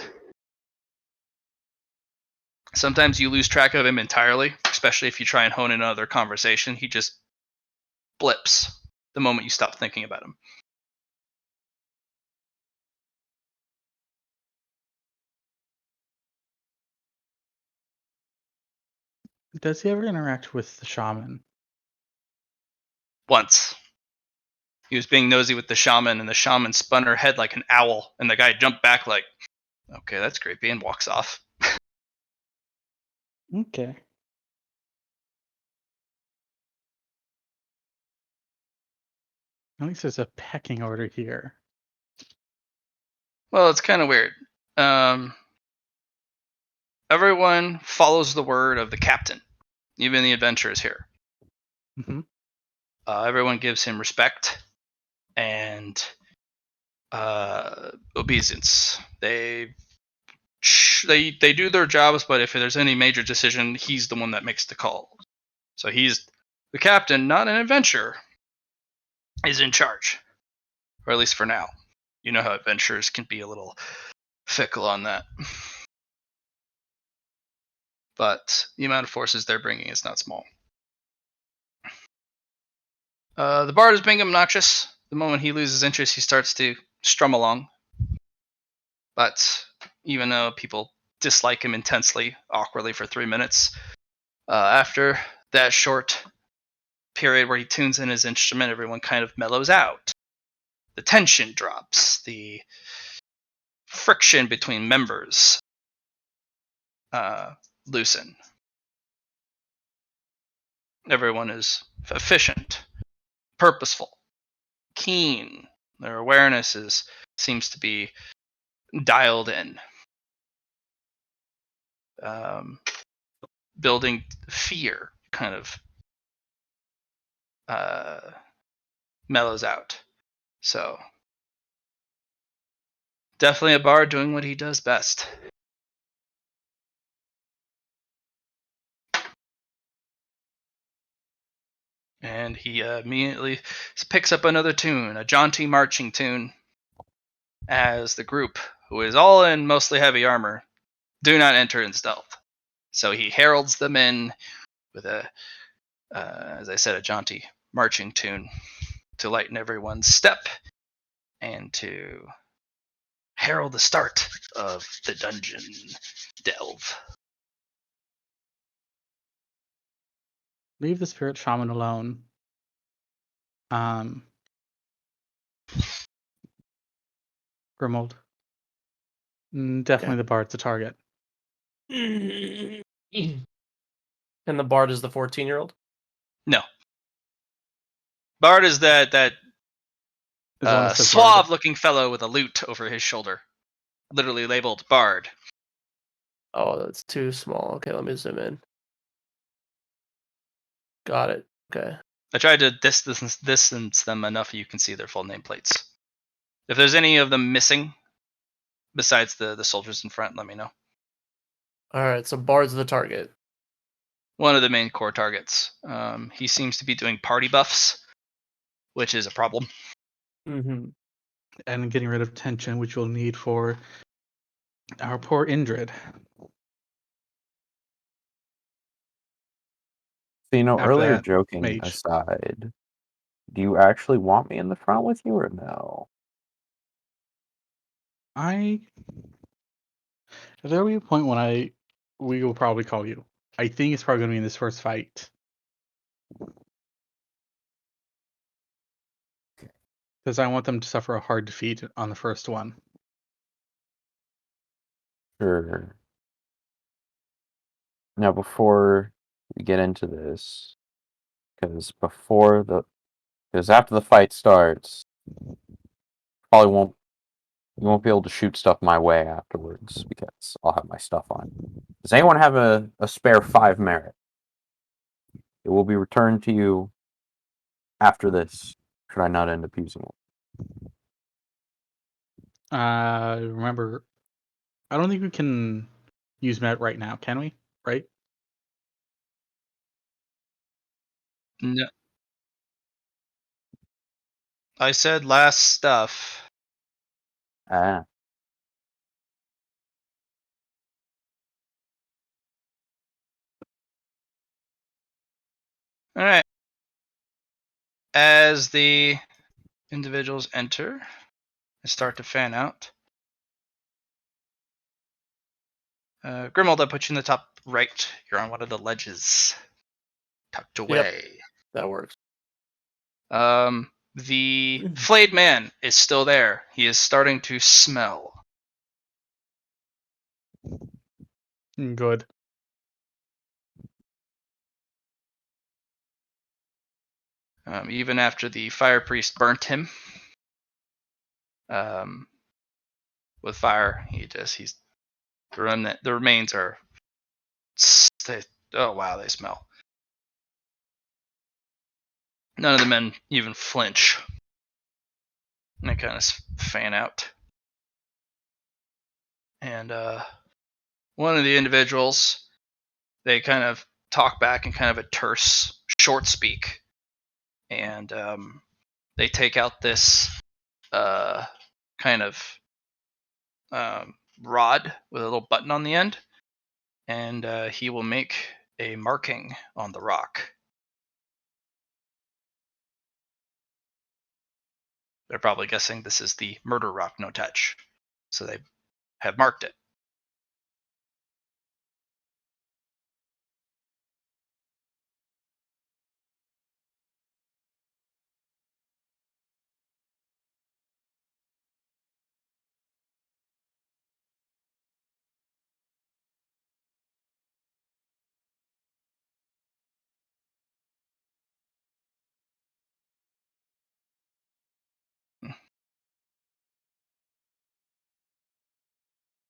Sometimes you lose track of him entirely, especially if you try and hone in on their conversation. He just blips the moment you stop thinking about him. Does he ever interact with the shaman? Once. He was being nosy with the shaman, and the shaman spun her head like an owl, and the guy jumped back like, okay, that's creepy, and walks off. Okay. At least there's a pecking order here. Well, it's kind of weird. Everyone follows the word of the captain, even the adventurers here. Mm-hmm. Everyone gives him respect and obeisance. They do their jobs, but if there's any major decision, he's the one that makes the call. So he's the captain, not an adventurer, is in charge, or at least for now. You know how adventurers can be a little fickle on that. But the amount of forces they're bringing is not small. The bard is being obnoxious. The moment he loses interest, he starts to strum along. But even though people dislike him intensely, awkwardly for 3 minutes, after that short period where he tunes in his instrument, everyone kind of mellows out. The tension drops. The friction between members loosen. Everyone is efficient, purposeful, keen. Their awareness seems to be dialed in. Building fear kind of mellows out. So definitely a bard doing what he does best. And he immediately picks up another tune, a jaunty marching tune, as the group, who is all in mostly heavy armor, do not enter in stealth. So he heralds them in with as I said, a jaunty marching tune to lighten everyone's step and to herald the start of the dungeon delve. Leave the spirit shaman alone. Grimold. Definitely the bard's a target. And the bard is the 14-year-old? No. Bard is that suave-looking fellow with a lute over his shoulder, literally labeled Bard. Oh, that's too small. Okay, let me zoom in. Got it. Okay. I tried to distance them enough you can see their full nameplates. If there's any of them missing, besides the soldiers in front, let me know. All right, so Bard's the target. One of the main core targets. He seems to be doing party buffs, which is a problem. Mm-hmm. And getting rid of tension, which we'll need for our poor Indrid. So, After earlier that, joking mage. aside, do you actually want me in the front with you or no? There will be a point when we will probably call you. I think it's probably going to be in this first fight. Because I want them to suffer a hard defeat on the first one. Sure. Now, before we get into this, because after the fight starts, you won't be able to shoot stuff my way afterwards because I'll have my stuff on. Does anyone have a spare 5 merit? It will be returned to you after this, should I not end up using it. Remember, I don't think we can use merit right now, can we? Right? No. I said last stuff. Ah. All right. As the individuals enter and start to fan out, Grimold, I put you in the top right. You're on one of the ledges, tucked away. That works. The flayed man is still there. He is starting to smell. Good. Even after the fire priest burnt him with fire, the remains are. Oh wow, they smell. None of the men even flinch. And they kind of fan out. And one of the individuals, they kind of talk back in kind of a terse, short speak. And they take out this kind of rod with a little button on the end. And he will make a marking on the rock. They're probably guessing this is the murder rock, no touch. So they have marked it.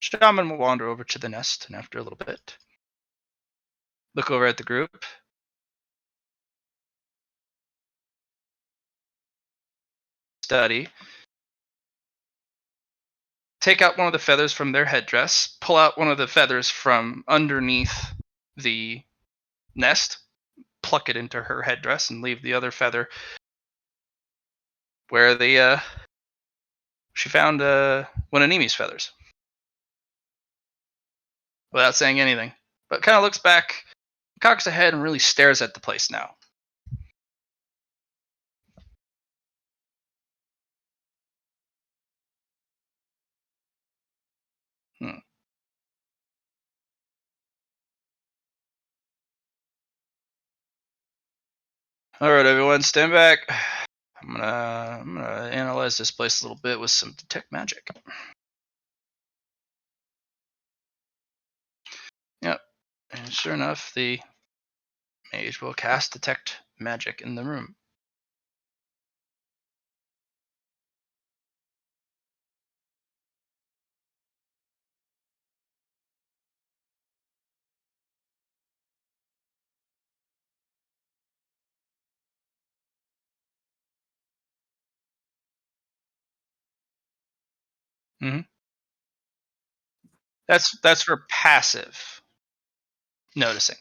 Shaman will wander over to the nest, and after a little bit, look over at the group. Study. Take out one of the feathers from their headdress. Pull out one of the feathers from underneath the nest. Pluck it into her headdress and leave the other feather where she found one of Nimi's feathers. Without saying anything. But kind of looks back, cocks her head, and really stares at the place now. All right, everyone, stand back. I'm gonna analyze this place a little bit with some detect magic. Yep, and sure enough, the mage will cast detect magic in the room. Mm-hmm. That's for passive noticing.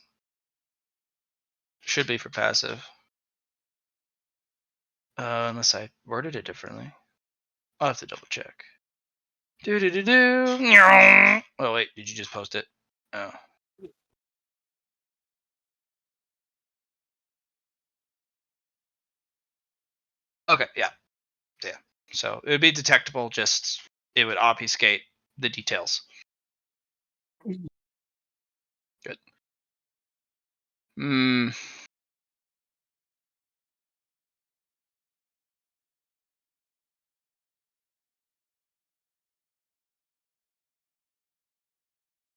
Should be for passive. Unless I worded it differently. I'll have to double check. Do do do do. Oh wait, did you just post it? Oh. Okay, yeah. So it would be detectable. Just it would obfuscate the details. Good.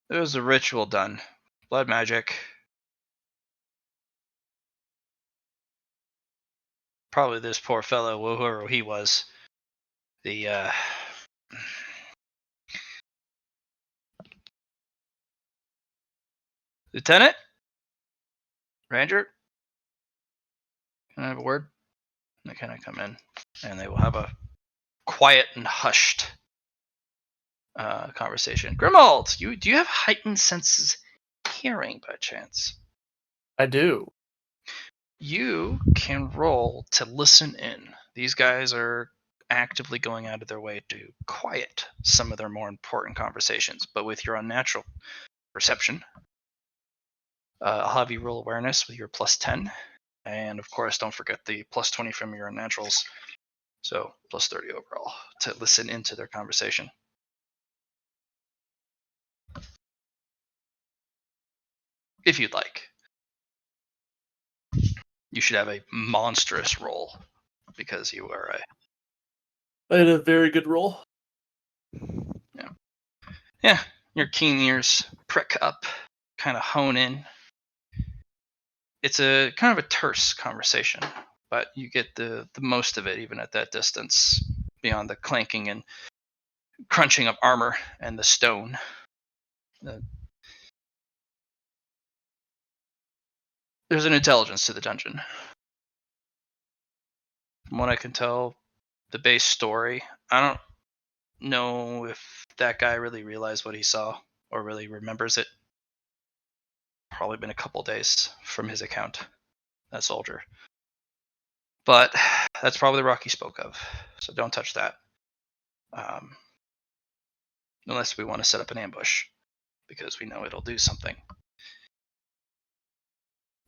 There was a ritual done. Blood magic. Probably this poor fellow, whoever he was. The Lieutenant? Ranger? Can I have a word? They kind of come in, and they will have a quiet and hushed conversation. Grimald, do you have heightened senses hearing by chance? I do. You can roll to listen in. These guys are actively going out of their way to quiet some of their more important conversations, but with your unnatural perception, I'll have you roll awareness with your plus 10. And of course, don't forget the plus 20 from your unnaturals. So plus 30 overall to listen into their conversation. If you'd like. You should have a monstrous roll because you are I had a very good roll. Yeah, your keen ears prick up, kind of hone in. It's a kind of a terse conversation, but you get the most of it even at that distance, beyond the clanking and crunching of armor and the stone. There's an intelligence to the dungeon. From what I can tell, the base story, I don't know if that guy really realized what he saw or really remembers it. Probably been a couple days from his account, that soldier. But that's probably the rock he spoke of, so don't touch that. Unless we want to set up an ambush, because we know it'll do something.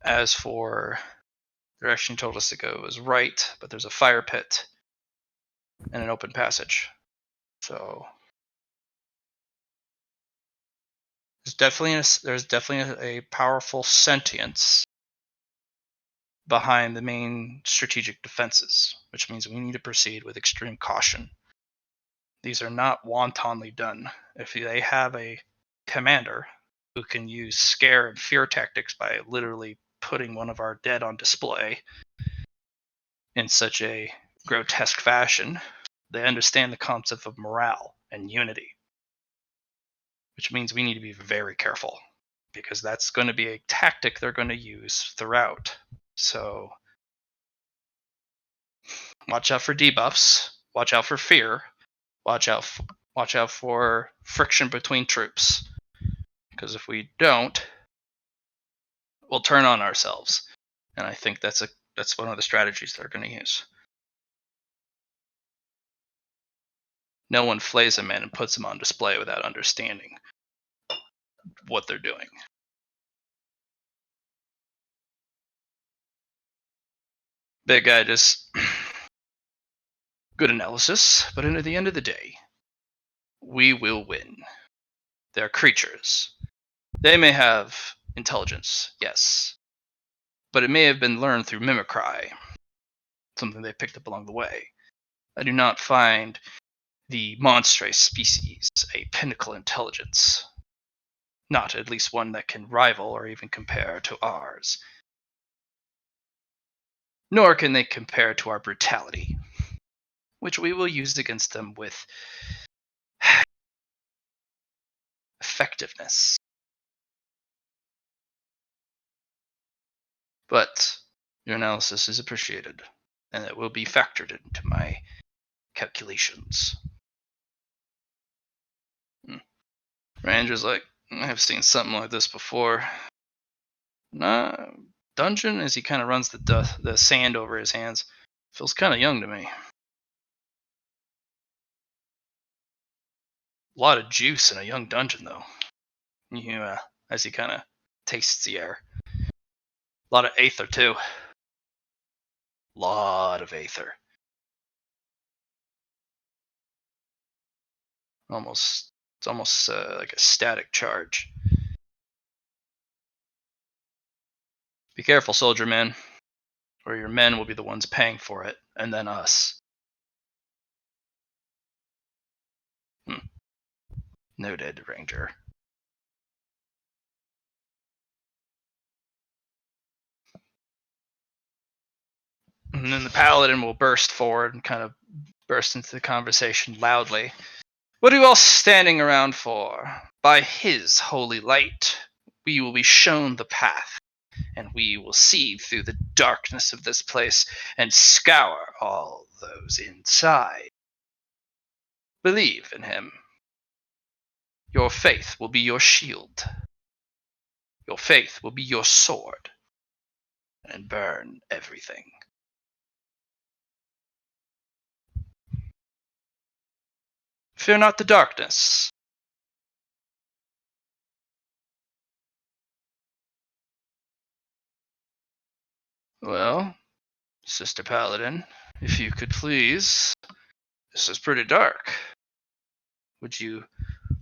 As for the direction he told us to go is right, but there's a fire pit and an open passage. So there's definitely a powerful sentience behind the main strategic defenses, which means we need to proceed with extreme caution. These are not wantonly done. If they have a commander who can use scare and fear tactics by literally putting one of our dead on display in such a grotesque fashion, they understand the concept of morale and unity. which means we need to be very careful because that's going to be a tactic they're going to use throughout. So watch out for debuffs, watch out for fear, watch out for friction between troops, because if we don't, we'll turn on ourselves. And I think that's one of the strategies they're going to use. No one flays a man and puts him on display without understanding what they're doing. Big guy just good analysis, but at the end of the day, we will win. They're creatures. They may have intelligence, yes, but it may have been learned through mimicry, something they picked up along the way. I do not find the monstrous species a pinnacle intelligence, not at least one that can rival or even compare to ours. Nor can they compare to our brutality, which we will use against them with effectiveness. But your analysis is appreciated, and it will be factored into my calculations. Ranger's like, I've seen something like this before. Nah, dungeon, as he kind of runs the sand over his hands, feels kind of young to me. A lot of juice in a young dungeon, though. As he kind of tastes the air. A lot of aether, too. Lot of aether. It's almost like a static charge. Be careful, soldier man, or your men will be the ones paying for it, and then us. Noted, Ranger. And then the paladin will burst forward and kind of burst into the conversation loudly. What are you all standing around for? By his holy light, we will be shown the path, and we will see through the darkness of this place and scour all those inside. Believe in him. Your faith will be your shield. Your faith will be your sword. And burn everything. Fear not the darkness. Well, Sister Paladin, if you could please. This is pretty dark. Would you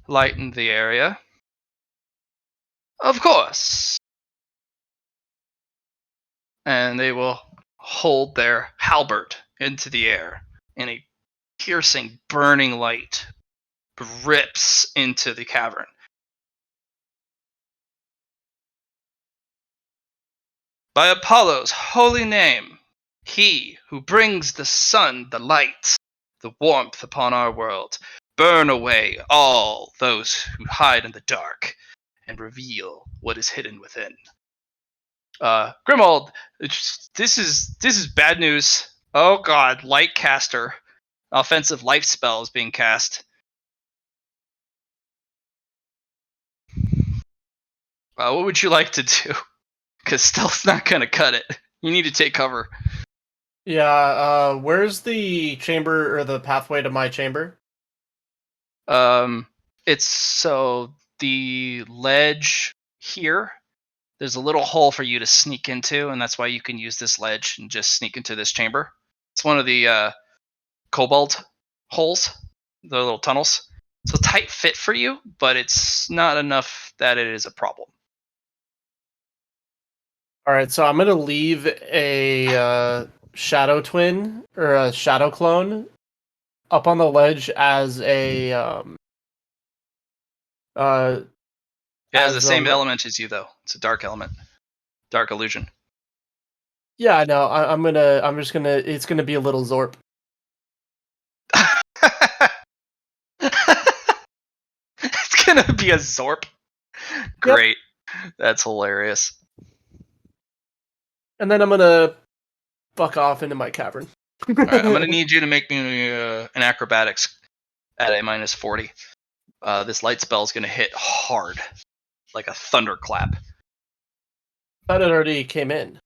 lighten the area? Of course. And they will hold their halberd into the air, and a piercing, burning light rips into the cavern. By Apollo's holy name, he who brings the sun, the light, the warmth upon our world, burn away all those who hide in the dark and reveal what is hidden within. Grimold, this is bad news. Oh god, light caster. Offensive life spell is being cast. What would you like to do? Because stealth's not gonna cut it. You need to take cover. Yeah, where's the chamber or the pathway to my chamber? It's so the ledge here. There's a little hole for you to sneak into, and that's why you can use this ledge and just sneak into this chamber. It's one of the cobalt holes, the little tunnels. It's a tight fit for you, but it's not enough that it is a problem. All right, so I'm gonna leave a shadow twin or a shadow clone up on the ledge as a It has the as same element as you, though. It's a dark element, dark illusion. Yeah, no, I'm just gonna. It's gonna be a little Zorp. It's gonna be a Zorp. Great. That's hilarious. And then I'm gonna fuck off into my cavern. All right, I'm gonna need you to make me an acrobatics at a -40. This light spell is gonna hit hard, like a thunderclap. Thought it already came in.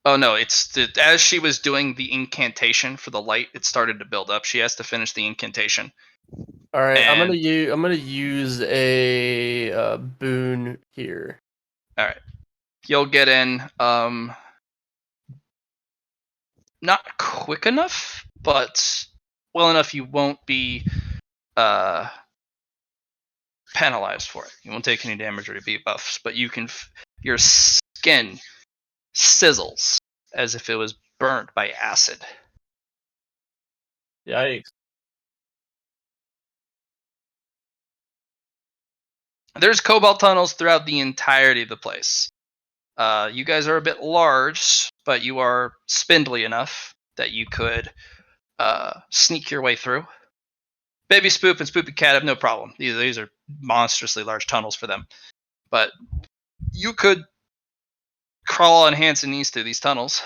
Oh no, as she was doing the incantation for the light, it started to build up. She has to finish the incantation. All right, I'm And- gonna use a boon here. All right, you'll get in. Not quick enough, but well enough you won't be penalized for it. You won't take any damage or debuffs, but you can. Your skin sizzles as if it was burnt by acid. Yikes! There's cobalt tunnels throughout the entirety of the place. You guys are a bit large, but you are spindly enough that you could sneak your way through. Baby Spoop and Spoopy Cat have no problem. These are monstrously large tunnels for them. But you could crawl on hands and knees through these tunnels.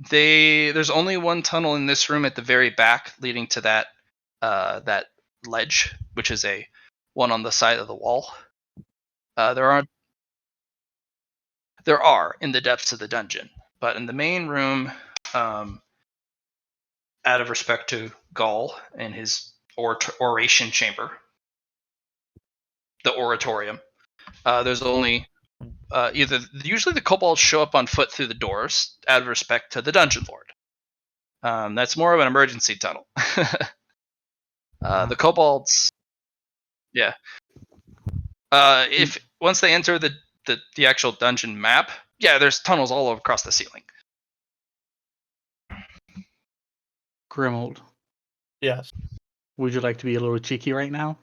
There's only one tunnel in this room at the very back, leading to that ledge, which is a one on the side of the wall. There are in the depths of the dungeon, but in the main room, out of respect to Gaul and his oration chamber, the oratorium, there's only usually the kobolds show up on foot through the doors out of respect to the dungeon lord. That's more of an emergency tunnel. The kobolds, yeah. If once they enter the actual dungeon map, yeah, there's tunnels all across the ceiling. Grimold, Yes, would you like to be a little cheeky right now?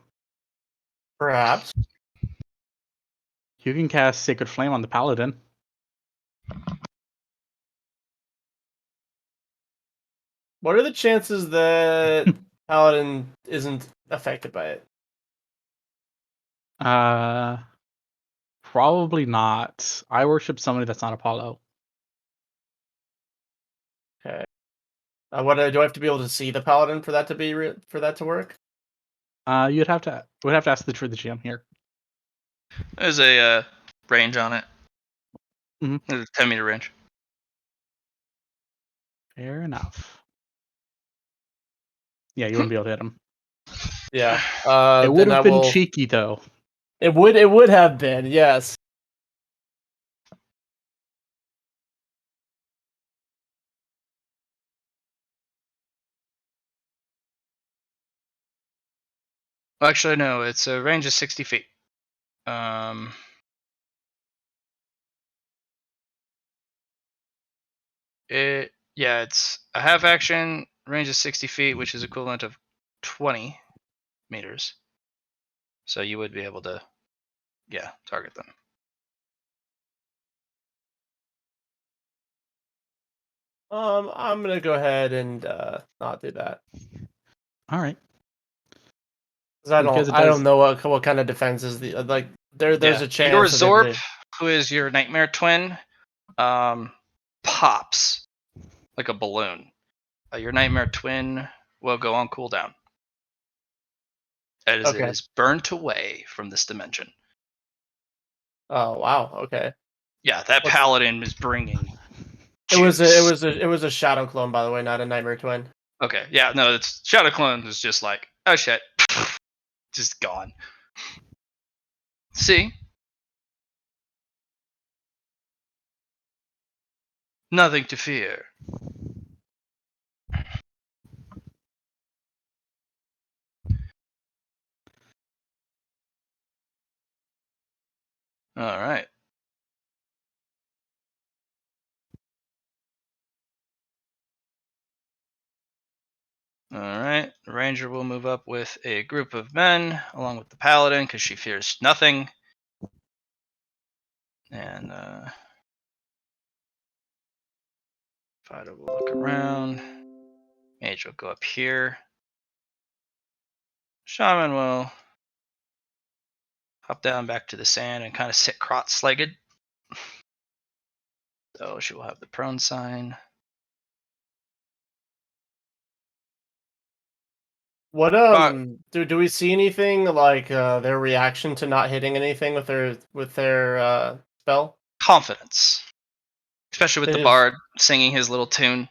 perhaps. You can cast Sacred Flame on the Paladin. What are the chances that Paladin isn't affected by it? Probably not. I worship somebody that's not Apollo. Okay. What do I have to be able to see the Paladin for that to be for that to work? Would have to ask the GM here. There's a range on it. Mhm. There's a 10-meter range. Fair enough. Yeah, you wouldn't be able to hit him. Yeah. It would then have been cheeky though. It would have been, yes. Actually, no. It's a range of 60 feet. It's a half action, range of 60 feet, which is equivalent of 20 meters. So you would be able to, target them. I'm gonna go ahead and not do that. All right. 'Cause I Because don't it does- know what kind of defense is the like. There's a chance. Your that Zorp, who is your nightmare twin, pops like a balloon. Your nightmare twin will go on cooldown as it Okay. is burnt away from this dimension. Oh wow. Okay. Yeah, that What's- paladin is bringing. It was juice. a shadow clone, by the way, not a nightmare twin. Okay, yeah, no, it's Shadow Clone is just like, oh shit, just gone. See, nothing to fear. All right. All right. The ranger will move up with a group of men, along with the paladin, because she fears nothing. And Fido will look around. Mage will go up here. Shaman will hop down back to the sand and kind of sit cross-legged. So she will have the prone sign. What But do we see anything like their reaction to not hitting anything with their spell? confidence, especially with They the just bard singing his little tune.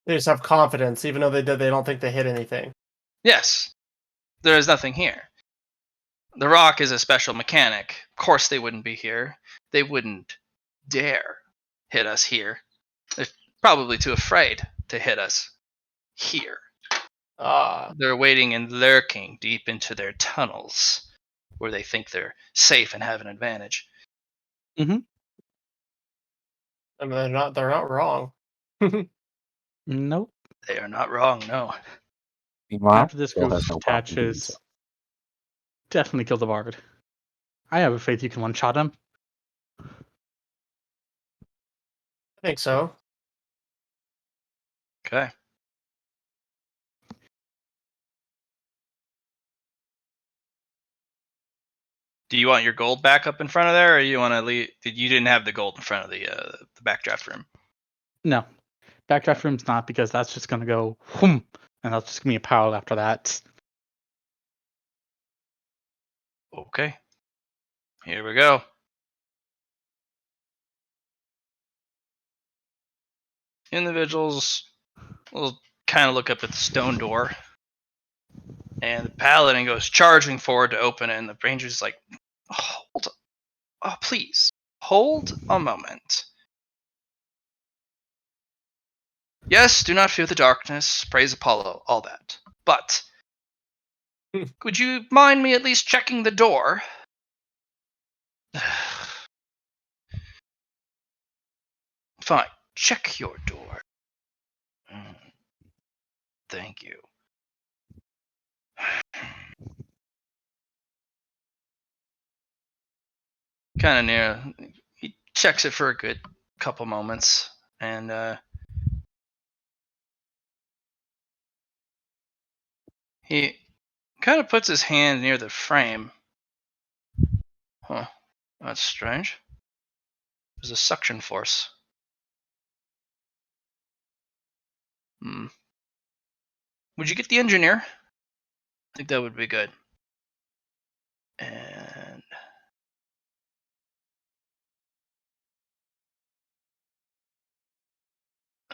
they just have confidence, even though they don't think they hit anything. Yes, there is nothing here. The rock is a special mechanic. Of course they wouldn't be here. They wouldn't dare hit us here. They're probably too afraid to hit us here. Ah, They're waiting and lurking deep into their tunnels where they think they're safe and have an advantage. I mean, they're not wrong. Nope. They are not wrong, no. Meanwhile, After this Bill group has no problem doing so. detaches, definitely kill the bard. I have a faith you can one-shot him. I think so. Okay. Do you want your gold back up in front of there, or you want to leave? You didn't have the gold in front of the backdraft room. No. Backdraft room's not, because that's just going to go whoom, and that's just going to be a pile after that. Okay. Here we go. Individuals will kind of look up at the stone door, and the paladin goes charging forward to open it, and the ranger's like, hold on. Oh, please. Hold a moment. Yes, do not fear the darkness. Praise Apollo. All that. But would you mind me at least checking the door? Fine. Check your door. Thank you. Kind of near. He checks it for a good couple moments, and he kind of puts his hand near the frame. Huh. That's strange. There's a suction force. Would you get the engineer? I think that would be good. And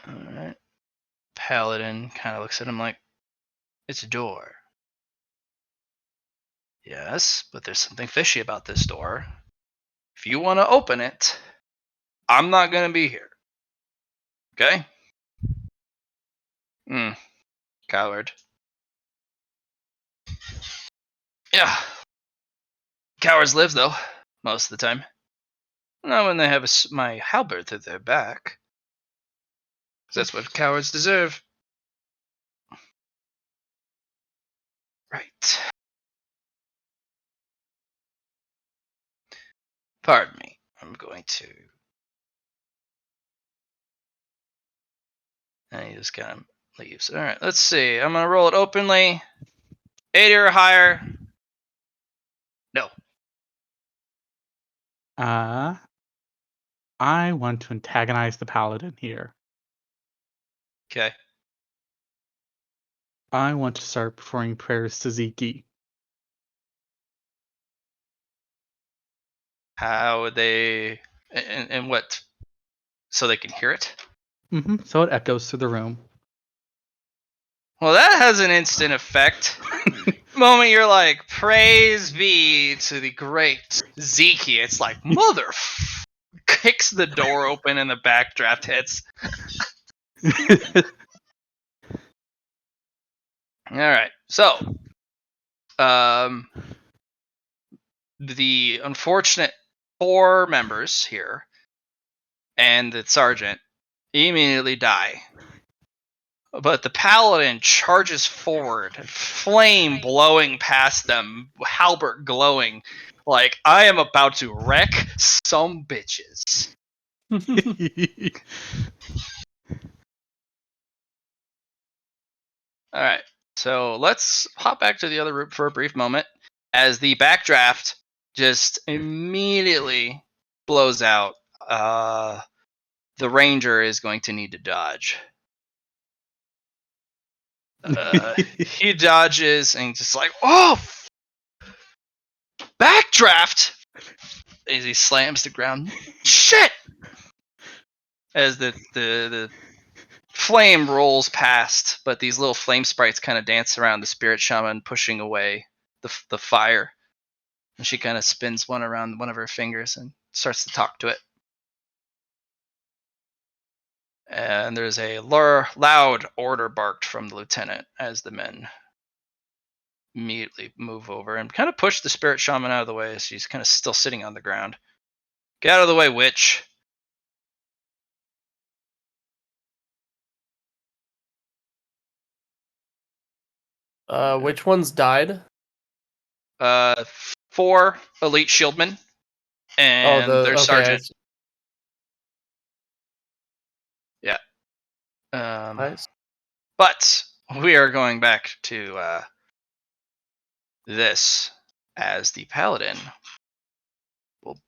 alright. Paladin kind of looks at him like, it's a door. Yes, but there's something fishy about this door. If you want to open it, I'm not going to be here. Okay? Coward. Yeah. Cowards live, though, most of the time. Not when they have my halberd through their back. 'Cause that's what cowards deserve. Right. Pardon me. I'm going to. And he just kind of leaves. Alright, let's see. I'm going to roll it openly. 80 or higher. No. I want to antagonize the paladin here. Okay. I want to start performing prayers to Zeke. How would they. And what? So they can hear it? So it echoes through the room. Well, that has an instant effect. Moment you're like, praise be to the great Zeke. It's like, mother. Kicks the door open and the backdraft hits. All right. So, the unfortunate 4 members here and the sergeant immediately die But the paladin charges forward, flame blowing past them, halberd glowing, like I am about to wreck some bitches. All right, so let's hop back to the other route for a brief moment as the backdraft just immediately blows out. The ranger is going to need to dodge. He dodges and just like, oh, backdraft! As he slams the ground. Shit! As the flame rolls past, but these little flame sprites kind of dance around the spirit shaman, pushing away the fire. And she kind of spins one around one of her fingers and starts to talk to it. And there's a loud order barked from the lieutenant as the men immediately move over and kind of push the spirit shaman out of the way as she's kind of still sitting on the ground. Get out of the way, witch. Which ones died? 4 elite shieldmen and their okay. sergeant. Yeah. Nice. But we are going back to this as the paladin. Well,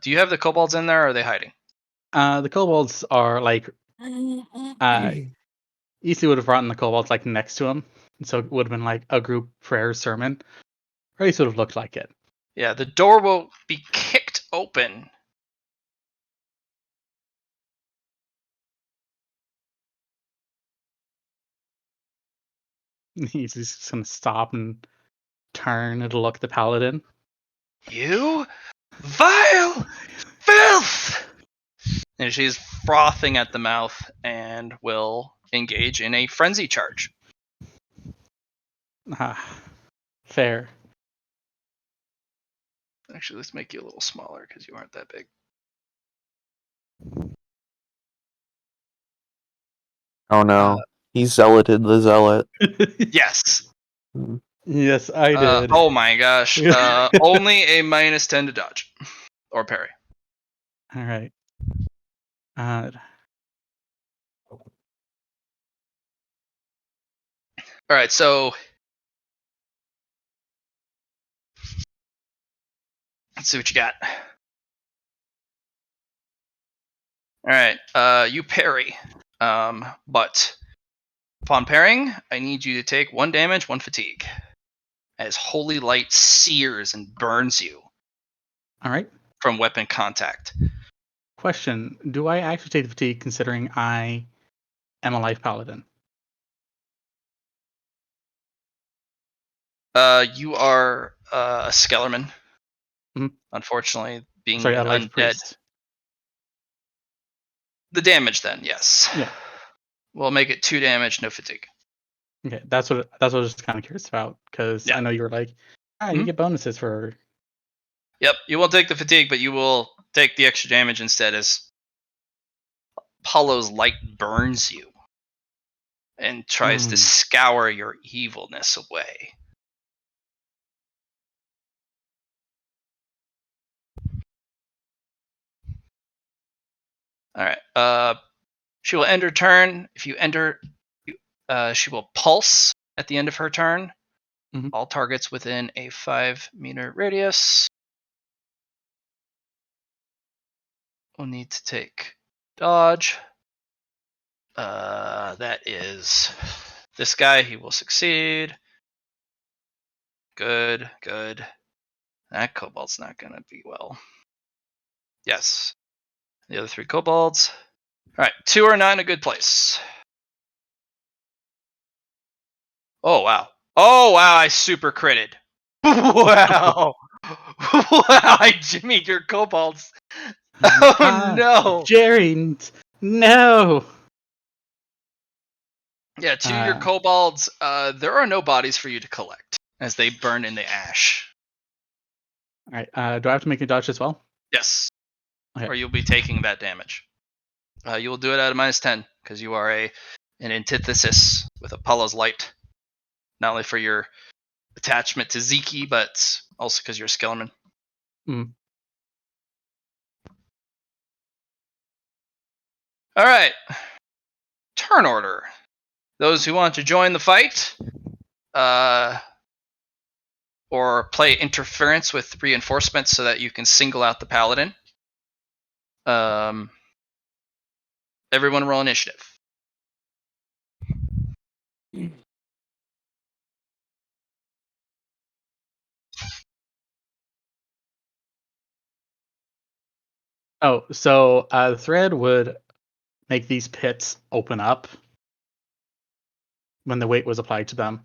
do you have the kobolds in there, or are they hiding? The kobolds are like easily would have brought in the kobolds like next to him, so it would have been like a group prayer sermon. Or at least would have looked like it. Yeah, the door will be kicked open. He's just gonna stop and turn and look at the paladin. You vile filth! And she's frothing at the mouth and will engage in a frenzy charge. Fair. Actually, let's make you a little smaller because you aren't that big. Oh no, he zealoted the zealot. Yes. Yes, I did. Oh my gosh. Only a -10 to dodge or parry. All right. All right, so let's see what you got. All right, you parry, but upon parrying, I need you to take 1 damage, 1 fatigue, as holy light sears and burns you All right. from weapon contact. Question: do I actually take the fatigue considering I am a life paladin? You are a Skellerman. Mhm. Unfortunately, being Sorry, a an life undead. priest. The damage then, yes. Yeah. We'll make it 2 damage, no fatigue. Okay, that's what I was just kind of curious about because Yeah. I know you were like, you Mhm. get bonuses for. Yep, you won't take the fatigue, but you will take the extra damage instead as Apollo's light burns you and tries to scour your evilness away. All right. She will end her turn. If you enter, she will pulse at the end of her turn. Mhm. All targets within a 5-meter radius will need to take dodge. That is this guy. He will succeed. Good, good. That kobold's not gonna be well. Yes. The other 3 kobolds. All right, 2 are not in a good place. Oh wow. Oh wow, I super critted. Wow. Wow, I jimmied your kobolds. Oh no. Jerry, no. Yeah, 2 of your kobolds, there are no bodies for you to collect as they burn in the ash. All right. Do I have to make a dodge as well? Yes. Okay. Or you'll be taking that damage. You will do it at a -10 because you are a an antithesis with Apollo's light, not only for your attachment to Ziki, but also because you're a Skellerman. Mm. All right. Turn order. Those who want to join the fight, or play interference with reinforcements so that you can single out the paladin. Everyone roll initiative. Oh, so the thread would make these pits open up when the weight was applied to them.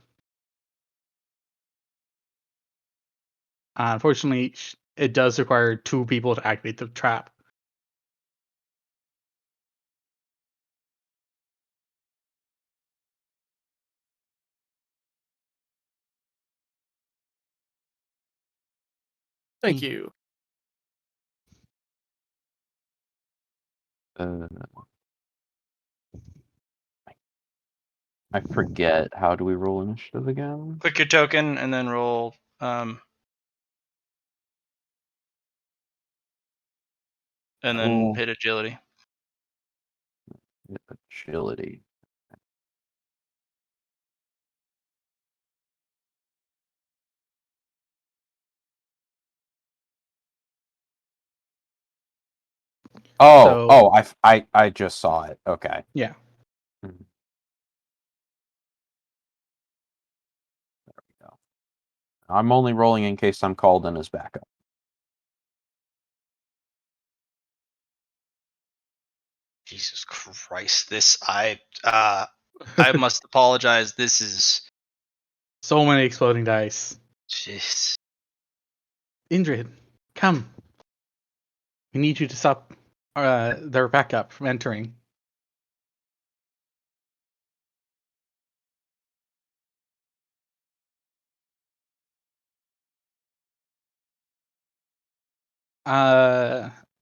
Unfortunately, it does require 2 people to activate the trap. Thank you. I forget. How do we roll initiative again? Click your token and then roll. And then hit agility. Agility. I just saw it. Okay. Yeah. There we go. I'm only rolling in case I'm called in as backup. Jesus Christ! This I must apologize. This is So many exploding dice. jeez. Indrid, come. We need you to stop their backup from entering.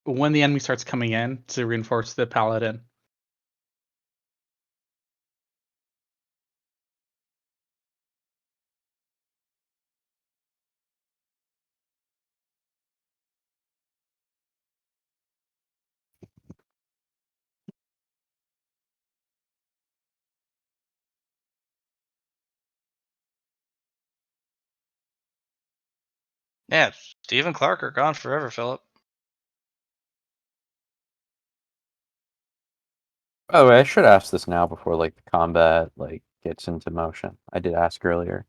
When the enemy starts coming in to reinforce the paladin. Yeah, Steve and Clark are gone forever, Philip. By the way, I should ask this now before the combat gets into motion. I did ask earlier.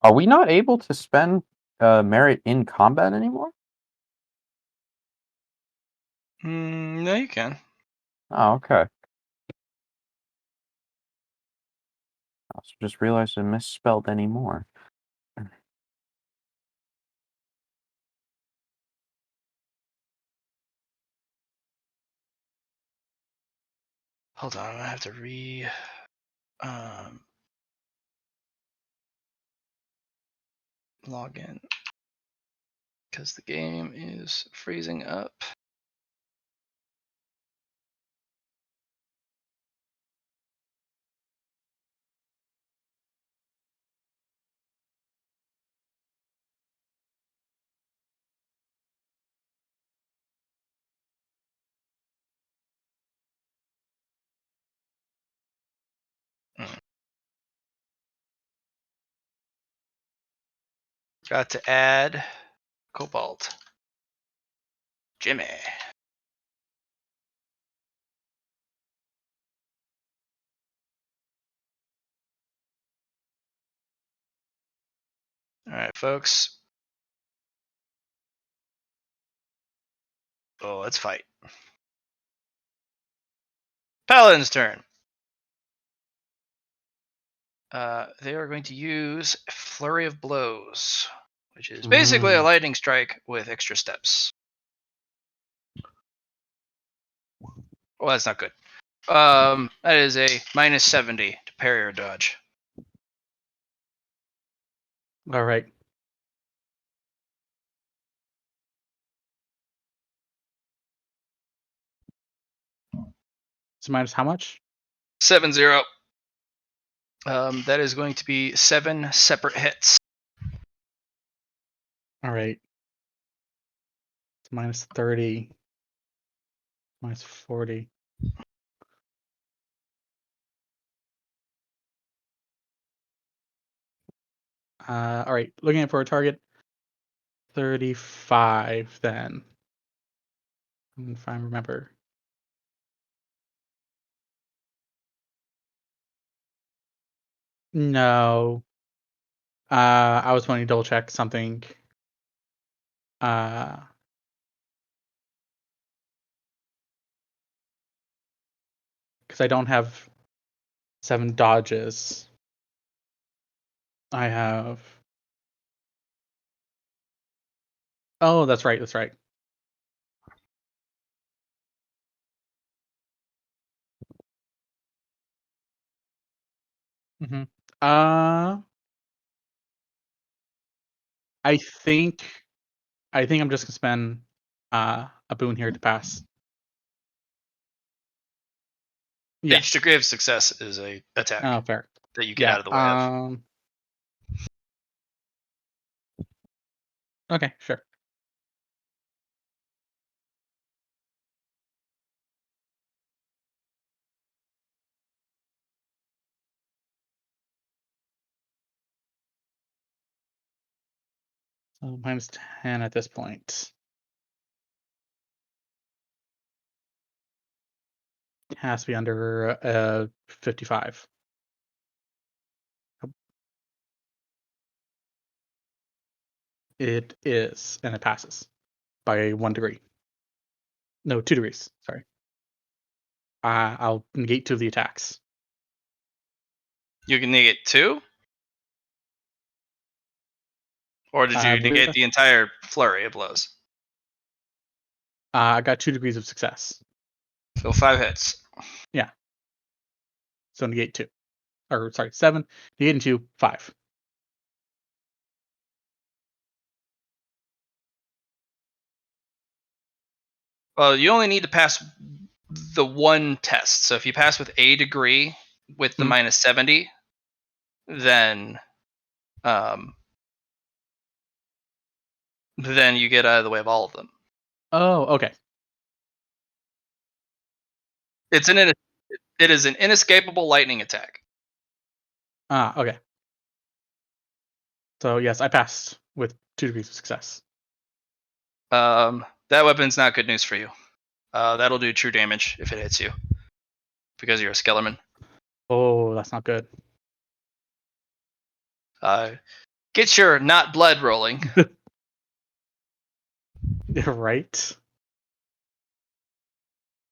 Are we not able to spend merit in combat anymore? No, you can. Oh, okay. I also just realized I misspelled anymore. Hold on, I have to log in because the game is freezing up. Got to add Cobalt. Jimmy. All right, folks. Oh, let's fight. Paladin's turn. They are going to use Flurry of Blows, which is basically a lightning strike with extra steps. Well, that's not good. That is a minus 70 to parry or dodge. All right. So minus how much? 7-0. That is going to be 7 separate hits. All right. It's minus 30. Minus 40. All right. Looking at for a target. 35 then. If I remember. No. I was wanting to double check something. Because I don't have 7 dodges. I have. Oh, that's right. That's right. Mm-hmm. I think I'm just gonna spend a boon here to pass. Yeah. Each degree of success is a attack Oh, fair. that you get Yeah. out of the way of. Okay, sure. So minus 10 at this point. It has to be under 55. It is, and it passes by 1 degree. No, 2 degrees. Sorry. I'll negate 2 of the attacks. You can negate 2? Or did you negate the entire flurry of blows? I got 2 degrees of success. So 5 hits. Yeah. So negate 2. Or, sorry, 7. Negate 2, 5. Well, you only need to pass the one test. So if you pass with a degree with the minus 70, then you get out of the way of all of them. Oh, okay. It is an inescapable lightning attack. Okay. So yes, I passed with 2 degrees of success. That weapon's not good news for you. That'll do true damage if it hits you, because you're a Skellerman. Oh, that's not good. Get your not blood rolling. Right.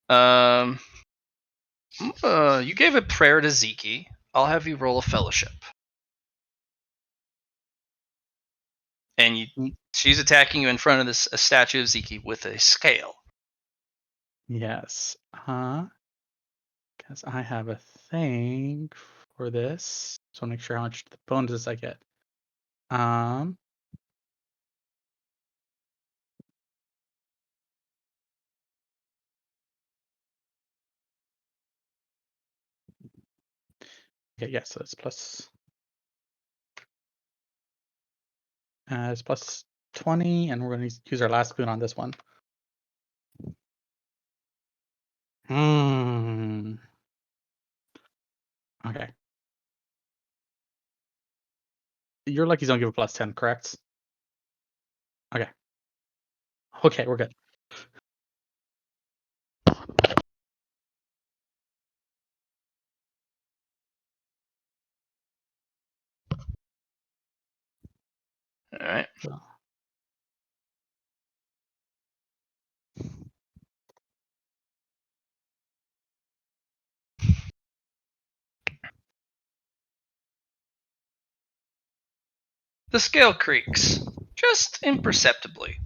You gave a prayer to Zeke. I'll have you roll a fellowship. And she's attacking you in front of a statue of Zeke with a scale. Yes. Because I have a thing for this. So make sure how much the bonuses I get. Okay, yes, so it's plus. It's plus 20, and we're going to use our last boon on this one. Okay. Your lucky's don't give a plus 10, correct? Okay. Okay, we're good. All right. The scale creaks, just imperceptibly.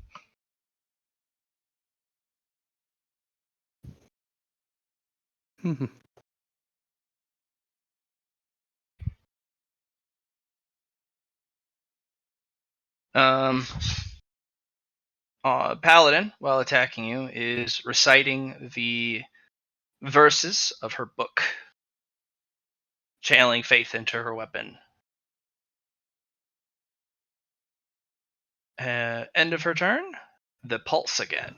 Paladin, while attacking you, is reciting the verses of her book, channeling faith into her weapon. End of her turn. The pulse again.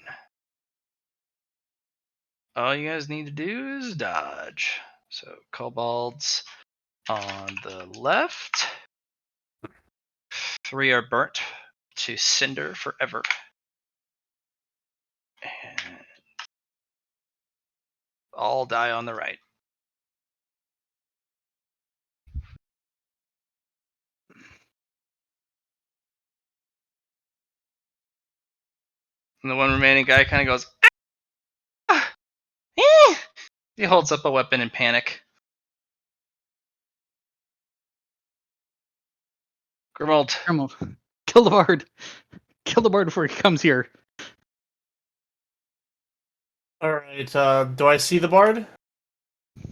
All you guys need to do is dodge. So kobolds on the left. 3 are burnt to cinder forever. And all die on the right. And the one remaining guy kind of goes, ah, eh. He holds up a weapon in panic. Grimald, Grimald, kill the bard. Kill the bard before he comes here. All right. Do I see the bard?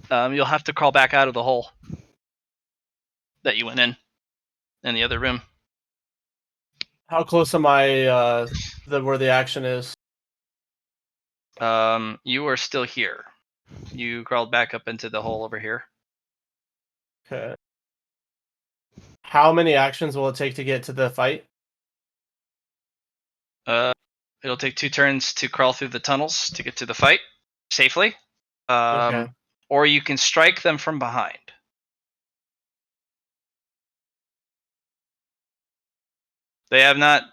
you'll have to crawl back out of the hole that you went in the other room. How close am I? Where the action is? You are still here. You crawled back up into the hole over here. Okay. How many actions will it take to get to the fight? It'll take 2 turns to crawl through the tunnels to get to the fight safely. Okay. Or you can strike them from behind. They have not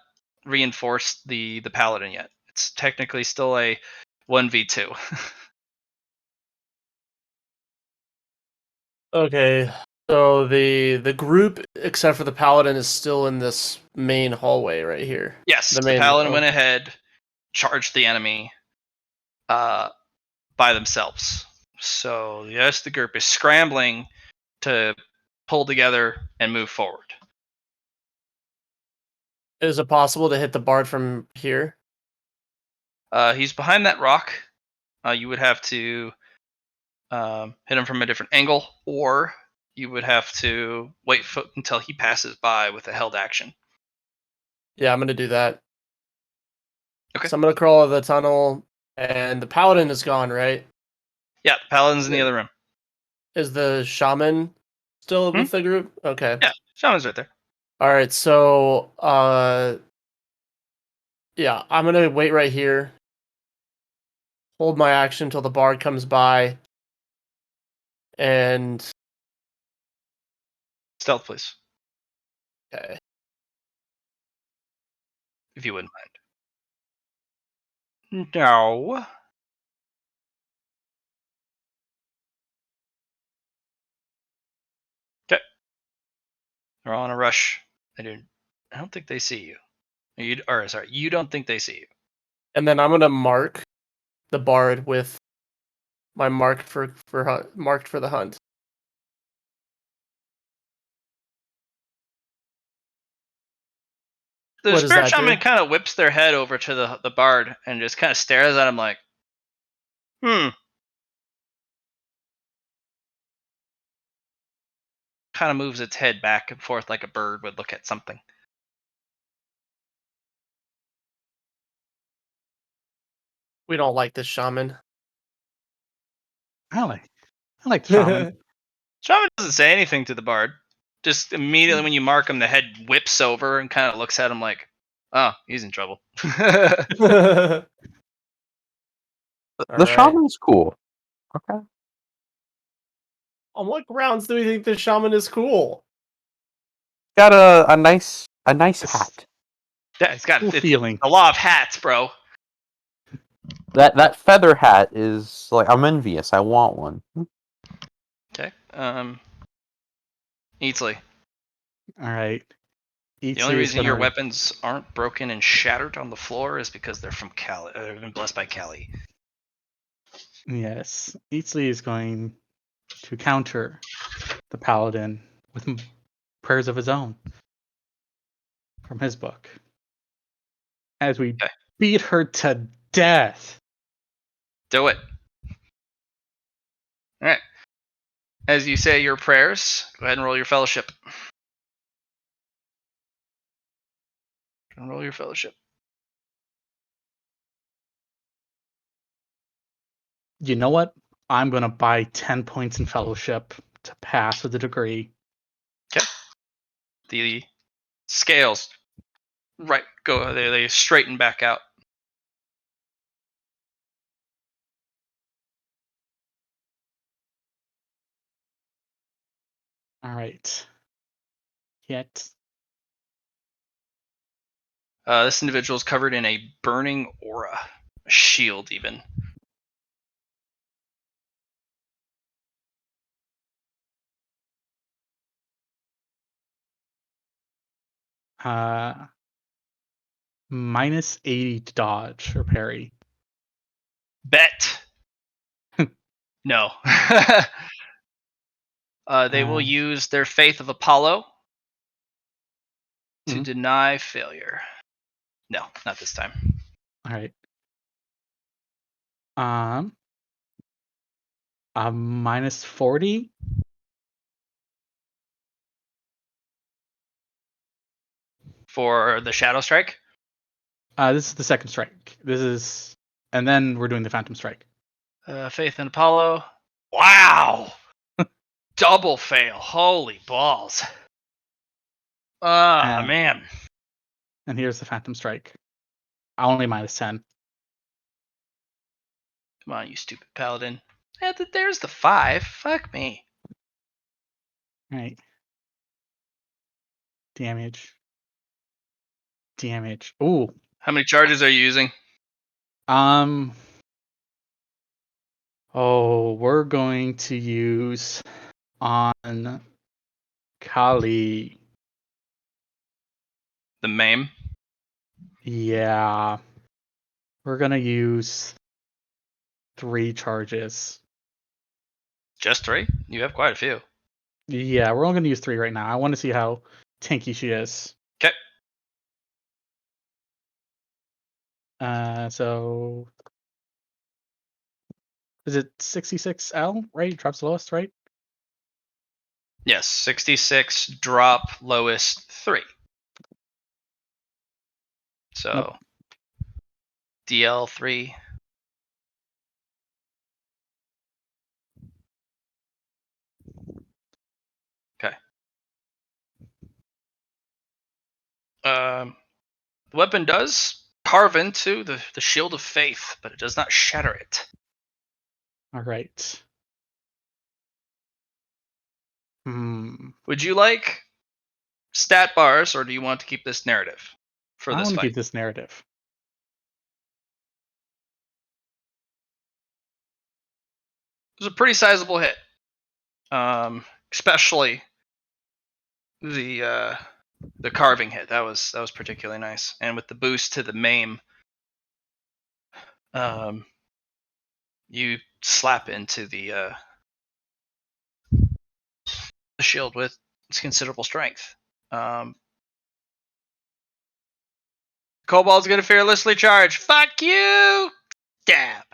reinforced the paladin yet. It's technically still a 1v2. Okay. So the group, except for the paladin, is still in this main hallway right here. Yes, the paladin went ahead, charged the enemy by themselves. So the rest of the group is scrambling to pull together and move forward. Is it possible to hit the bard from here? He's behind that rock. You would have to hit him from a different angle, or you would have to wait until he passes by with a held action. Yeah, I'm gonna do that. Okay. So I'm gonna crawl out of the tunnel, and the paladin is gone, right? Yeah, the paladin's in the other room. Is the shaman still with the group? Okay. Yeah, shaman's right there. All right. So, yeah, I'm gonna wait right here. Hold my action until the bard comes by, and Stealth, please, okay. if you wouldn't mind. No. Okay. They're all in a rush. I don't think they see you. You don't think they see you. And then I'm gonna mark the bard with my marked for the hunt. The What does spirit that shaman do? kind of whips their head over to the bard and just kind of stares at him like, kind of moves its head back and forth like a bird would look at something. We don't like this shaman. I like the shaman. Shaman doesn't say anything to the bard. Just immediately when you mark him, the head whips over and kind of looks at him like, oh, he's in trouble. The All right. shaman's cool. Okay. On what grounds do we think the shaman is cool? Got a nice hat. Yeah, it's got Cool feeling. the law of hats, bro. That feather hat is like, I'm envious. I want one. Okay. Eatsley. All right. The only reason your weapons aren't broken and shattered on the floor is because they're from Cali. They've been blessed by Cali. Yes, Eatsley is going to counter the paladin with prayers of his own from his book. As we beat her to death. Do it. All right. As you say your prayers, go ahead and roll your fellowship. Roll your fellowship. You know what? I'm gonna buy 10 points in fellowship to pass with a degree. The scales, right, go. They straighten back out. All right. Yet. This individual is covered in a burning aura, a shield even. Minus 80 to dodge or parry. Bet. No. They will use their Faith of Apollo to deny failure. No, not this time. All right. Minus 40. For the Shadow Strike? This is the second strike. And then we're doing the Phantom Strike. Faith in Apollo. Wow! Double fail. Holy balls. Man. And here's the Phantom Strike. Only minus 10. Come on, you stupid paladin. Yeah, there's the 5. Fuck me. All right. Damage. Ooh. How many charges are you using? We're going to use on Kali. The Mayham? Yeah. We're gonna use 3 charges. Just 3? You have quite a few. Yeah, we're only gonna use 3 right now. I want to see how tanky she is. Okay. So is it 66L, right? Drops lowest, right? Yes, 66, drop lowest 3. So, Nope. DL 3. Okay. The weapon does carve into the shield of faith, but it does not shatter it. All right. Would you like stat bars, or do you want to keep this narrative for I this want to fight? keep this narrative. It was a pretty sizable hit, especially the carving hit. That was particularly nice, and with the boost to the maim, you slap into the shield with considerable strength. Kobold's gonna fearlessly charge. Fuck you! Stab.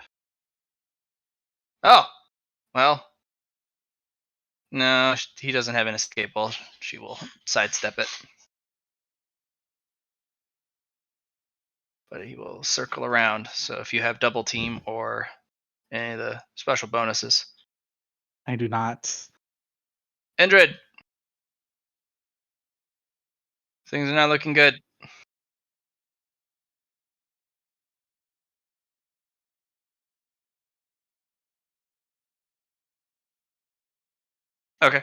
Oh, well. No, he doesn't have an escape ball. She will sidestep it. But he will circle around. So if you have double team or any of the special bonuses. I do not. Indrid. Things are not looking good. Okay.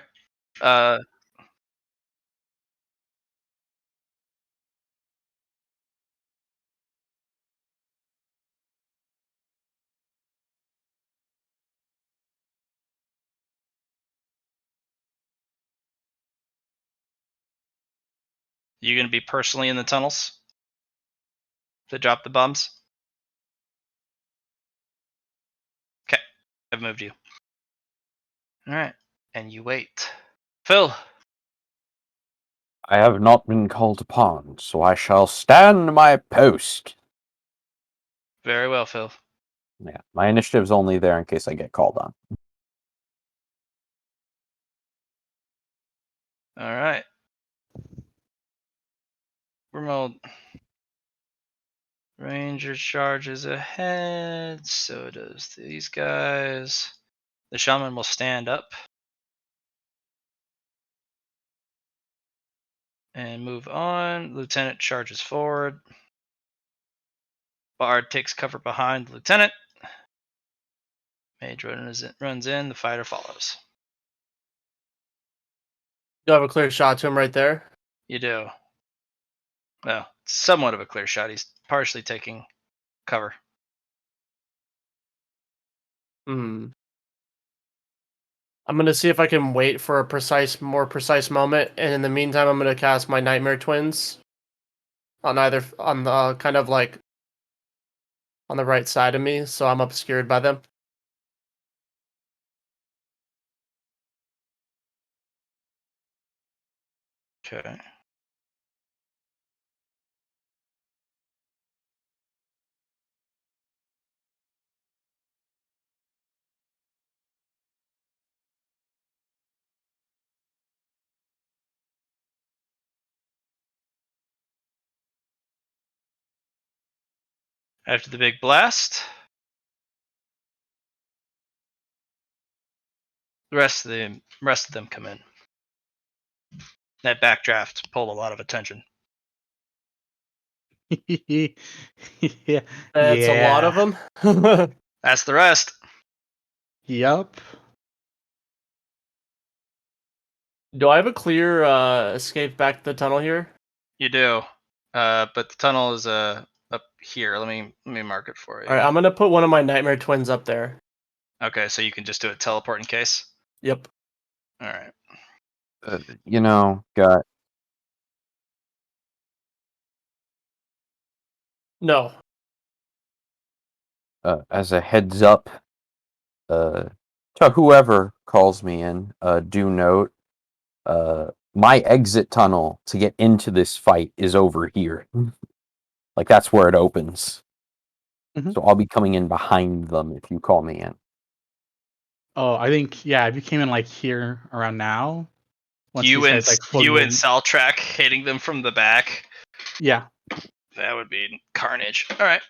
You gonna be personally in the tunnels to drop the bombs? Okay. I've moved you. Alright. And you wait. Phil. I have not been called upon, so I shall stand my post. Very well, Phil. Yeah, my initiative's only there in case I get called on. Alright. Remote. Ranger charges ahead. So does these guys. The shaman will stand up and move on. Lieutenant charges forward. Bard takes cover behind the lieutenant. Mage runs in. The fighter follows. You have a clear shot to him right there. You do. Well, somewhat of a clear shot. He's partially taking cover. I'm gonna see if I can wait for a more precise moment, and in the meantime, I'm gonna cast my Nightmare Twins on the kind of like on the right side of me, so I'm obscured by them. Okay. After the big blast, the rest of them come in. That backdraft pulled a lot of attention. Yeah. That's a lot of them. That's the rest. Yup. Do I have a clear escape back to the tunnel here? You do. But the tunnel is up here. Let me mark it for you. All right, I'm gonna put one of my Nightmare Twins up there. Okay, so you can just do a teleport in case. Yep. All right. Got No. as a heads up, to whoever calls me in, do note, my exit tunnel to get into this fight is over here. Like that's where it opens. Mhm. So I'll be coming in behind them if you call me in. Oh, I think if you came in like here around now, once You these and guys like fully you and win- Saltrak hitting them from the back. yeah. That would be carnage. All right.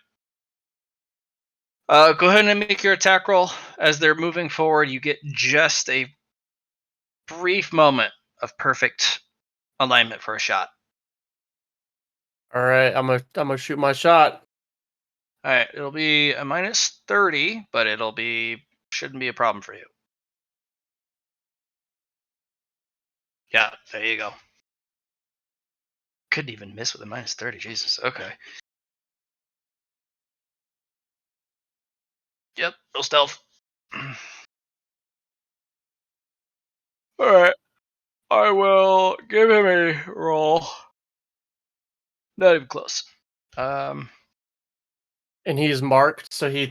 Go ahead and make your attack roll. As they're moving forward, you get just a brief moment of perfect alignment for a shot. All right, I'm gonna shoot my shot. All right, it'll be a minus 30, but shouldn't be a problem for you. Yeah, there you go. Couldn't even miss with a minus 30. Jesus. Okay. Yep, no stealth. All right. I will give him a roll. Not even close. And he's marked, so he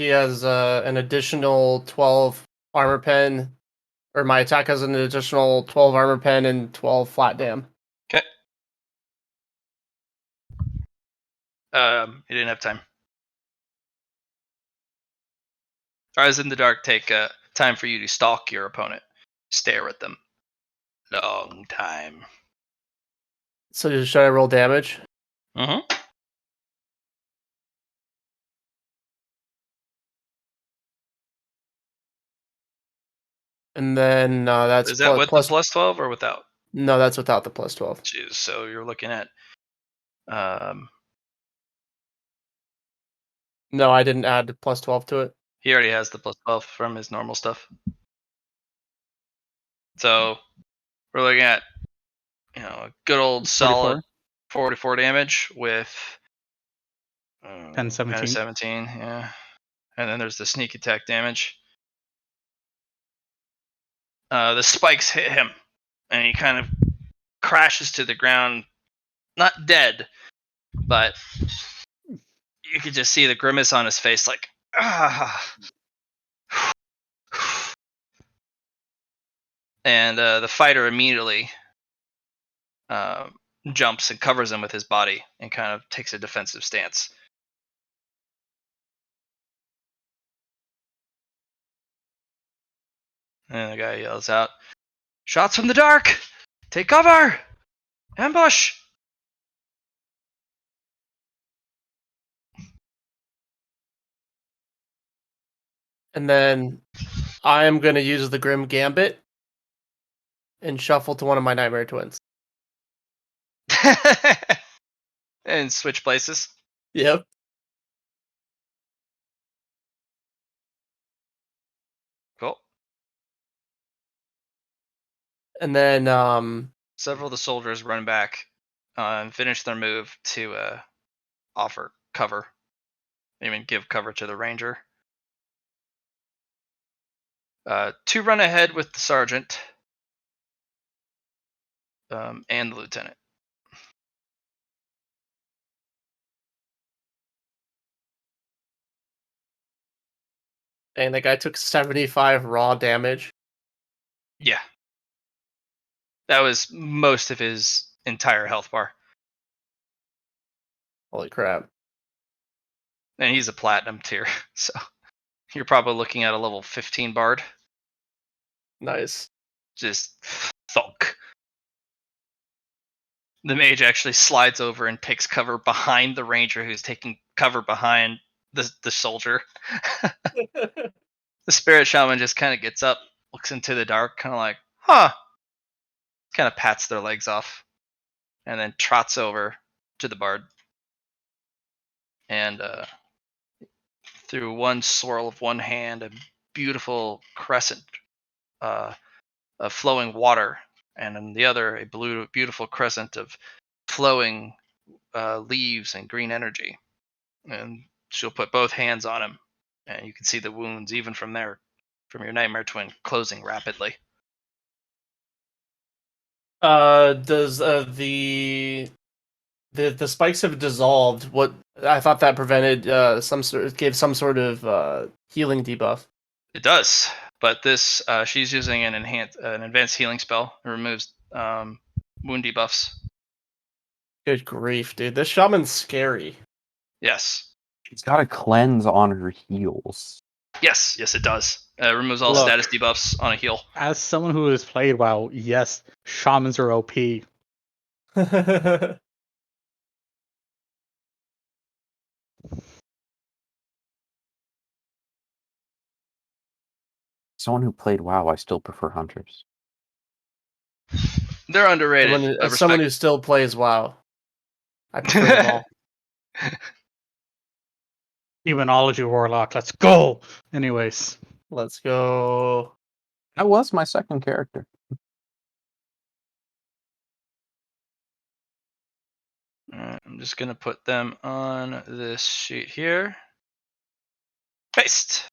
has an additional 12 armor pen, or my attack has an additional 12 armor pen and 12 flat dam. Okay. You didn't have time. Eyes in the dark take time for you to stalk your opponent. Stare at them. Long time. So should I roll damage? Mm-hmm. And then that's Is that with plus. the plus 12 or without? No, that's without the plus 12. Jeez, so you're looking at No, I didn't add plus 12 to it. he already has the plus 12 from his normal stuff. So we're looking at a good old 44. solid 44 damage with 10, 17. 17, yeah. And then there's the sneak attack damage. The spikes hit him, and he kind of crashes to the ground, not dead, but you could just see the grimace on his face, like, ah. And the fighter immediately jumps and covers him with his body and kind of takes a defensive stance. And the guy yells out, "Shots from the dark! Take cover! Ambush!" And then I am going to use the Grim Gambit and shuffle to one of my Nightmare Twins. And switch places. Yep. Cool. And then Several of the soldiers run back and finish their move to offer cover. Even give cover to the ranger. 2 run ahead with the sergeant and the lieutenant. and the guy took 75 raw damage. Yeah. That was most of his entire health bar. Holy crap. And he's a platinum tier, so you're probably looking at a level 15 bard. Nice. Just thunk. The mage actually slides over and takes cover behind the ranger who's taking cover behind the soldier. The spirit shaman just kind of gets up, looks into the dark, kind of like, huh. Kind of pats their legs off, and then trots over to the bard. And through one swirl of one hand, a beautiful crescent of flowing water, and in the other, a beautiful crescent of flowing leaves and green energy. And she'll put both hands on him, and you can see the wounds even from there, from your nightmare twin, closing rapidly. Does the spikes have dissolved? What I thought that prevented gave some sort of healing debuff. It does, but this she's using an advanced healing spell. It removes wound debuffs. Good grief, dude! This shaman's scary. Yes, She's got a cleanse on her heals. yes, it does. It removes all Look. status debuffs on a heal. As someone who has played WoW, yes, shamans are OP. Someone who played WoW, I still prefer hunters. They're underrated. As someone who still plays WoW, I prefer them all. Demonology Warlock, let's go! Anyways. Let's go. That was my second character. Alright, I'm just gonna put them on this sheet here. Paste.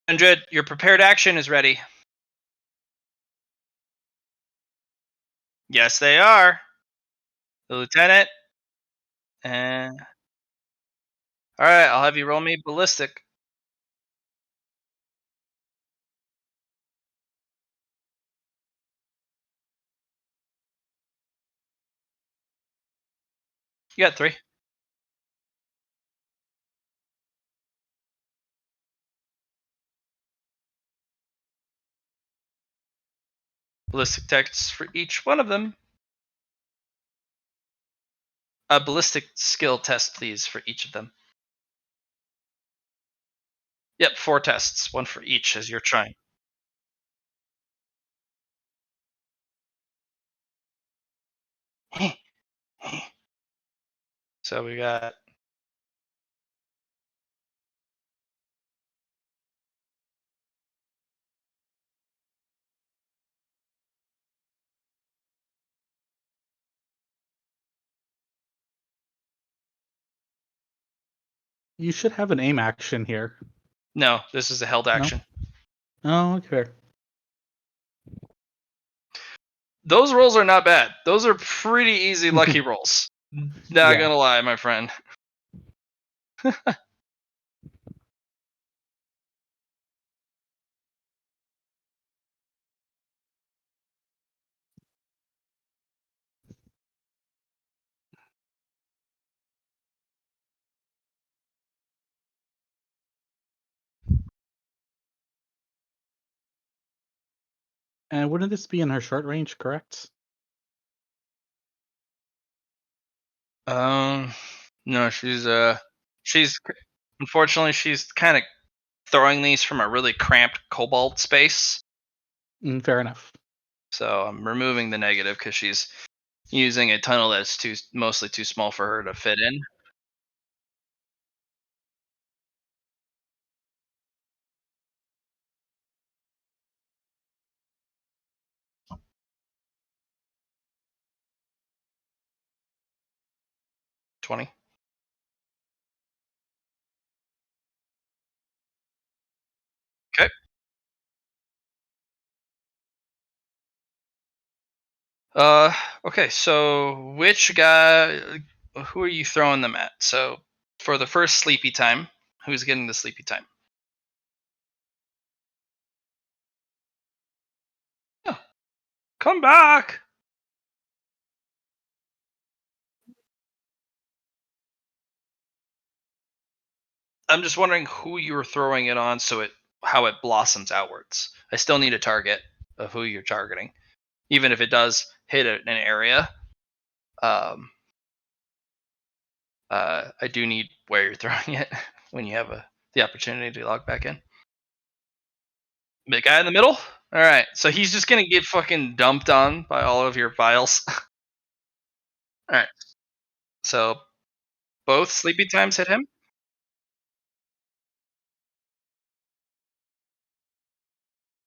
Hundred, your prepared action is ready. Yes, they are. The lieutenant. And all right, I'll have you roll me ballistic. You got 3. Ballistic tests for each one of them. A ballistic skill test, please, for each of them. Yep, 4 tests, 1 for each as you're trying. So we got You should have an aim action here. no. This is a held action. Oh, okay. Those rolls are not bad. Those are pretty easy lucky rolls. Not Yeah. gonna lie, my friend. And wouldn't this be in her short range, correct? No, she's unfortunately she's kind of throwing these from a really cramped cobalt space. Fair enough. So I'm removing the negative because she's using a tunnel that's mostly too small for her to fit in. $20. Okay. Okay. So which guy? Who are you throwing them at? So for the first sleepy time, who's getting the sleepy time? Oh, come back. I'm just wondering who you were throwing it on, so how it blossoms outwards. I still need a target of who you're targeting, even if it does hit an area. Um, I do need where you're throwing it when you have the opportunity to log back in. The guy in the middle. All right, so he's just gonna get fucking dumped on by all of your vials. All right, so both sleepy times hit him.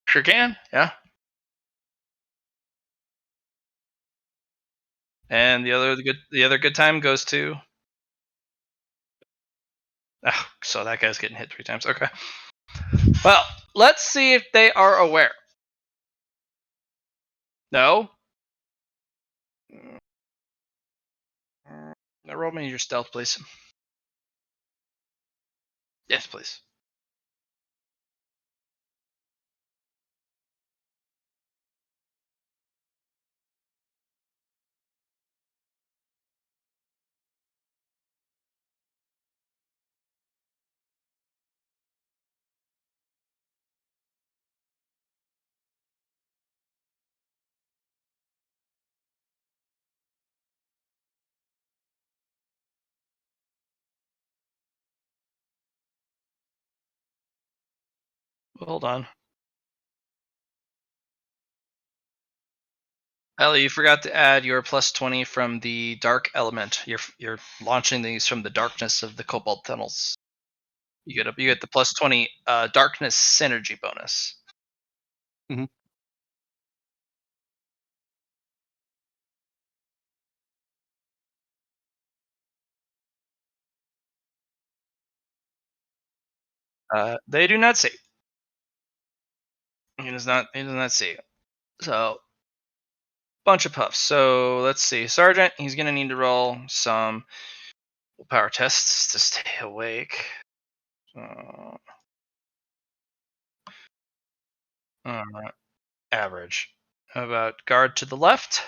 Sure can, yeah. And the other good time goes to. Oh, so that guy's getting hit 3 times. Okay. Well, let's see if they are aware. No. Now roll me your stealth, please. Yes, please. Hold on. Ellie, you forgot to add your plus 20 from the dark element. You're launching these from the darkness of the cobalt tunnels. You get the plus 20 darkness synergy bonus. Mhm. They do not see. He does not see. So bunch of puffs. So let's see. Sergeant, he's gonna need to roll some willpower tests to stay awake. Uh, average. How about guard to the left?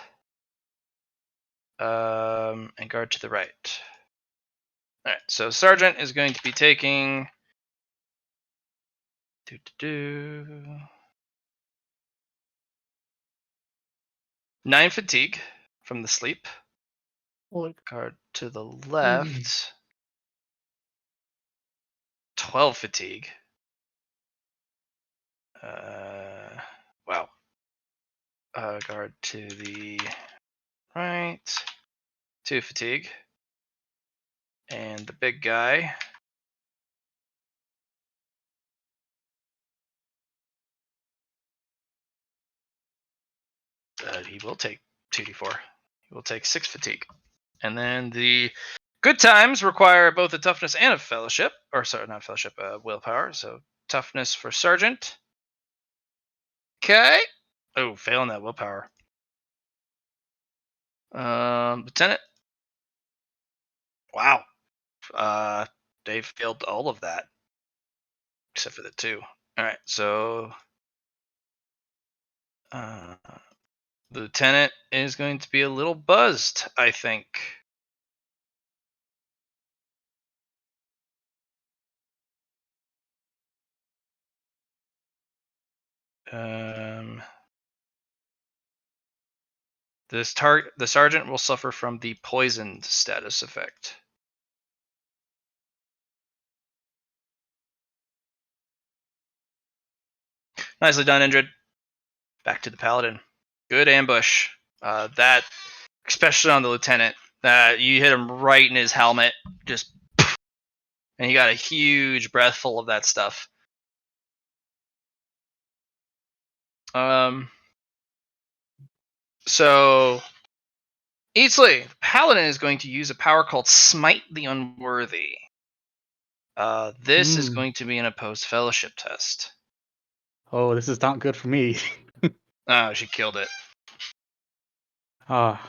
And guard to the right. All right. So Sergeant is going to be taking 9 fatigue from the sleep. Guard to the left. 12 fatigue. Wow. Guard to the right. 2 fatigue. And the big guy. He will take 2d4. He will take 6 fatigue. And then the good times require both a toughness and a fellowship. Or, sorry, not fellowship, willpower. So toughness for Sergeant. Okay. Oh, failing that willpower. Lieutenant. Wow. They failed all of that. Except for the 2. Alright, so the lieutenant is going to be a little buzzed, I think. The sergeant will suffer from the poisoned status effect. Nicely done, Indrid. Back to the paladin. Good ambush. That, especially on the lieutenant, you hit him right in his helmet, just, and he got a huge breathful of that stuff. So Eatsley, Paladin is going to use a power called Smite the Unworthy. This is going to be an opposed fellowship test. Oh, this is not good for me. Oh, she killed it. Ah.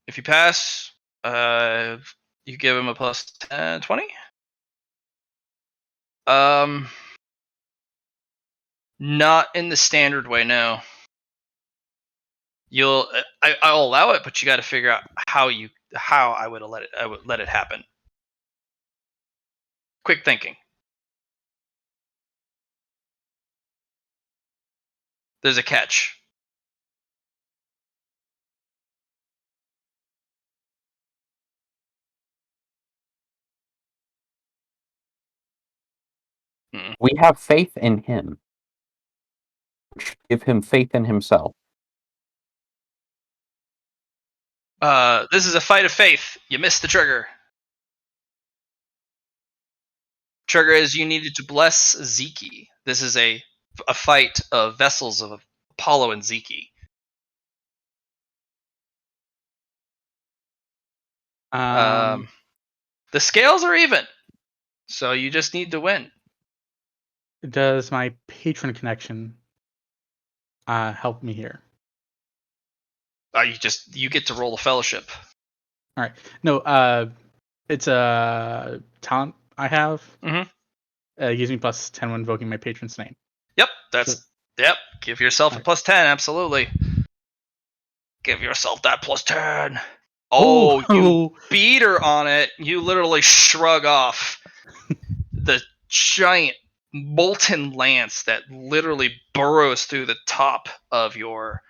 If you pass, you give him a plus 10, 20. Not in the standard way, no. I'll allow it, but you got to figure out how I would let it happen. Quick thinking. There's a catch. We have faith in him. Give him faith in himself. This is a fight of faith. You missed the trigger. Trigger is you needed to bless Ziki. This is a fight of vessels of Apollo and Ziki. The scales are even, so you just need to win. Does my patron connection help me here? You get to roll a fellowship. All right. No, it's a talent I have. Mm-hmm. It gives me plus 10 when invoking my patron's name. Yep, yep. Give yourself a plus 10, absolutely. Give yourself that plus 10. Oh, you beat her on it. You literally shrug off the giant molten lance that literally burrows through the top of your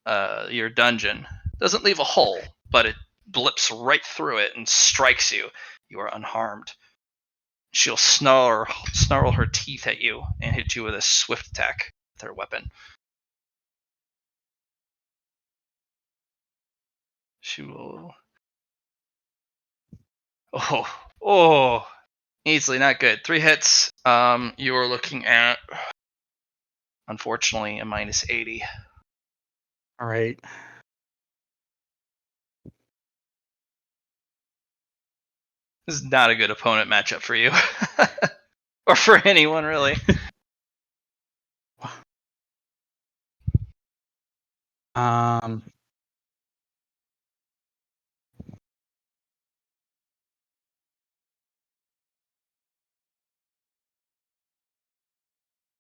dungeon. Doesn't leave a hole, but it blips right through it and strikes you. You are unharmed. She'll snarl her teeth at you and hit you with a swift attack with her weapon. She will. Oh, easily not good. 3 hits. You are looking at, unfortunately, a minus 80. All right. This is not a good opponent matchup for you, or for anyone really.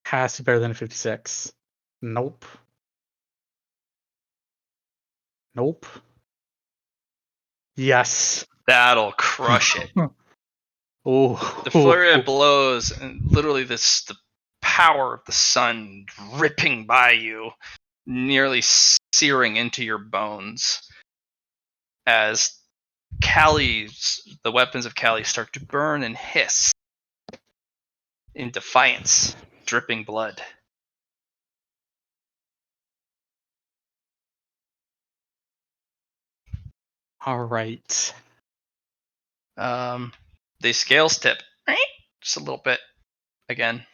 Has to be better than a 56. Nope. Nope. Yes. That'll crush it. Oh. The flurry of blows, and literally the power of the sun ripping by you, nearly searing into your bones, as the weapons of Callie start to burn and hiss in defiance, dripping blood. All right. The scales tip just a little bit again.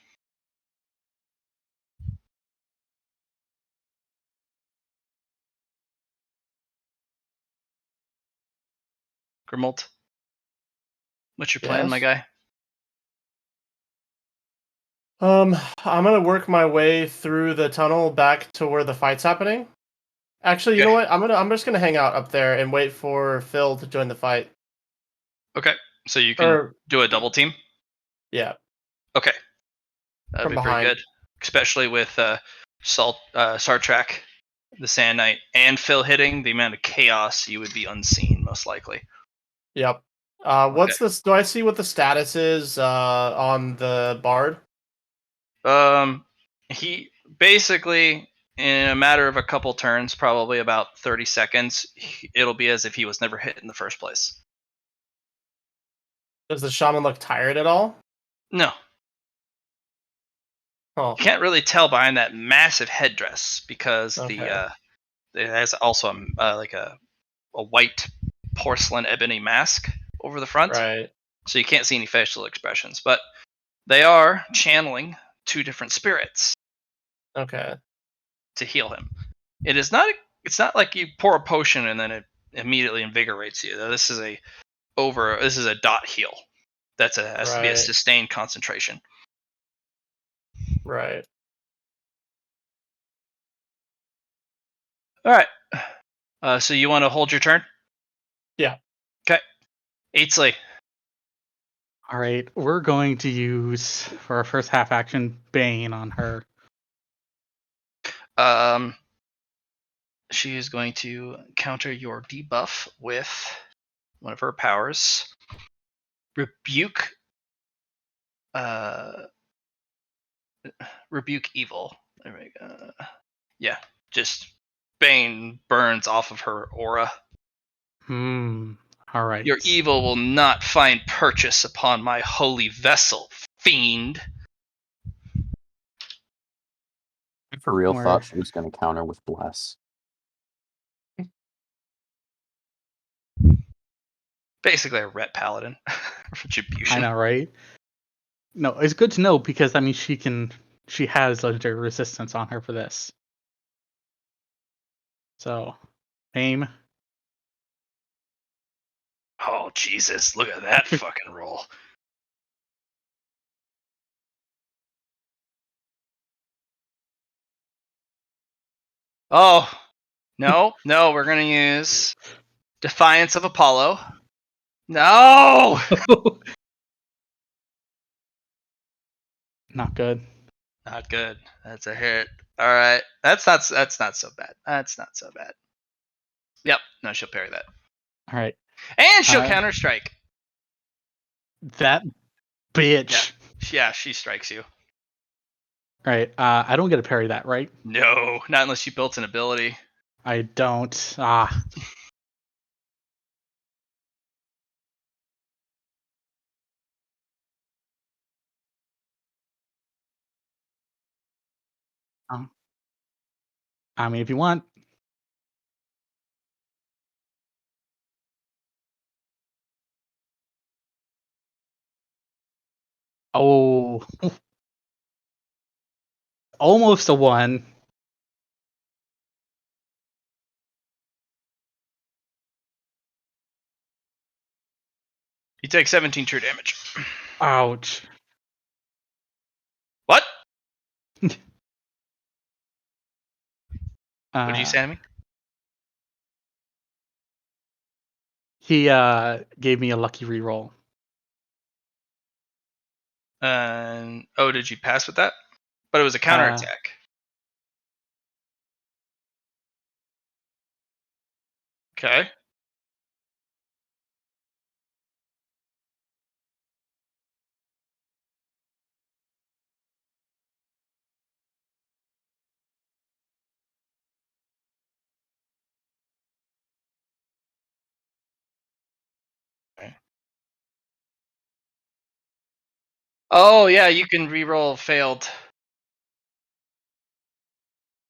Grimald, what's your plan, my guy? I'm gonna work my way through the tunnel back to where the fight's happening. Actually, you know what? I'm just gonna hang out up there and wait for Phil to join the fight. Okay, so you can do a double team. Yeah. Okay, that'd be pretty good, especially with Sartrak, the Sand Knight, and Phil hitting. The amount of chaos, you would be unseen, most likely. Yep. What's this? Do I see what the status is on the bard? He basically, in a matter of a couple turns, probably about 30 seconds, it'll be as if he was never hit in the first place. Does the shaman look tired at all? No, Oh, you can't really tell behind that massive headdress because okay. it has also like a white porcelain ebony mask over the front, Right. so you can't see any facial expressions. But they are channeling two different spirits Okay. to heal him. It is not. It's not like you pour a potion and then it immediately invigorates you. This is a dot heal. Has to be a Right. sustained concentration. Right. All right. So you want to hold your turn? Yeah. Okay. Ainsley. All right, we're going to use for our first half action Bane on her. She is going to counter your debuff with one of her powers. Rebuke. Rebuke evil. There we go. Yeah, just Bane burns off of her aura. All right. Your evil will not find purchase upon my holy vessel, fiend. I for real Where- thought she was going to counter with bless. Basically a ret paladin. Retribution. I know, right? No, it's good to know because I mean she has legendary resistance on her for this. So, aim. Oh Jesus! Look at that fucking roll. Oh no, we're gonna use Defiance of Apollo. No, Not good. not good. That's a hit. All right, that's not so bad. That's not so bad. Yep, no, she'll parry that, All right. and she'll counter strike. That bitch. Yeah, she strikes you. All right. I don't get to parry that, right? No, not unless you built an ability. I don't. Ah. I mean, if you want. Oh. Almost a 1. You take 17 true damage. Ouch. What? What did you say to me? He gave me a lucky reroll. Did you pass with that? But it was a counterattack. Okay. Oh yeah, you can reroll failed.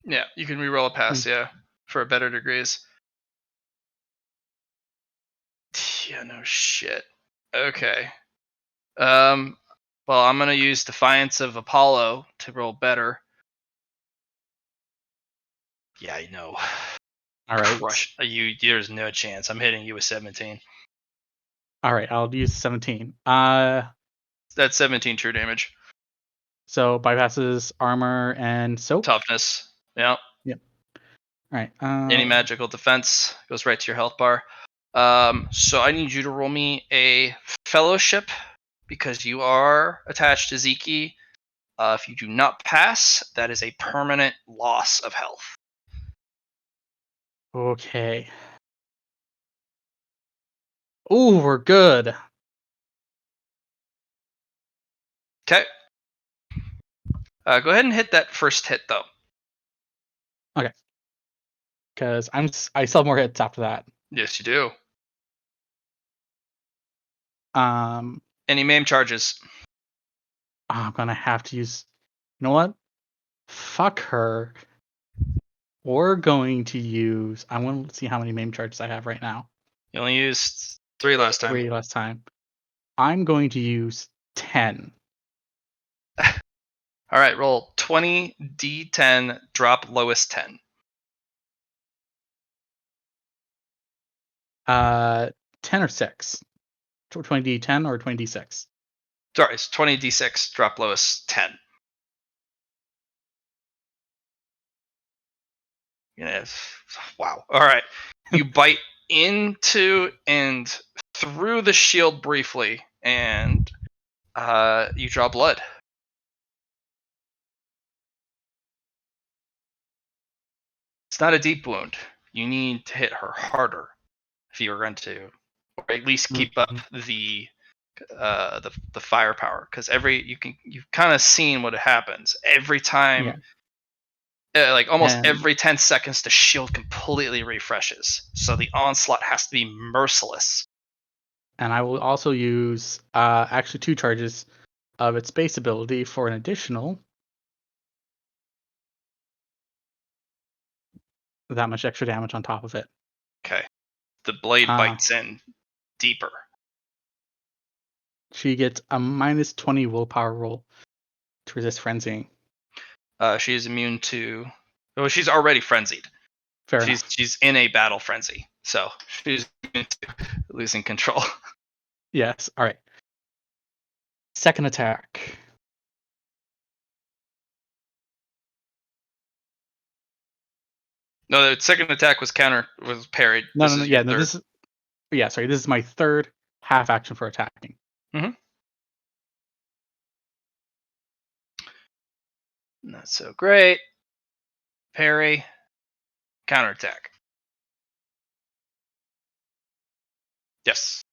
Yeah, you can reroll a pass. Yeah, for better degrees. Yeah, no shit. Okay. Well, I'm gonna use Defiance of Apollo to roll better. Yeah, I know. All right. Crush you. There's no chance. I'm hitting you with 17. All right. I'll use 17. That's 17 true damage. So bypasses armor and soap. Toughness. Yeah. Yep. All right. Any magical defense goes right to your health bar. So I need you to roll me a fellowship because you are attached to Zeke. If you do not pass, that is a permanent loss of health. Okay. Ooh, we're good. Okay. Go ahead and hit that first hit though. Because I still have more hits after that. Yes, you do. Um, Any MAME charges? I'm gonna have to use. You know what? Fuck her. We're going to use. I want to see how many MAME charges I have right now. You only used 3 last time. 3 last time. I'm going to use 10. All right, roll 20 d10, drop lowest 10. 10 or 6. 20d10 or 20d6. Sorry, it's 20 d6, drop lowest 10. Yes. Wow. All right. You bite into and through the shield briefly, and you draw blood. It's not a deep wound. You need to hit her harder if you are going to, or at least keep up the firepower. Because you've kind of seen what happens every time. Yeah. Like almost And- every 10 seconds, the shield completely refreshes. So the onslaught has to be merciless. And I will also use actually 2 charges of its base ability for an additional that much extra damage on top of it. Okay. The blade bites in deeper. She gets a minus 20 willpower roll to resist frenzying. She is immune to. Well, she's already frenzied. Fair enough. She's in a battle frenzy, so she's immune to losing control. Yes. All right. Second attack. No, the second attack was parried. No, This no, no. is Yeah, your no. third. This is my third half action for attacking. Not so great. Parry. Counterattack. Yes.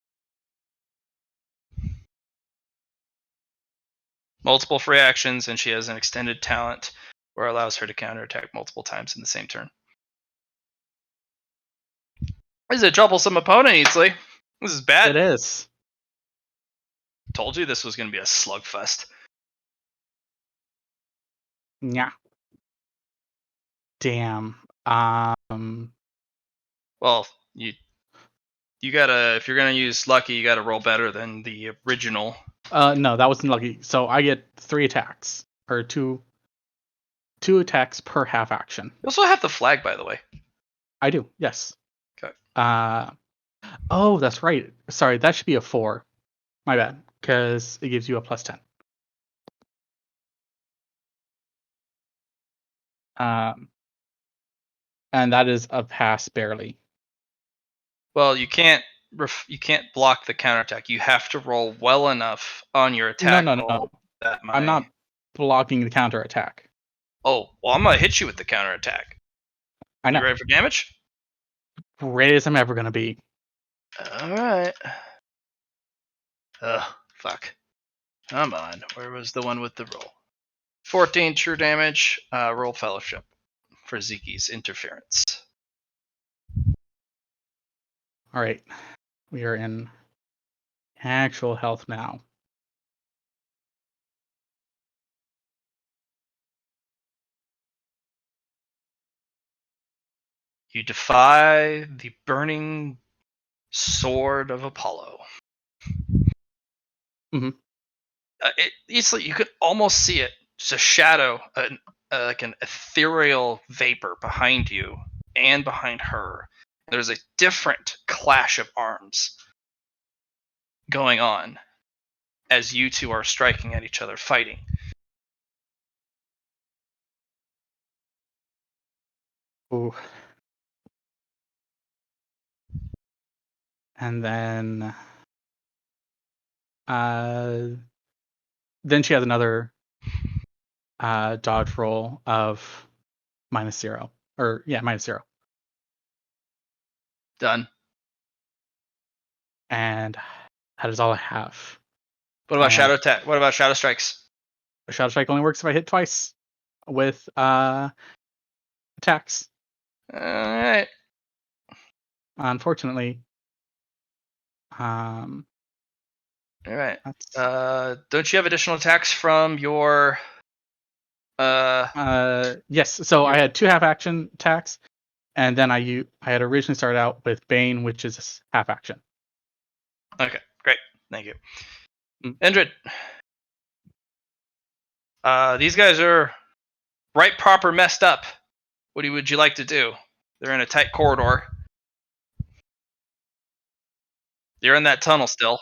Multiple free actions, and she has an extended talent where it allows her to counterattack multiple times in the same turn. This is a troublesome opponent, Eatsley. This is bad. It is. Told you this was going to be a slugfest. Yeah. Damn. Well, you gotta, if you're gonna use lucky, you gotta roll better than the original. No, that wasn't lucky. So I get 3 attacks or two attacks per half action. You also have the flag, by the way. I do. Yes. Okay. Oh, that's right. Sorry, that should be a 4. My bad, because it gives you a plus 10. And that is a pass barely. Well, you can't block the counterattack. You have to roll well enough on your attack No. roll that I'm not blocking the counter attack. Oh, well, I'm gonna hit you with the counterattack. I know. You ready for damage? Ready as I'm ever gonna be. All right. Ugh, fuck. Come on. Where was the one with the roll? 14 true damage. Roll fellowship for Zeki's interference. All right, we are in actual health now. You defy the burning sword of Apollo. Mhm. You could almost see it. Just a shadow, like an ethereal vapor behind you and behind her. There's a different clash of arms going on as you two are striking at each other, fighting. Ooh. And then she has another dodge roll of -0. Or yeah, -0. Done. And that is all I have. What about And shadow attack? What about shadow strikes? A Shadow Strike only works if I hit twice with attacks. All right. Unfortunately. All right. That's Don't you have additional attacks from your? yes. So I Your- had 2 half action attacks, and then I had originally started out with Bane, which is half action. Okay, great. Thank you, Mm. Endred. These guys are right proper messed up. What would you like to do? They're in a tight corridor. You're in that tunnel still.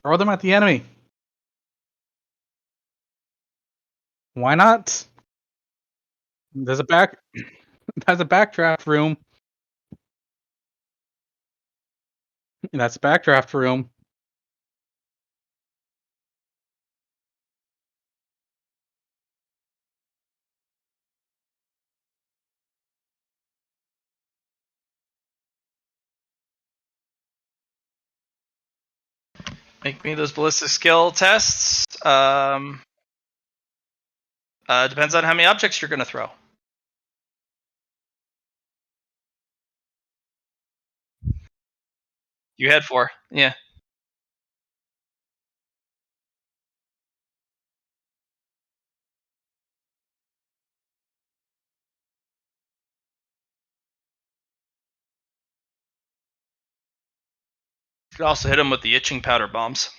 Throw them at the enemy. Why not? There's a backdraft room. That's a backdraft room. Make me those ballistic skill tests. Depends on how many objects you're going to throw. You had 4. Yeah. You could also hit them with the itching powder bombs.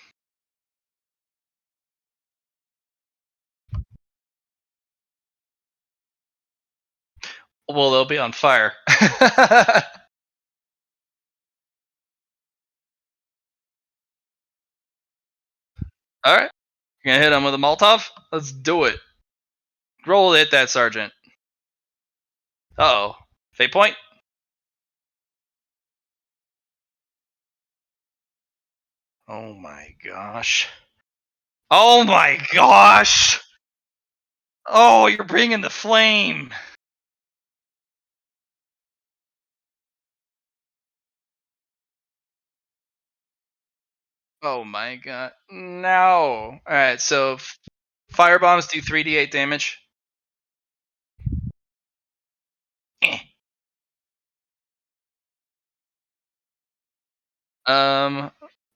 Well, they'll be on fire. All right. You're going to hit them with a Molotov? Let's do it. Roll to hit that sergeant. Uh-oh. Fate point? Oh my gosh. Oh my gosh! Oh, you're bringing the flame! Oh my god. No. Alright, so fire bombs do 3d8 damage. Eh.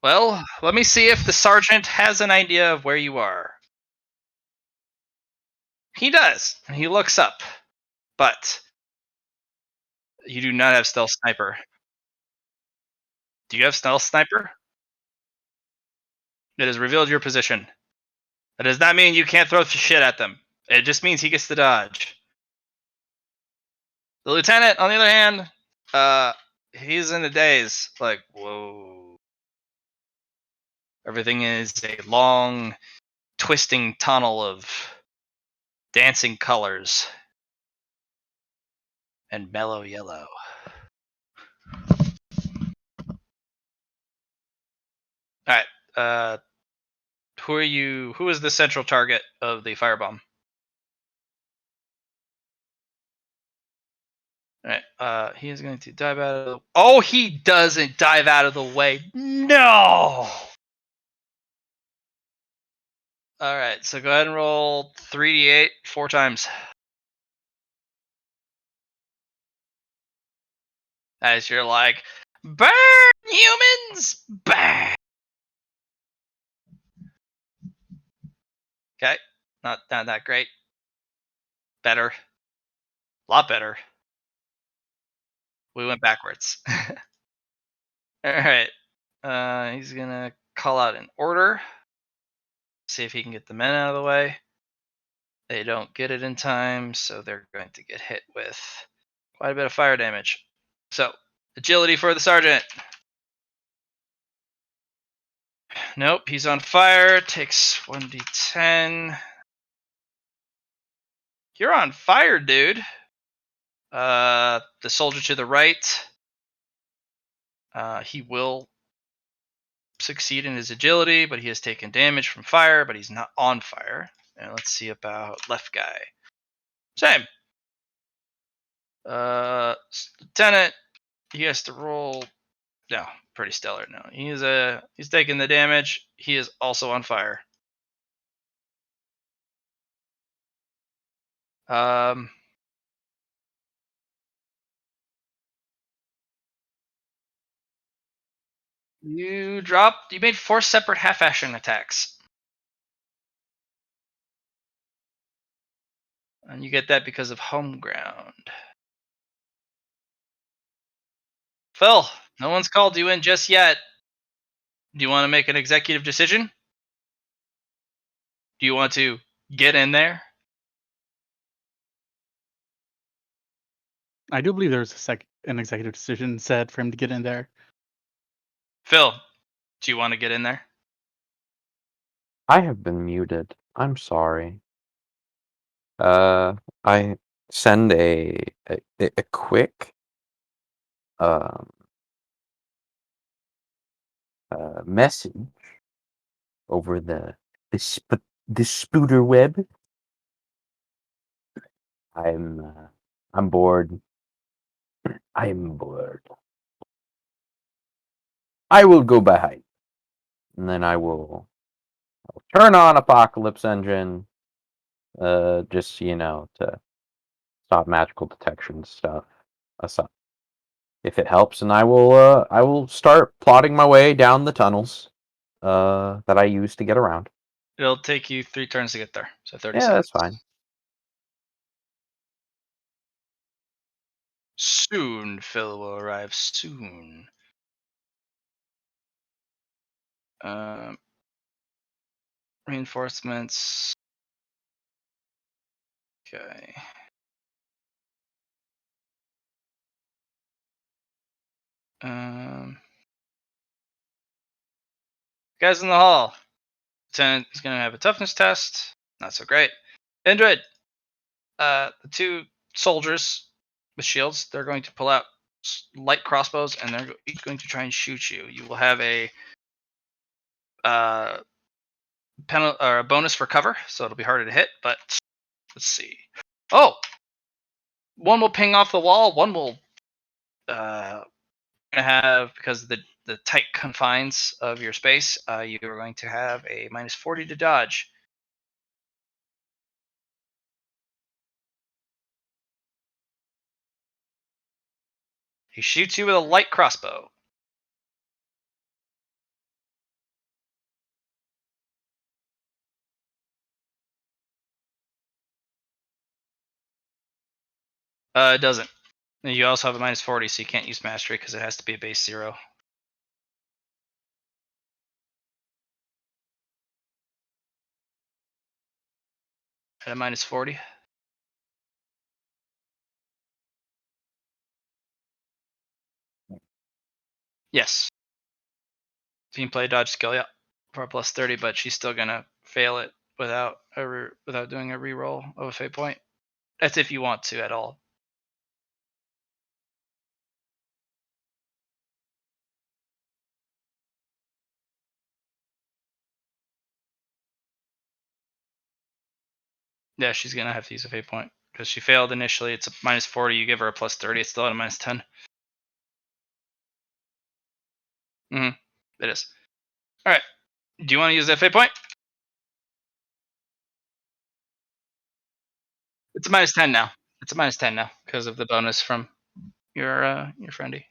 Well, let me see if the sergeant has an idea of where you are. He does, and he looks up, but you do not have stealth sniper. Do you have stealth sniper? It has revealed your position. That does not mean you can't throw shit at them. It just means he gets to dodge. The lieutenant, on the other hand, he's in a daze. Like, whoa. Everything is a long, twisting tunnel of dancing colors and mellow yellow. Alright, who are you? Who is the central target of the firebomb? Alright, he is going to dive out of the... Oh, he doesn't dive out of the way. No! Alright, so go ahead and roll 3d8 4 times. As you're like, burn, humans! Burn! Okay, not that great. Better. A lot better. We went backwards. Alright, he's gonna call out an order. See if he can get the men out of the way. They don't get it in time, so they're going to get hit with quite a bit of fire damage. So, agility for the sergeant. Nope, he's on fire. Takes 1d10. You're on fire, dude. The soldier to the right. He will succeed in his agility, but he has taken damage from fire, but he's not on fire. And let's see about left guy. Same. Lieutenant, he has to roll. No, pretty stellar. No, he's taking the damage. He is also on fire. You made 4 separate half-action attacks. And you get that because of home ground. Phil, no one's called you in just yet. Do you want to make an executive decision? Do you want to get in there? I do believe there's an executive decision said for him to get in there. Phil, do you want to get in there? I have been muted. I'm sorry. I send a quick um message over the spooter web. I'm bored. I'm bored. I will go behind, and then I'll turn on Apocalypse Engine, just to stop magical detection stuff. If it helps, and I will start plotting my way down the tunnels that I use to get around. It'll take you 3 turns to get there, so 30 Yeah, seconds. that's fine. Soon, Phil will arrive soon. Reinforcements. Okay. Guys in the hall. Lieutenant is going to have a toughness test. Not so great. Indrid, the 2 soldiers with shields, they're going to pull out light crossbows, and they're each going to try and shoot you. You will have a or a bonus for cover, so it'll be harder to hit. But let's see. Oh, one will ping off the wall. One will have, because of the tight confines of your space, you are going to have a -40 to dodge. He shoots you with a light crossbow. It doesn't. And you also have a -40, so you can't use mastery because it has to be a base 0. At a -40. Yes. Team play dodge skill, yeah, for a +30, but she's still gonna fail it without without doing a reroll of a fate point. That's if you want to at all. Yeah, she's gonna have to use a fate point because she failed initially. It's a -40. You give her a +30. It's still at a -10. It is. All right. Do you want to use that fate point? It's a -10 now. It's a -10 now because of the bonus from your friendy.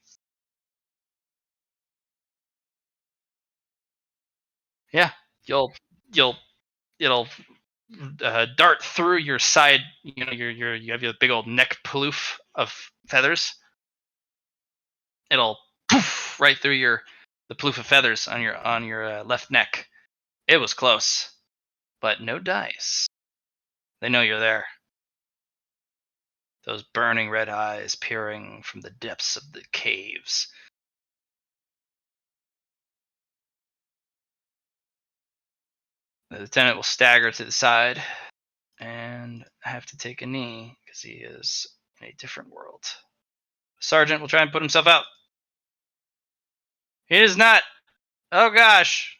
Yeah, you'll you'll it'll dart through your side. You know, you have your big old neck poof of feathers. It'll poof right through the poof of feathers on your left neck. It was close, but no dice. They know you're there. Those burning red eyes peering from the depths of the caves. The lieutenant will stagger to the side and have to take a knee because he is in a different world. Sergeant will try and put himself out. He is not. Oh gosh.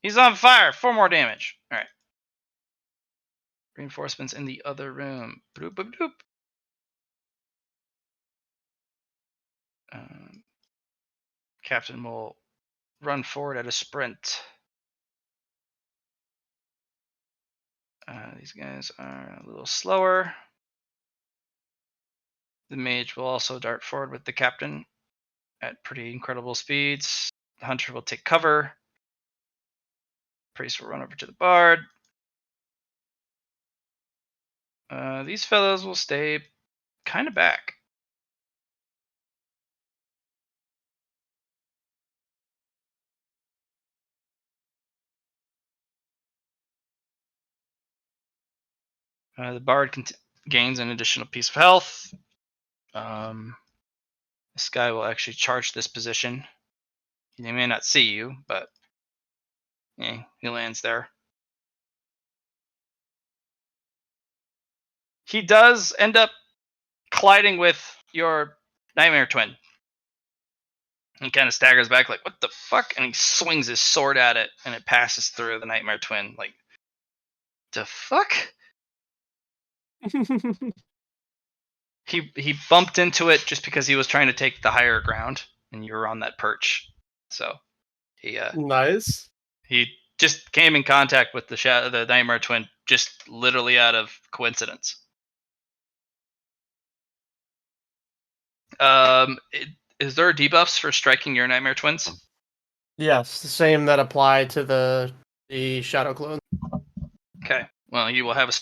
He's on fire. 4 more damage. All right. Reinforcements in the other room. Bloop, bloop, bloop. Captain will run forward at a sprint. These guys are a little slower. The mage will also dart forward with the captain at pretty incredible speeds. The hunter will take cover. Priest will run over to the bard. These fellows will stay kind of back. The bard gains an additional piece of health. This guy will actually charge this position. He may not see you, but he lands there. He does end up colliding with your nightmare twin. He kind of staggers back like, what the fuck? And he swings his sword at it, and it passes through the nightmare twin. Like, the fuck? He bumped into it just because he was trying to take the higher ground, and you were on that perch. So he Nice. he just came in contact with the nightmare twin just literally out of coincidence. Is there debuffs for striking your nightmare twins? Yes, the same that apply to the shadow clone. Okay. Well, you will have a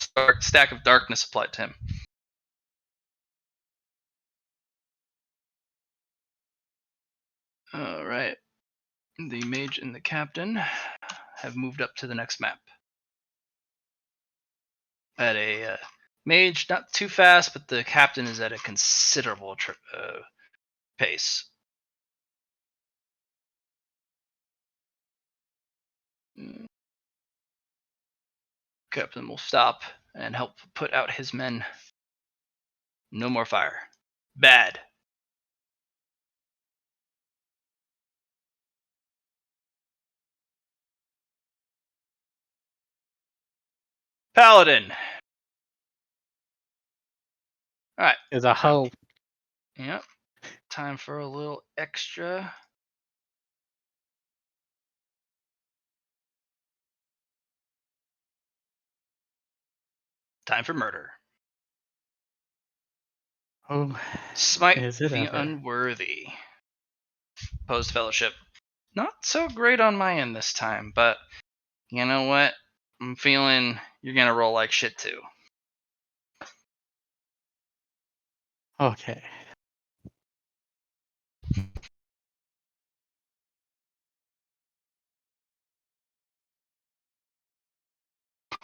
stack of darkness applied to him. All right. The mage and the captain have moved up to the next map. At a mage, not too fast, but the captain is at a considerable pace. Captain will stop and help put out his men. No more fire. Bad. Paladin. All right. Is a hoe. Yep. Time for a little extra. Time for murder. Oh, Smite is it the ever? unworthy. Opposed fellowship. Not so great on my end this time, but you know what? I'm feeling you're gonna roll like shit too. Okay.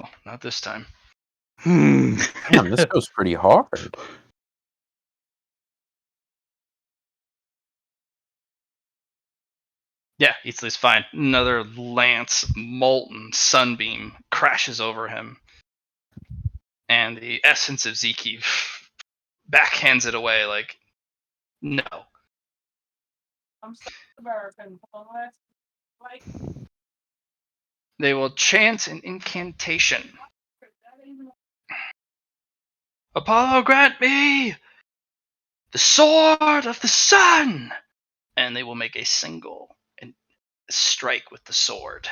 Oh, not this time. Damn, this goes pretty hard. Yeah, Eatsley's fine. Another lance, molten sunbeam crashes over him. And the essence of Zeke backhands it away like, no. They will chant an incantation. Apollo, grant me the sword of the sun! And they will make a single and strike with the sword.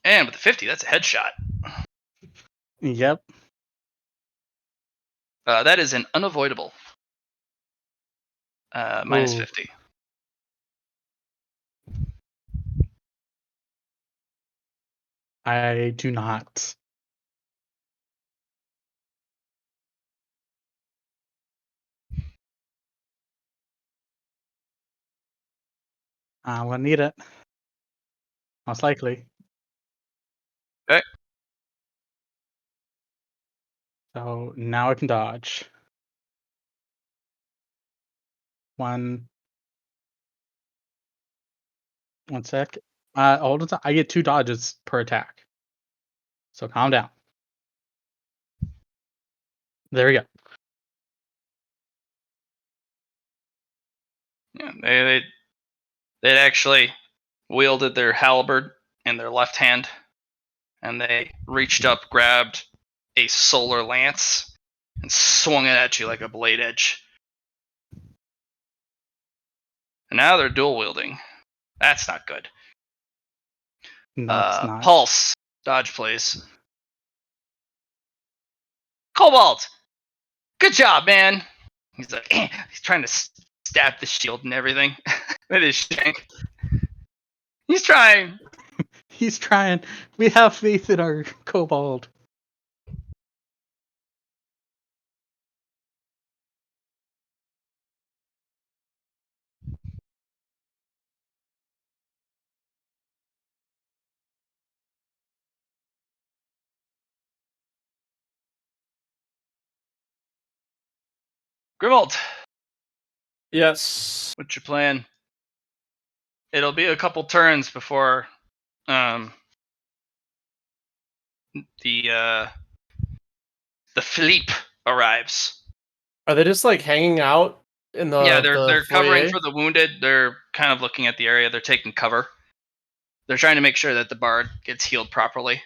And with the 50, that's a headshot. Yep. That is an unavoidable. Minus Ooh. 50. I do not. I'm gonna need it. Most likely. Okay. So now I can dodge. One sec. Hold on. I get 2 dodges per attack. So calm down. There we go. Yeah, they actually wielded their halberd in their left hand, and they reached up, grabbed a solar lance, and swung it at you like a blade edge. And now they're dual wielding. That's not good. No, it's not. Pulse. Dodge, please. Cobalt! Good job, man! He's like, he's trying to stab the shield and everything with his shank. He's trying. He's trying. We have faith in our kobold. Grimald, Yes. what's your plan? It'll be a couple turns before the Philippe arrives. Are they just like hanging out in Yeah, the they're covering foyer? for the wounded. They're kind of looking at the area. They're taking cover. They're trying to make sure that the bard gets healed properly,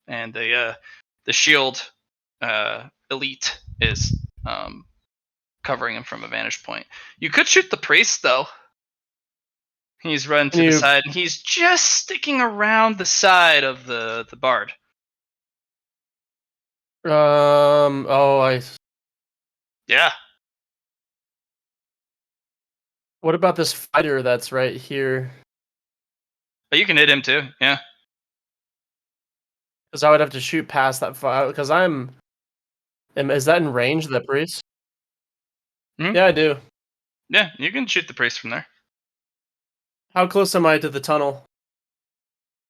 and the shield elite is covering him from a vantage point. You could shoot the priest though. He's run to the side, and he's just sticking around the side of the bard. Oh, Yeah. What about this fighter that's right here? But you can hit him too, yeah. Because I would have to shoot past that fire. Because is that in range, the priest? Hmm? Yeah, I do. Yeah, you can shoot the priest from there. How close am I to the tunnel?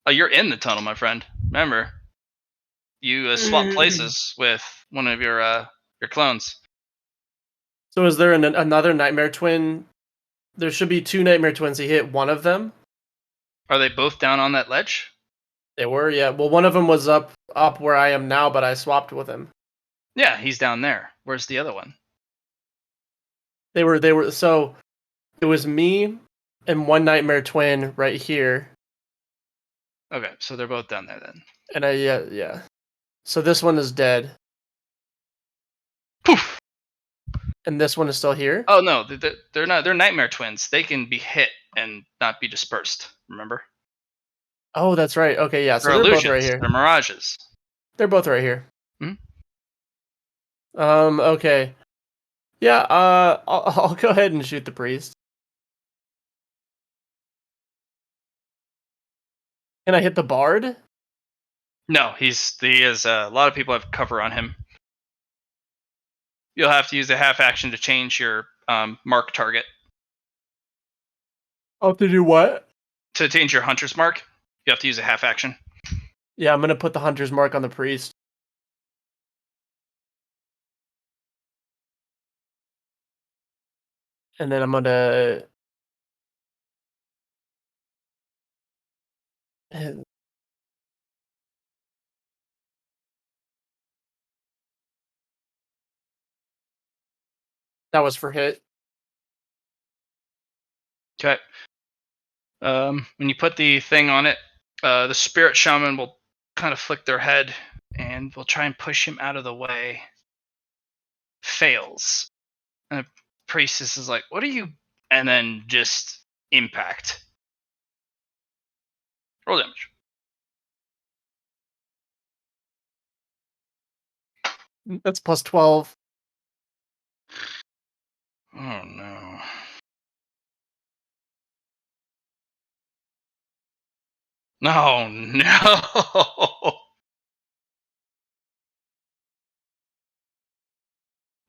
Oh, you're in the tunnel, my friend. Remember, you swap places with one of your clones. So is there another Nightmare Twin? There should be two Nightmare Twins. He hit one of them. Are they both down on that ledge? They were, yeah. Well, one of them was up where I am now, but I swapped with him. Yeah, he's down there. Where's the other one? They were. So it was me and one Nightmare Twin right here, Okay, so they're both down there then. and yeah. So this one is dead, Poof! and this one is still here. Oh no, they're not. They're nightmare twins. They can be hit and not be dispersed. Remember? Oh, that's right. Okay, yeah. So They're they're both illusions. right here. They're mirages. They're both right here. Mhm. Okay. Yeah. I'll go ahead and shoot the priest. Can I hit the bard? No, he is. A lot of people have cover on him. You'll have to use a half action to change your mark target. I'll have to do what? To change your hunter's mark, you have to use a half action. Yeah, I'm gonna put the hunter's mark on the priest. And then I'm gonna that was for hit. Okay. When you put the thing on it, the spirit shaman will kind of flick their head and will try and push him out of the way. Fails. And the priestess is like, "What are you?" And then just impact. Roll damage. That's plus 12. Oh no. No, no.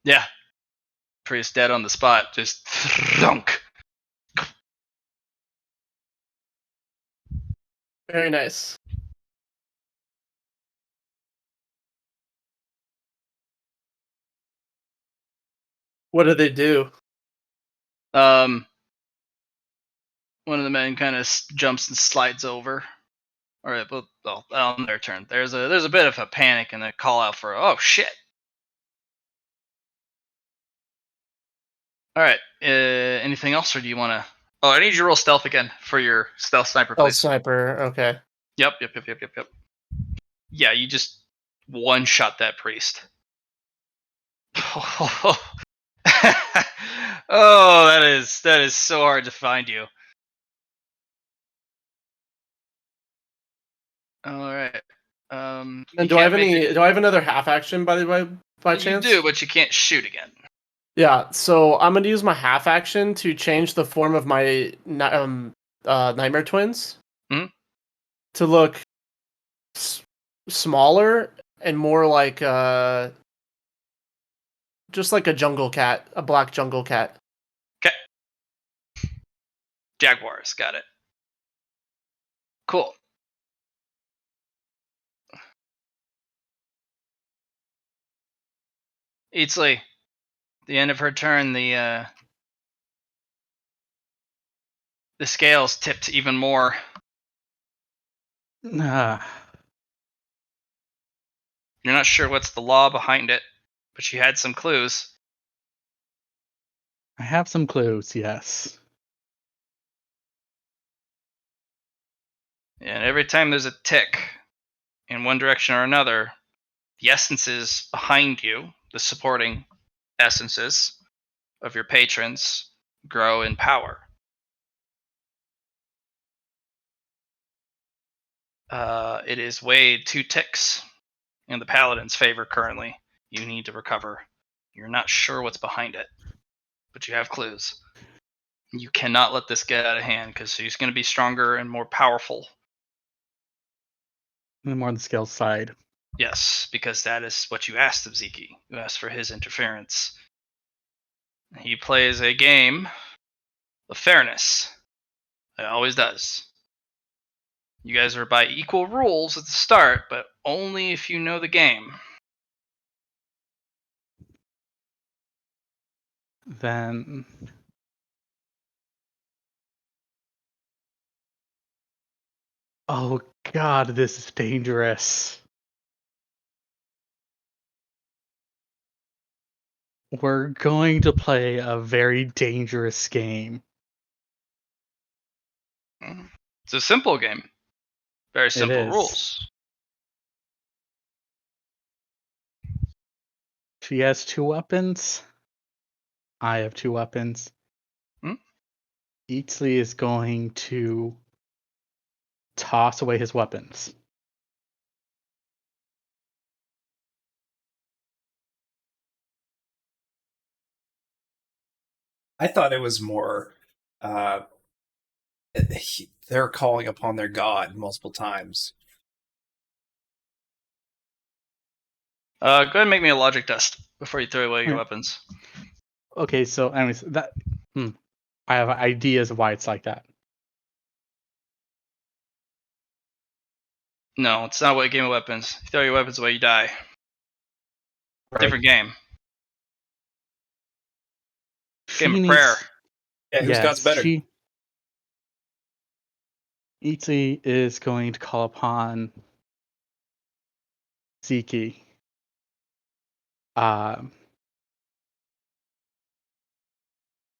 Yeah. Priest dead on the spot. Just thunk. Very nice. What do they do? One of the men kind of jumps and slides over. All right, well, on their turn. There's a bit of a panic and a call out for, oh shit. All right. Anything else, or do you want to? Oh, I need you to roll stealth again for your stealth sniper, Oh, please. sniper. Okay. Yep. Yeah, you just one shot that priest. Oh, that is so hard to find you. All right. And you do I have can't make any? it- Do I have another half action by the way, by You chance? do, but you can't shoot again. Yeah. So I'm gonna use my half action to change the form of my nightmare twins Mhm. to look smaller and more like just like a jungle cat, a black jungle cat. Okay. Jaguars, got it. Cool. Eatsley, the end of her turn, the scales tipped even more. Ah, You're not sure what's the law behind it, but you had some clues. I have some clues, yes. And every time there's a tick in one direction or another, the essences behind you, the supporting essences of your patrons, grow in power. It is weighed 2 ticks in the paladin's favor currently. You need to recover. You're not sure what's behind it, but you have clues. You cannot let this get out of hand because he's going to be stronger and more powerful. And more on the scale side. Yes, because that is what you asked of Ziki. You asked for his interference. He plays a game of fairness. It always does. You guys are by equal rules at the start, but only if you know the game. Then oh god, this is dangerous. We're going to play a very dangerous game. It's a simple game. Very It simple is. rules. She has 2 weapons. I have 2 weapons. Hmm? Eatsley is going to toss away his weapons. I thought it was more. Uh, they're calling upon their god multiple times. Go ahead and make me a logic test before you throw away your Okay. weapons. Okay, so anyways, that I have ideas of why it's like that. No, it's not a game of weapons. You throw your weapons away, you die. Right. Different game. Game She of prayer. needs Yeah, whose god's better? Eatsley is going to call upon Ziki.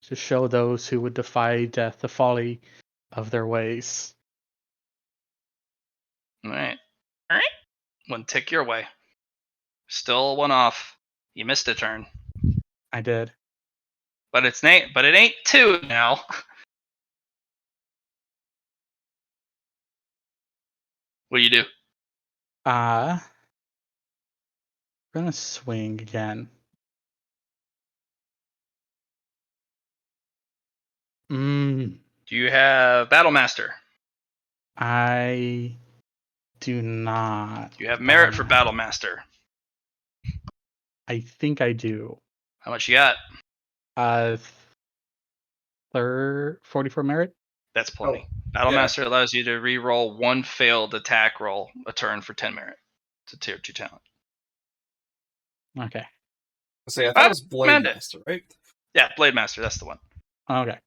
To show those who would defy death the folly of their ways. Alright. Alright. 1 tick your way. Still 1 off. You missed a turn. I did. But it ain't 2 now. What do you do? I'm gonna swing again. Do you have Battle Master? I do not. Do you have merit for Battle Master? I think I do. How much you got? 44 merit. That's plenty. Oh, Battle yeah. Master allows you to re-roll 1 failed attack roll a turn for 10 merit. It's a tier 2 talent. Okay. I thought it was Blade recommend it. Master, right? Yeah, Blade Master, that's the one. Okay.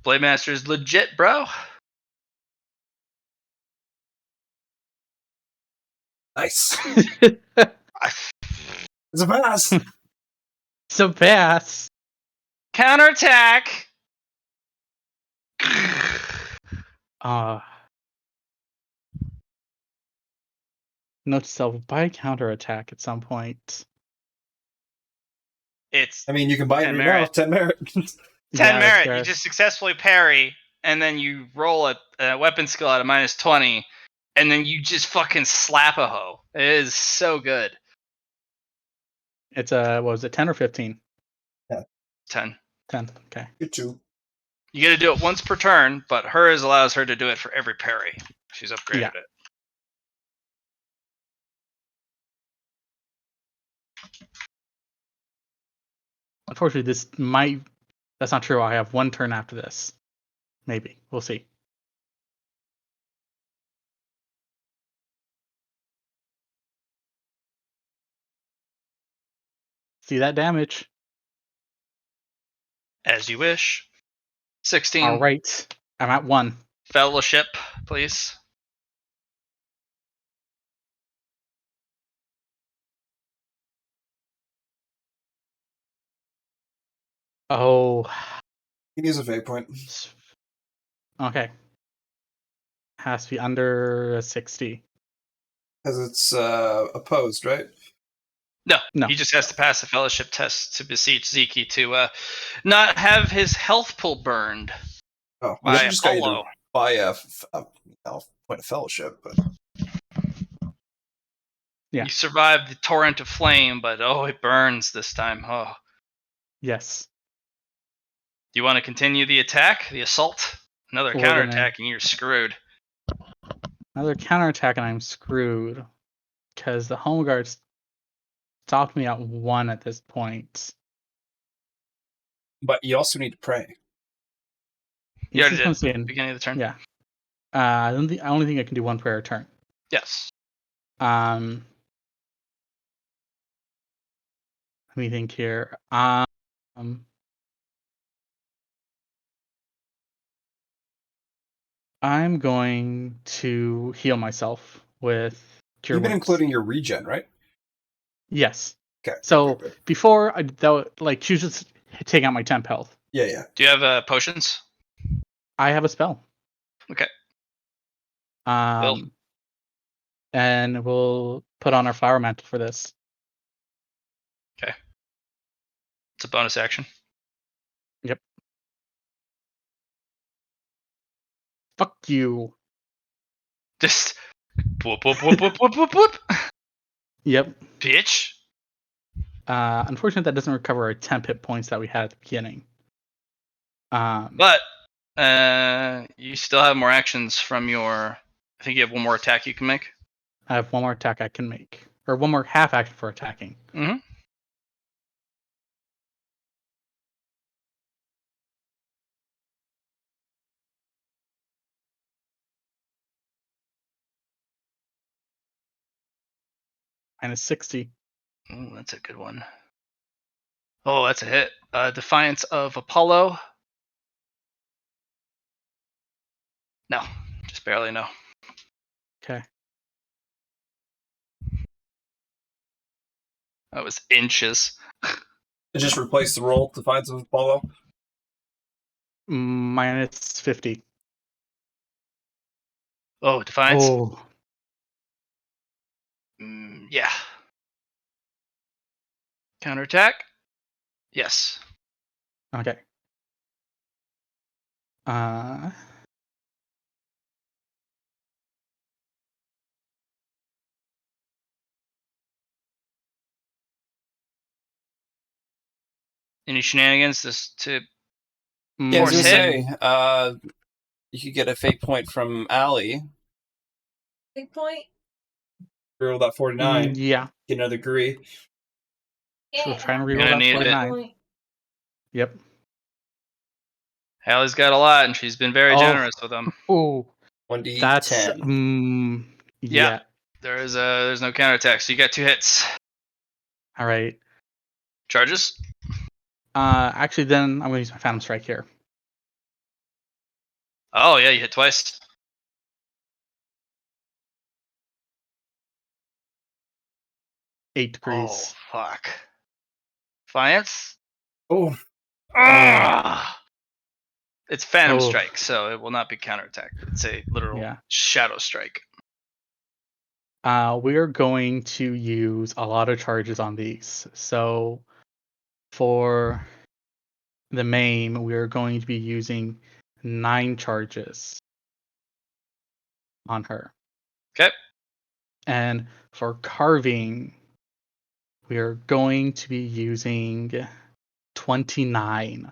Blade Master is legit, bro. Nice. I- It's a pass. So pass. Counterattack. Note to self: buy counterattack at some point. It's I mean, you can buy it 10 right merit. now. 10 merit. 10 Yeah, that's merit. You fair. just successfully parry, and then you roll a weapon skill at a -20, and then you just fucking slap a hoe. It is so good. It's what was it, 10 or 15? 10. 10. Okay. You too. You got to do it once per turn, but hers allows her to do it for every parry. She's upgraded Yeah. it. Unfortunately, that's not true. I have one turn after this. Maybe. We'll see. See that damage? As you wish. 16. All right. I'm at 1. Fellowship, please. Oh. You can use a fate point. Okay. Has to be under a 60. Because it's opposed, right? No, he just has to pass the fellowship test to beseech Zeke to not have his health pool burned Oh, I by guess you just got either Apollo. buy a point of fellowship, but Yeah. You survived the torrent of flame, but it burns this time. Oh. Yes. Do you want to continue the attack, the assault? Another We're counterattack, and you're screwed. Another counterattack, and I'm screwed. Because the home guard stopped me at 1 at this point. you also need to pray. You already This is did. considered- Beginning of the turn? Yeah. I only think I can do 1 prayer a turn. Yes. Let me think here. I'm going to heal myself with Cure You've been Wounds. including your regen, right? Yes. Okay. So good. before she was just taking out my temp health. Yeah. Do you have potions? I have a spell. Okay. And we'll put on our flower mantle for this. Okay. It's a bonus action. Yep. Fuck you. Just whoop, whoop, whoop, whoop, whoop, whoop, whoop. Yep. Bitch. Unfortunately, that doesn't recover our temp hit points that we had at the beginning. But you still have more actions from your. I think you have one more attack you can make. I have one more attack I can make, or one more half action for attacking. Mm-hmm. Minus 60. Ooh, that's a good one. Oh, that's a hit. Defiance of Apollo. No, just barely no. Okay. That was inches. Just replace the roll Defiance of Apollo. Minus 50. Oh, Defiance? Oh. Yeah. Counterattack? Yes. Okay. Any shenanigans to Yeah, I was Force gonna hit? say, you could get a fate point from Allie. Big point. Roll that 49. Yeah. Get another agree. So we're trying to Gonna reroll that need a bit. 49. Yep. Hallie's got a lot, and she's been very generous with them. Oh. 1d10. That's yeah. There's no counterattack, so you got 2 hits. All right. Charges? Actually, then I'm going to use my Phantom Strike here. Oh yeah, you hit twice. 8 degrees. Oh fuck. Defiance? Oh, Ah! It's Phantom Oh. Strike, so it will not be counterattack. It's a literal Yeah. Shadow Strike. We are going to use a lot of charges on these. So for the Mayham, we are going to be using 9 charges on her. Okay. And for carving, we are going to be using 29.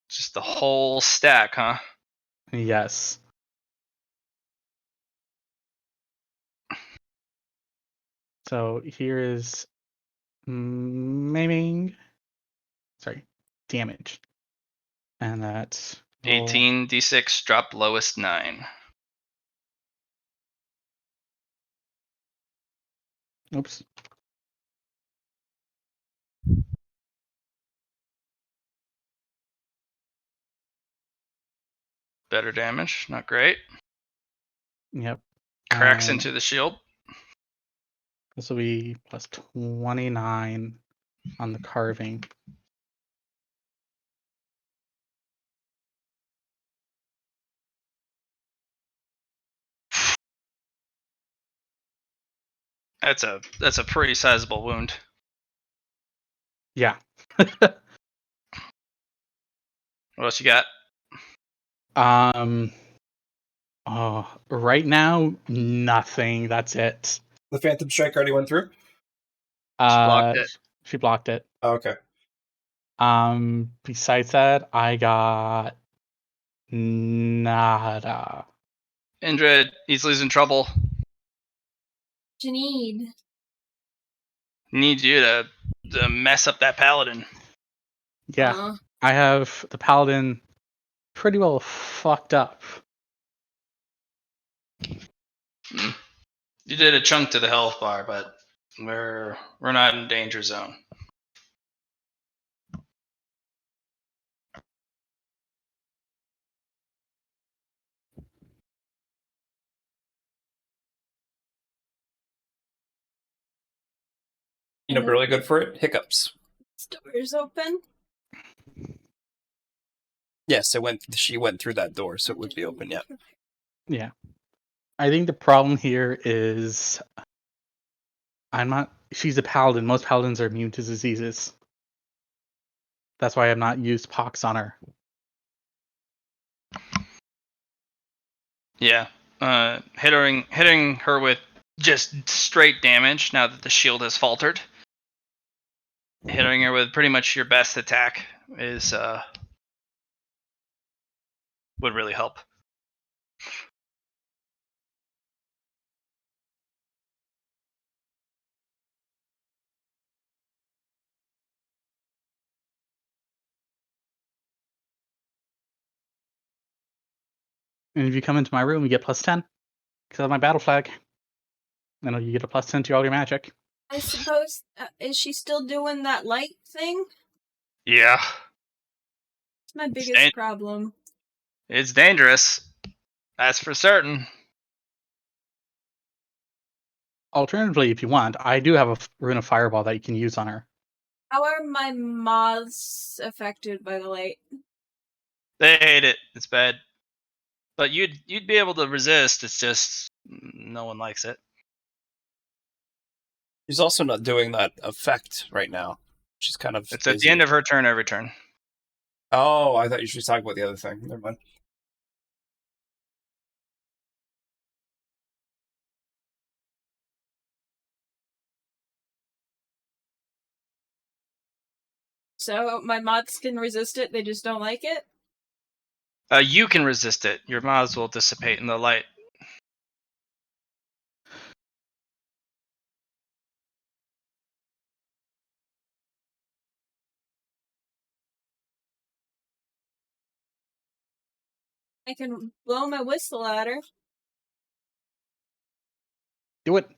Just the whole stack, huh? Yes. So here is maiming. Sorry, damage. And that's roll. 18 d6, drop lowest 9. Oops. Better damage, not great. Yep. Cracks into the shield. This will be plus 29 on the carving. That's a pretty sizable wound. Yeah. What else you got? Right now, nothing. That's it. The Phantom Strike already went through. Just blocked it. She blocked it. Oh, okay. Besides that, I got nada. Indrid, he's losing trouble. What you need? Needs you to mess up that paladin. Yeah, I have the paladin pretty well fucked up. You did a chunk to the health bar, but we're not in danger zone. You know, really good for it. Hiccups. Doors open. Yes, it went. She went through that door, so it would be open. Yeah. Yeah. I think the problem here is she's a paladin. Most paladins are immune to diseases. That's why I have not used pox on her. Yeah. Hitting her with just straight damage now that the shield has faltered. Hitting her with pretty much your best attack is would really help. And if you come into my room, you get plus 10 because of my battle flag. And you get a plus 10 to all your magic. I suppose, is she still doing that light thing? Yeah. It's my biggest problem. It's dangerous. That's for certain. Alternatively, if you want, I do have a rune of fireball that you can use on her. How are my moths affected by the light? They hate it. It's bad. But you'd be able to resist. It's just no one likes it. She's also not doing that effect right now. She's kind of. It's at the end of her turn every turn. Oh, I thought you should talk about the other thing. Never mind. So my moths can resist it, they just don't like it? You can resist it. Your moths will dissipate in the light. I can blow my whistle at her. Do it.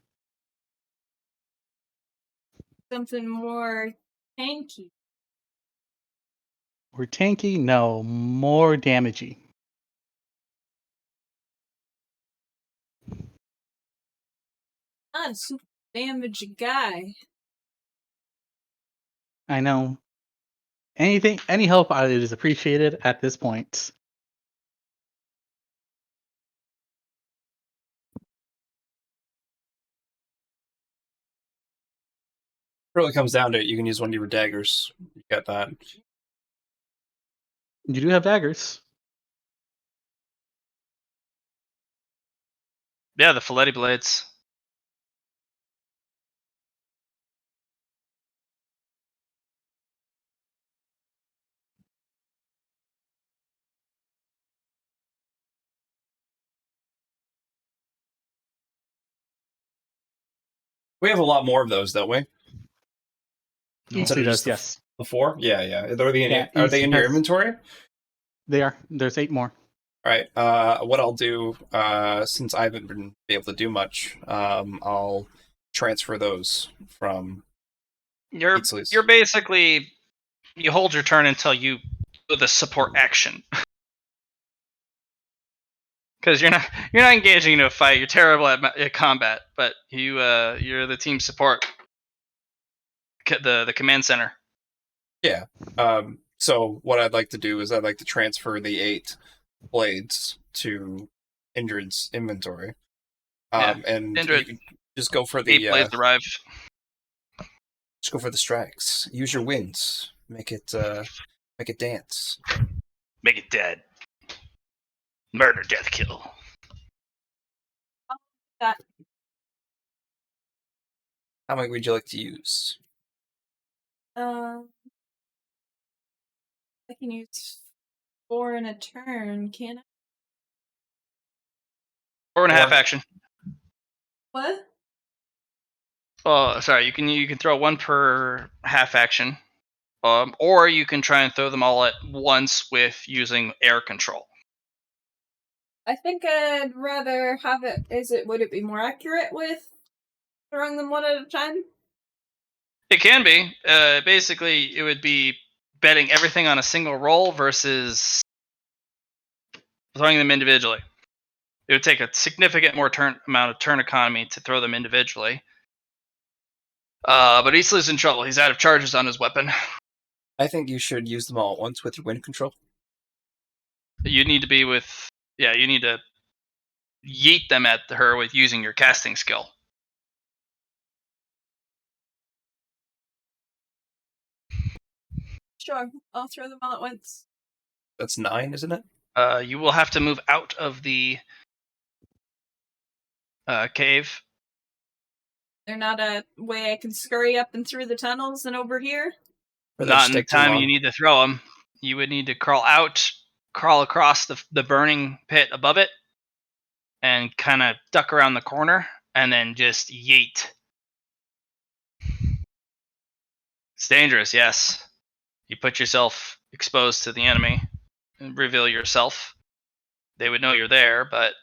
Something more tanky. Or tanky? No, more damagey. Not a super damage guy. I know. Any help is appreciated at this point. really comes down to it, you can use one of your daggers. You got that. You do have daggers. Yeah, the Filetti blades. We have a lot more of those, don't we? Instead Easley of does, just yes. the 4? Yeah. Are they Yeah, are they Easley in your has- inventory? They are. There's 8 more. All right. What I'll do, since I haven't been able to do much, I'll transfer those from You're Eatsley's. you're basically you hold your turn until you do the support action. Because you're not engaging in a fight. You're terrible at combat, but you're the team support, the command center. Yeah. So what I'd like to do is I'd like to transfer the 8 blades to Indrid's inventory. And Indrid, you can just go for 8 the blades arrive. just go for the strikes. Use your winds. Make it dance. Make it dead. Murder, death, kill. That How many would you like to use? I can use 4 in a turn, can I? 4.5 Or- action. What? Oh, sorry. You can throw 1 per half action, or you can try and throw them all at once with using air control. I think I'd rather have it. Would it be more accurate with throwing them one at a time? It can be. Basically, it would be betting everything on a single roll versus throwing them individually. It would take a significant more amount of turn economy to throw them individually. But Eastley's in trouble. He's out of charges on his weapon. I think you should use them all at once with your wind control. You need to be with. Yeah, you need to yeet them at her with using your casting skill. Sure, I'll throw them all at once. That's 9, isn't it? You will have to move out of the cave. They're not a way I can scurry up and through the tunnels and over here? Or they Not in the take too time long? you need to throw them. You would need to crawl out, crawl across the burning pit above it, and kind of duck around the corner, and then just yeet. It's dangerous, yes. You put yourself exposed to the enemy and reveal yourself. They would know you're there, but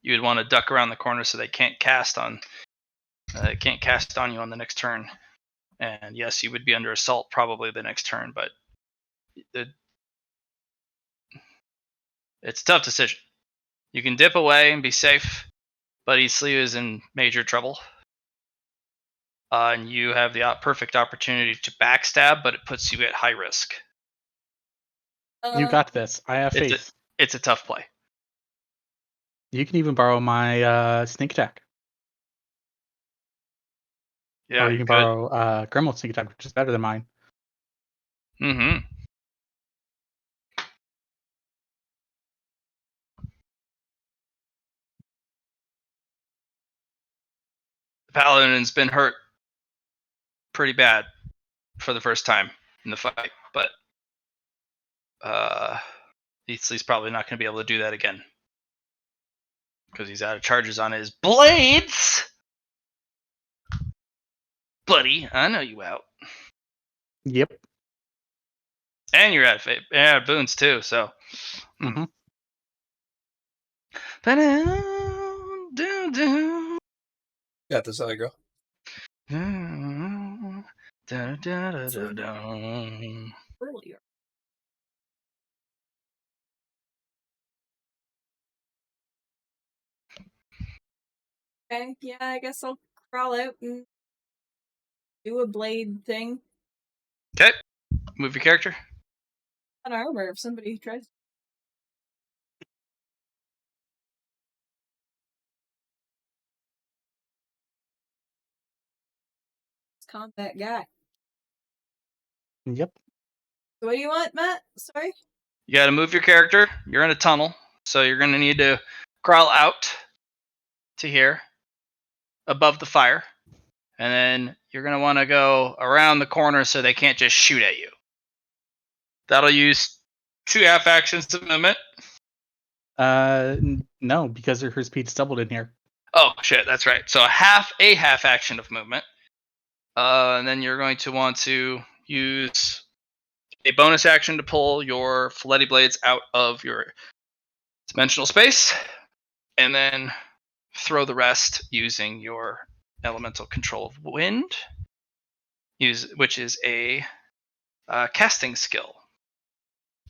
you would want to duck around the corner so they can't cast on you on the next turn. And yes, you would be under assault probably the next turn, but it's a tough decision. You can dip away and be safe, but Eastleigh is in major trouble. And you have the perfect opportunity to backstab, but it puts you at high risk. You got this. I have faith. It's a tough play. You can even borrow my sneak attack. Yeah, Or you can borrow Gremlin's sneak attack, which is better than mine. Mm-hmm. The Paladin's been hurt pretty bad for the first time in the fight, but Eastleigh's probably not going to be able to do that again because he's out of charges on his blades. Buddy, I know you out. Yep. And you're out of boons too, so. Mm-hmm. Got this, other girl. Earlier. Okay, yeah, I guess I'll crawl out and do a blade thing. Okay, move your character. On armor if somebody tries. combat guy. Yep. So what do you want, Matt? Sorry? You got to move your character. You're in a tunnel, so you're going to need to crawl out to here above the fire. And then you're going to want to go around the corner so they can't just shoot at you. That'll use 2 half actions of movement. No, because her speed's doubled in here. Oh, shit, that's right. So a half action of movement. And then you're going to want to use a bonus action to pull your Filletti Blades out of your dimensional space. And then throw the rest using your elemental control of wind, which is a casting skill,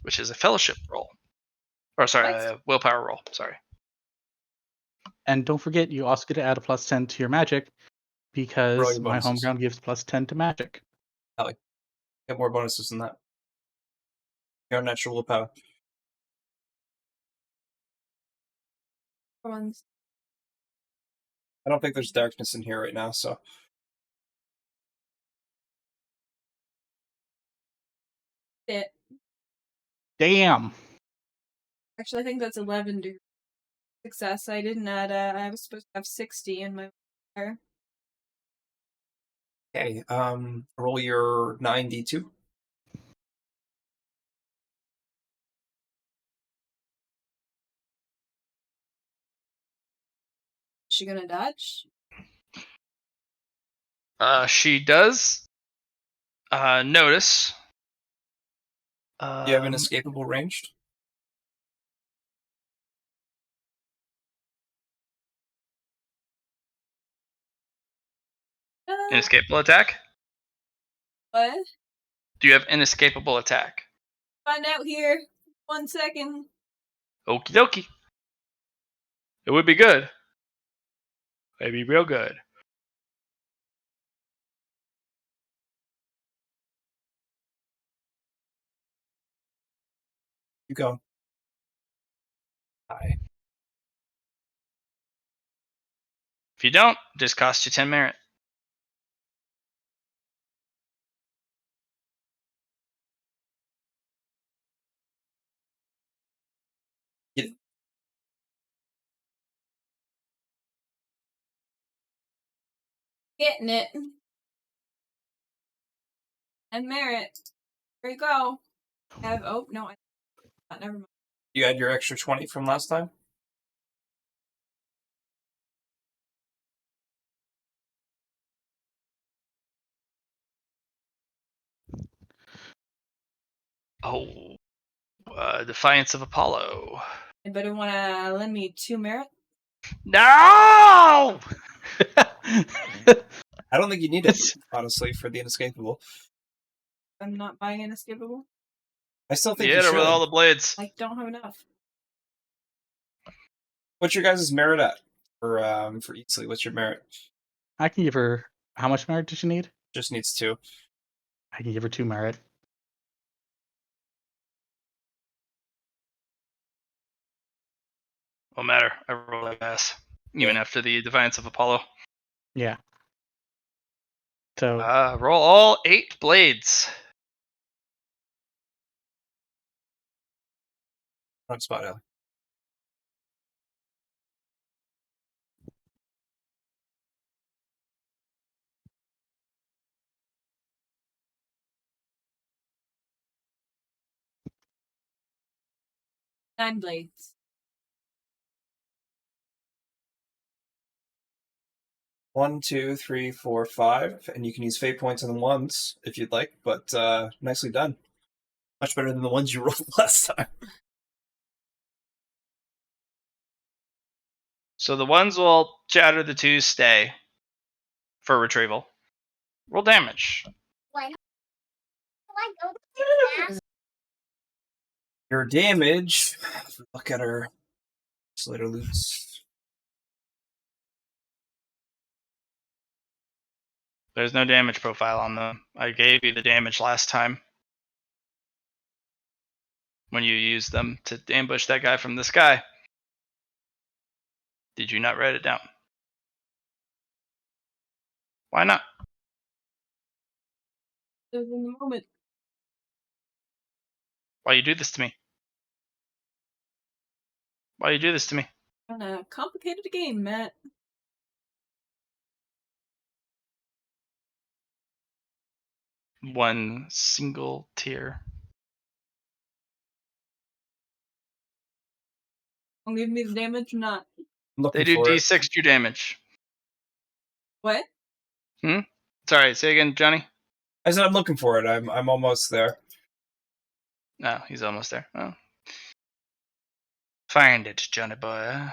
which is a fellowship roll. Or sorry, a willpower roll. Sorry. And don't forget, you also get to add a +10 to your magic because my home ground gives +10 to magic. Get more bonuses than that. Your natural willpower. Ones. I don't think there's darkness in here right now, so. It. Damn. Actually, I think that's 11 to success. I didn't add. I was supposed to have 60 in my fire. Okay, roll your 9d2. Is she gonna dodge? She does notice. Do you have an escapable ranged? Inescapable attack? What? Do you have inescapable attack? Find out here. 1 second. Okie dokie. It would be good. It'd be real good. You go. Hi. If you don't, it just costs you 10 merit. Getting it. And merit. There you go. Oh no, never mind. You had your extra 20 from last time? Oh, Defiance of Apollo. Anybody want to lend me 2 merit? No! I don't think you need it, honestly, for the inescapable. I'm not buying inescapable. I still think You you hit her should. with all the blades. I don't have enough. What's your guys' merit at for Easley? What's your merit? I can give her. How much merit does she need? Just needs 2. I can give her 2 merit. Won't matter. I roll like ass. Even after the Defiance of Apollo. Yeah. So Roll all 8 blades. Wrong spot, Ellie. Nine blades. 1, 2, 3, 4, 5, and you can use fate points on the ones if you'd like, but nicely done. Much better than the ones you rolled last time. So the ones will shatter, the 2s stay for retrieval. Roll damage. Your damage. Look at her Slater loots. There's no damage profile on them. I gave you the damage last time when you used them to ambush that guy from the sky. Did you not write it down? Why not? Live in the moment. Why you do this to me? Why you do this to me? On a complicated game, Matt. One single tier. Will give me the damage or not? I'm looking They do for it. D6 true damage. What? Sorry, say again, Johnny. I said I'm looking for it. I'm almost there. No, he's almost there. Oh. Find it, Johnny boy.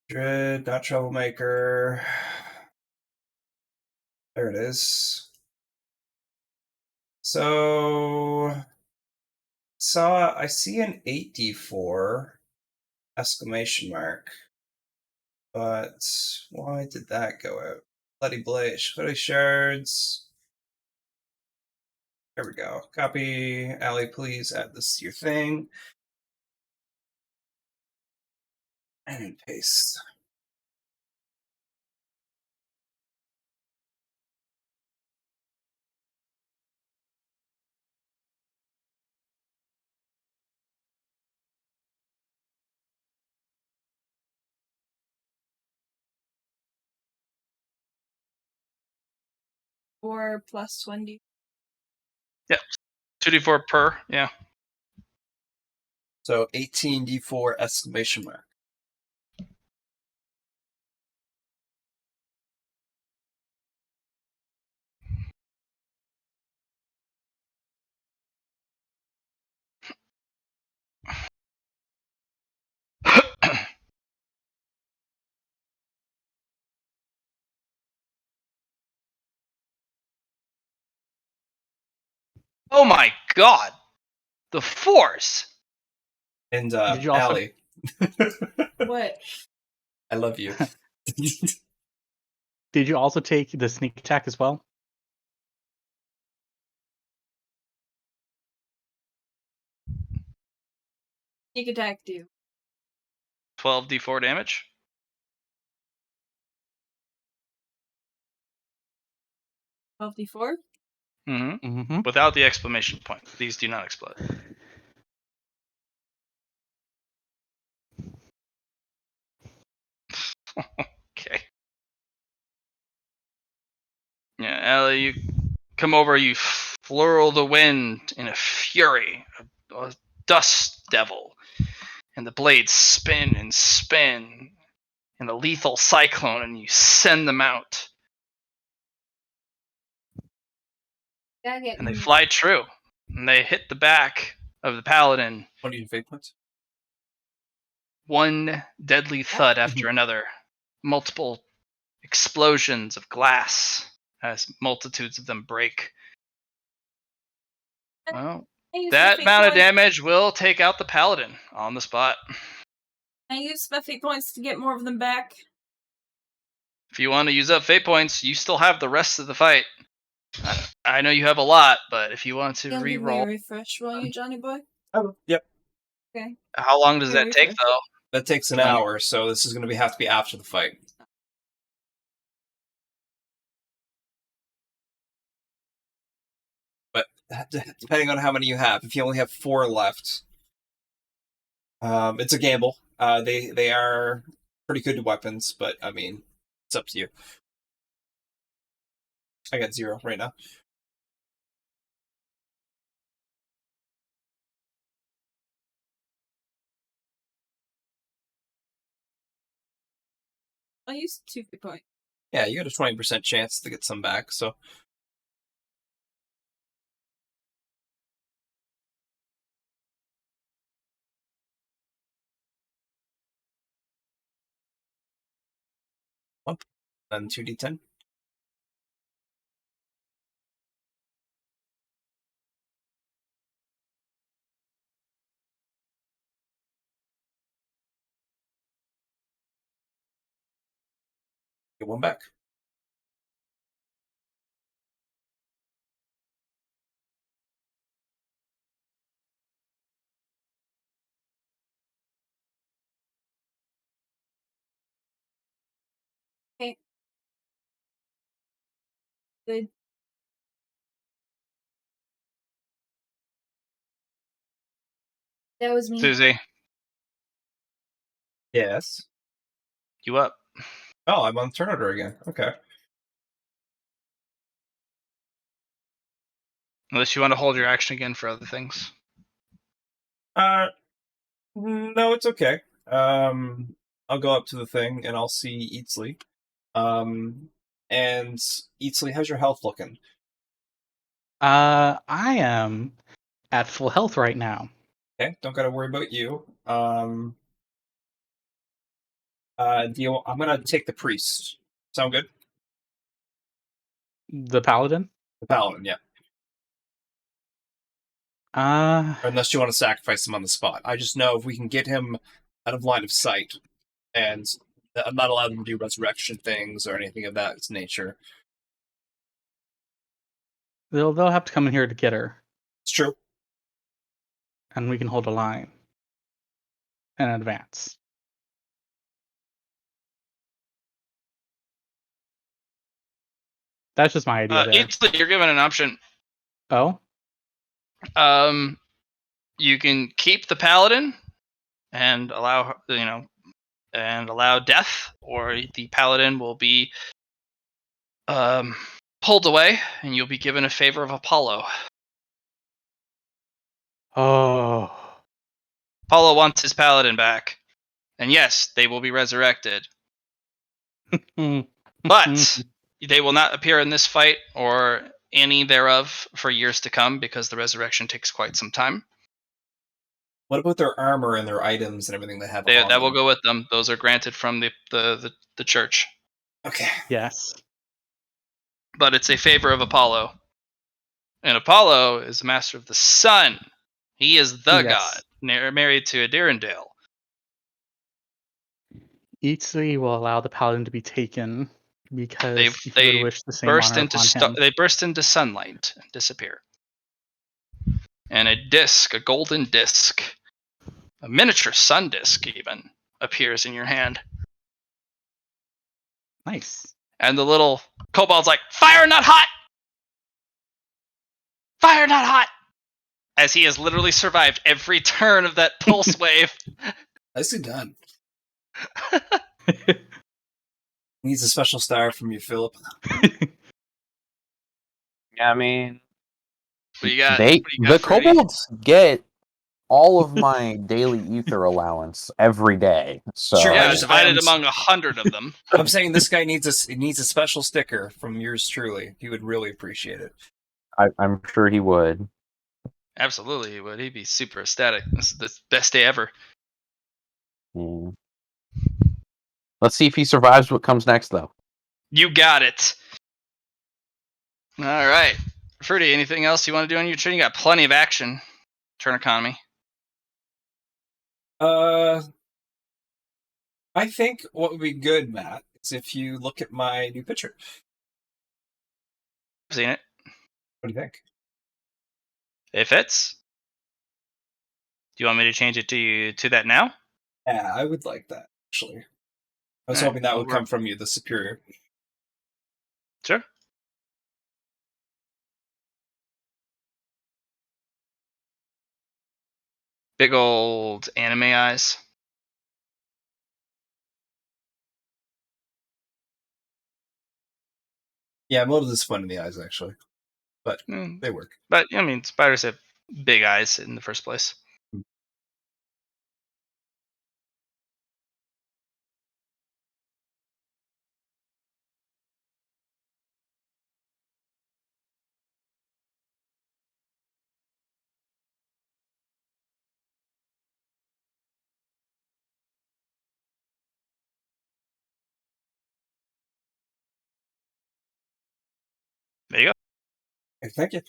Dread, not troublemaker. There it is. So I see an 8d4 exclamation mark. But why did that go out? Bloody shards. There we go. Copy. Allie, please add this to your thing. And paste. Or plus 1d. 2d4 per, yeah. So 18d4 exclamation mark. Oh my god! The force! And Did you also- Allie. What? I love you. Did you also take the sneak attack as well? Sneak attack do. 12d4 damage? 12d4? Mm-hmm. Mm-hmm. Without the exclamation point. These do not explode. Okay. Yeah, Allie, you come over, you flurl the wind in a fury, a dust devil, and the blades spin and spin in a lethal cyclone, and you send them out, and they fly true, and they hit the back of the paladin. What do you fate points? One deadly thud after another, multiple explosions of glass as multitudes of them break. Well, I use that my fate amount of points. damage will take out the paladin on the spot. I use my fate points to get more of them back. If you want to use up fate points, you still have the rest of the fight. I know you have a lot, but if you want to You'll give me re-roll, a refresh, will you, Johnny boy? Oh, yep. Okay. how long does Give me that a take refresh. though? That takes an Johnny. hour, so this is going to have to be after the fight. But depending on how many you have, if you only have 4 left, it's a gamble. They are pretty good weapons, but I mean, it's up to you. I got 0 right now. I'll use 2 fate points. Yeah, you got a 20% chance to get some back, so 1, then 2d10. Get 1 back. Okay. Good. That was me. Susie, Yes. you up? Oh, I'm on the turn order again. Okay. Unless you want to hold your action again for other things. No, it's okay. I'll go up to the thing and I'll see Eatsley. And Eatsley, how's your health looking? I am at full health right now. Okay, don't gotta worry about you. I'm gonna take the priest. Sound good? The paladin. The paladin, yeah. Uh, Unless you want to sacrifice him on the spot. I just know if we can get him out of line of sight, and I'm not allowed to do resurrection things or anything of that nature. they'll have to come in here to get her, It's true. and we can hold a line and advance. That's just my idea there. You're given an option. Oh, You can keep the paladin and allow death, or the paladin will be pulled away, and you'll be given a favor of Apollo. oh. Apollo wants his paladin back, and yes, they will be resurrected, but they will not appear in this fight or any thereof for years to come, because the resurrection takes quite some time. What about their armor and their items and everything they have on That them? will go with them. Those are granted from the church, Okay. Yes. but it's a favor of Apollo, and Apollo is the master of the sun. He is the god, Yes. married to Adirondale. Eatsley will allow the paladin to be taken because he would They wish the same honor upon him. they burst into sunlight and disappear. And a golden disc, a miniature sun disc even, appears in your hand. Nice. And the little kobold's like, "Fire not hot! Fire not hot!" As he has literally survived every turn of that pulse wave. Nicely done. Needs a special star from you, Philip. I mean, What you got? the Fruity? kobolds get all of my daily ether allowance every day. So Sure, Yeah, I'm divided among 100 of them. I'm saying this guy needs a special sticker from yours truly. He would really appreciate it. I'm sure he would. Absolutely, he would. He'd be super ecstatic. This is the best day ever. Yeah. Let's see if he survives what comes next, though. You got it. All right. Fruity, anything else you want to do on your turn? You got plenty of action. Turn economy. I think what would be good, Matt, is if you look at my new picture. I've seen it. What do you think? It fits. Do you want me to change it to that now? Yeah, I would like that, actually. I was All right, hoping that well, would come from you, the superior. Sure. Big old anime eyes. Yeah, I'm a little disappointed in the eyes, actually. But they work. But, I mean, spiders have big eyes in the first place. There you go. Okay, thank you.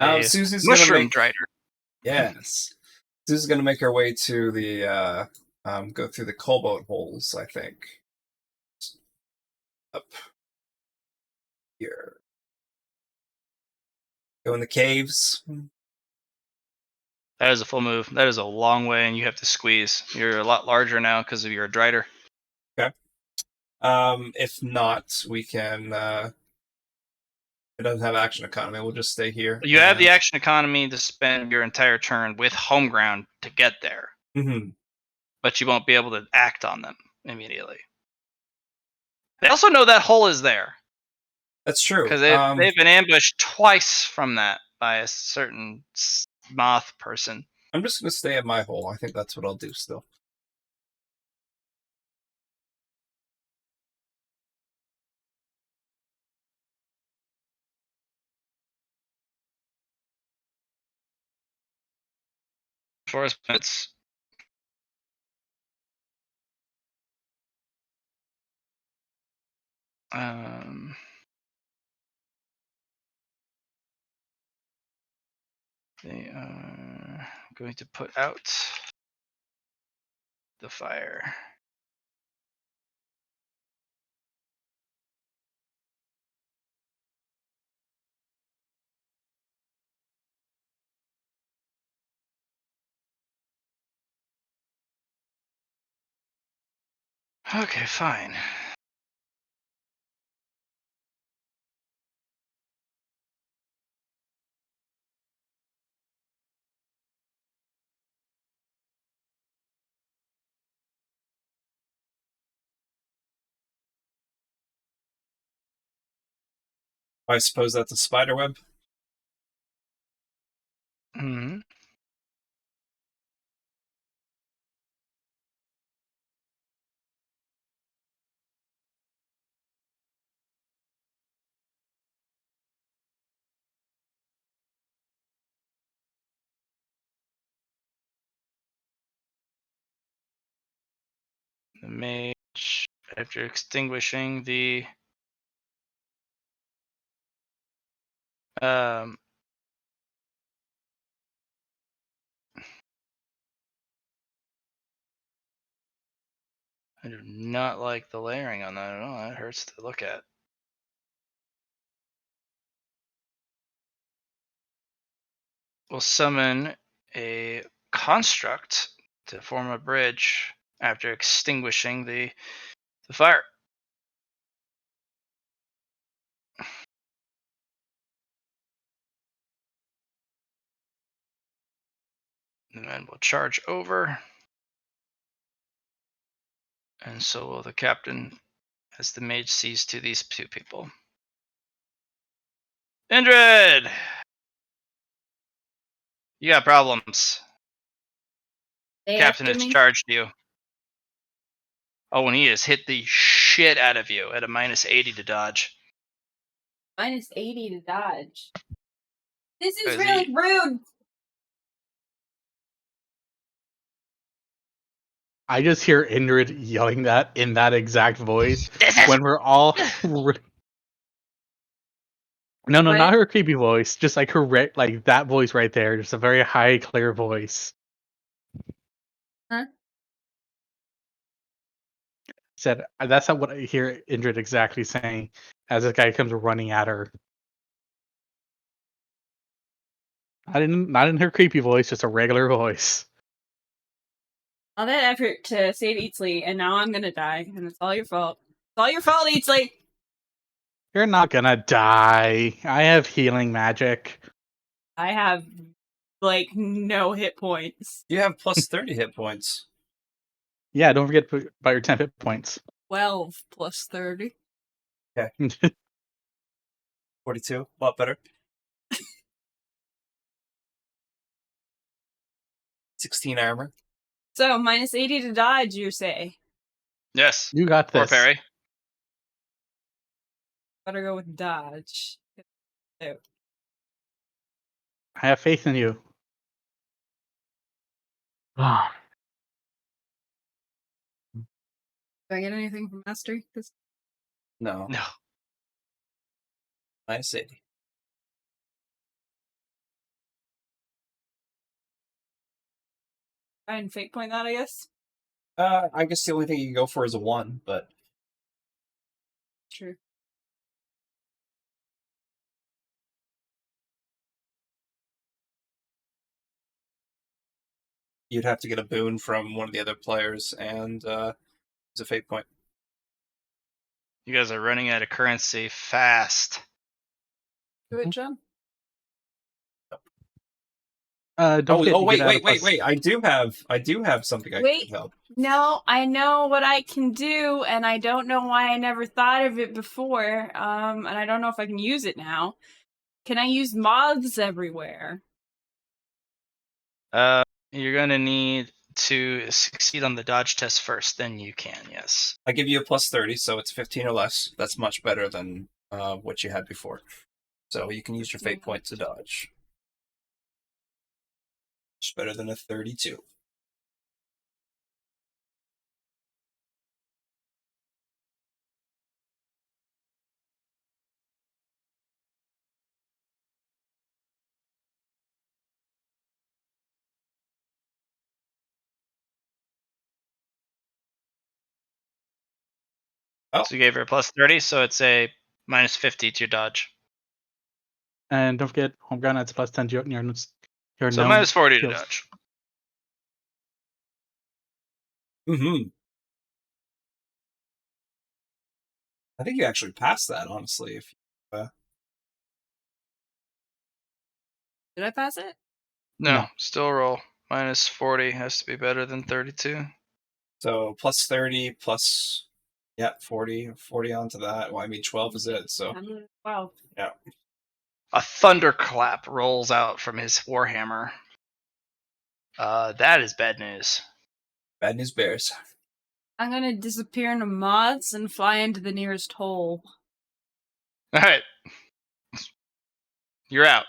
A Susie's gonna mushroom make. drider. Yes. Susie's gonna make her way to the go through the cobalt holes, I think. Up here. Go in the caves. That is a full move. That is a long way, and you have to squeeze. You're a lot larger now because of your drider. Okay. If not, we can it doesn't have action economy, we'll just stay here. You have the action economy to spend your entire turn with home ground to get there, Mm-hmm. but you won't be able to act on them immediately. They also know that hole is there That's true. because they've been ambushed twice from that by a certain moth person. I'm just gonna stay at my hole. I think that's what I'll do still. Forest minutes. They are going to put out the fire. Okay, fine. I suppose that's a spider web. Mm-hmm. The mage, after extinguishing the I do not like the layering on that at all. That hurts to look at. We'll summon a construct to form a bridge after extinguishing the fire. And then we'll charge over. And so will the captain as the mage sees to these two people. Indrid! You got problems. They Captain after has me? charged you. Oh, and he has hit the shit out of you at a minus 80 to dodge. Minus 80 to dodge. This is Is really he- rude. I just hear Indrid yelling that in that exact voice This is when we're all. No, What? not her creepy voice. Just like her, like that voice right there. Just a very high, clear voice. Huh? Said that's not what I hear Indrid exactly saying as this guy comes running at her. Not in her creepy voice, just a regular voice. All that effort to save Eatsley, and now I'm gonna die, and it's all your fault. It's all your fault, Eatsley! You're not gonna die. I have healing magic. I have, like, no hit points. You have plus 30 hit points. Yeah, don't forget about your 10 hit points. 12 plus 30. 42. A lot better. 16 armor. So, minus 80 to dodge, you say? Yes. You got Or this. parry. Better go with dodge. I have faith in you. Do I get anything from mastery? No. No. -80. Try and fate point that, I guess. I guess the only thing you can go for is a 1, but True. you'd have to get a boon from one of the other players and it's a fate point. You guys are running out of currency fast. Do it, John. Don't forget you get out a plus. Wait! I do have something I Wait. can help. No, I know what I can do, and I don't know why I never thought of it before. And I don't know if I can use it now. Can I use moths everywhere? You're gonna need to succeed on the dodge test first, then you can, yes. I give you a +30, so it's 15 or less. That's much better than what you had before. So you can use your fate point to dodge. It's better than a 32. Oh. So you gave her a +30, so it's a -50 to your dodge. And don't forget, home ground adds +10 to your So known -40 to skills. dodge. Mm-hmm. I think you actually passed that, honestly. If Did I pass it? No, No. still roll. -40 has to be better than 32. so +30 plus 40 onto that. Well, I mean 12 is it, so Wow. yeah. A thunderclap rolls out from his warhammer. That is bad news. Bad news bears. I'm gonna disappear into moths and fly into the nearest hole. All right, you're out.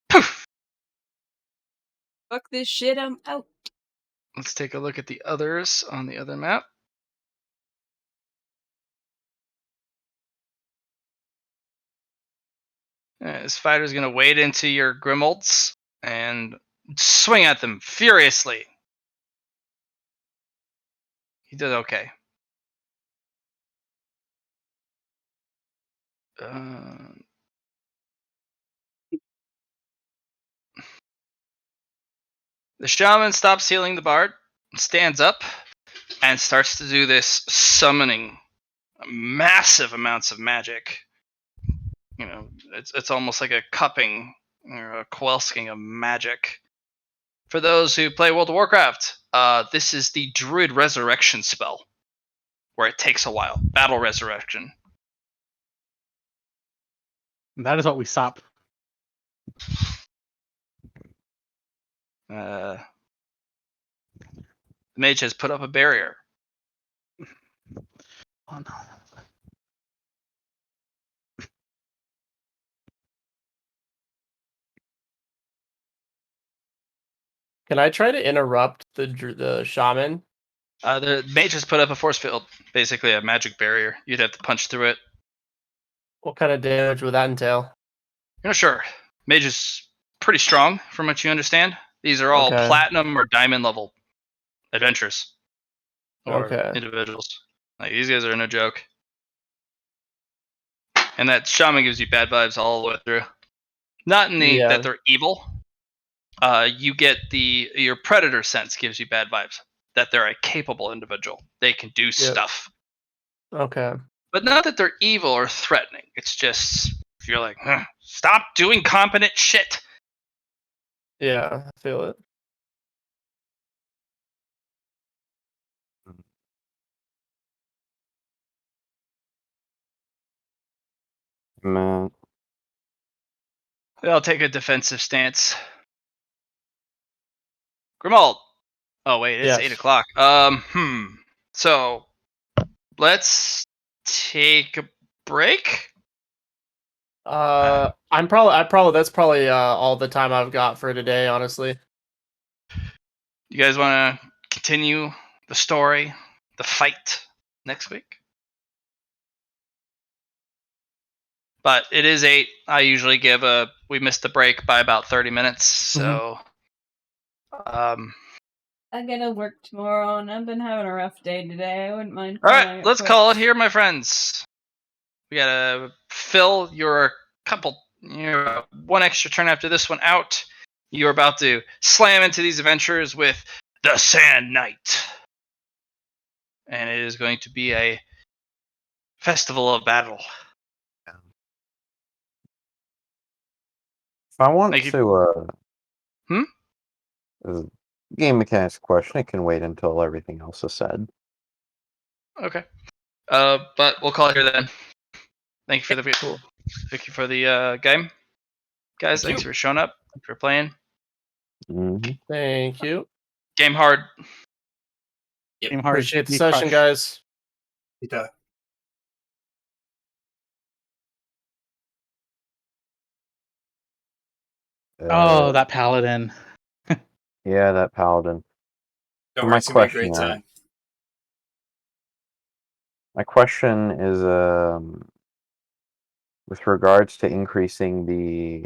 Poof. Fuck this shit, I'm out. Let's take a look at the others on the other map. This fighter's gonna wade into your Grimolds and swing at them furiously. He did okay. The shaman stops healing the bard, stands up, and starts to do this summoning massive amounts of magic. You know, it's almost like a cupping or a quelling of magic. For those who play World of Warcraft, this is the Druid Resurrection spell, where it takes a while. Battle Resurrection. That is what we stop. The mage has put up a barrier. Oh no. Can I try to interrupt the shaman? The mage has put up a force field, basically a magic barrier. You'd have to punch through it. What kind of damage would that entail? You're not sure. Mage is pretty strong, from what you understand. These are all Okay. platinum or diamond level adventurers or Okay. individuals. Like these guys are no joke. And that shaman gives you bad vibes all the way through. Not in the Yeah. that they're evil. You get your predator sense gives you bad vibes. That they're a capable individual. They can do stuff. Okay. But not that they're evil or threatening. It's just if you're like, stop doing competent shit. Yeah, I feel it. Man, They'll take a defensive stance. Grimald. Oh wait, it's Yes. 8:00. So let's take a break. That's probably all the time I've got for today, honestly. You guys want to continue the story, the fight next week? But it is 8. I usually we missed the break by about 30 minutes, so I gotta work tomorrow, and I've been having a rough day today. I wouldn't mind. all calling right, let's quits. call it here, my friends. We gotta fill your one extra turn after this one out. You're about to slam into these adventures with the Sand Knight. And it is going to be a festival of battle. If I want Thank you. to, Hmm? Game mechanics question, it can wait until everything else is said. Okay. But we'll call it here then. Thank you for the Cool. Thank you for the game, guys. Thank Thanks you. for showing up. Thanks for playing. Mm-hmm. Thank you. Game hard. Game hard. Appreciate the be session, crushed. guys. Oh, that paladin. Yeah, that paladin. Don't My worry, it's gonna be a question, great time. My question is, with regards to increasing the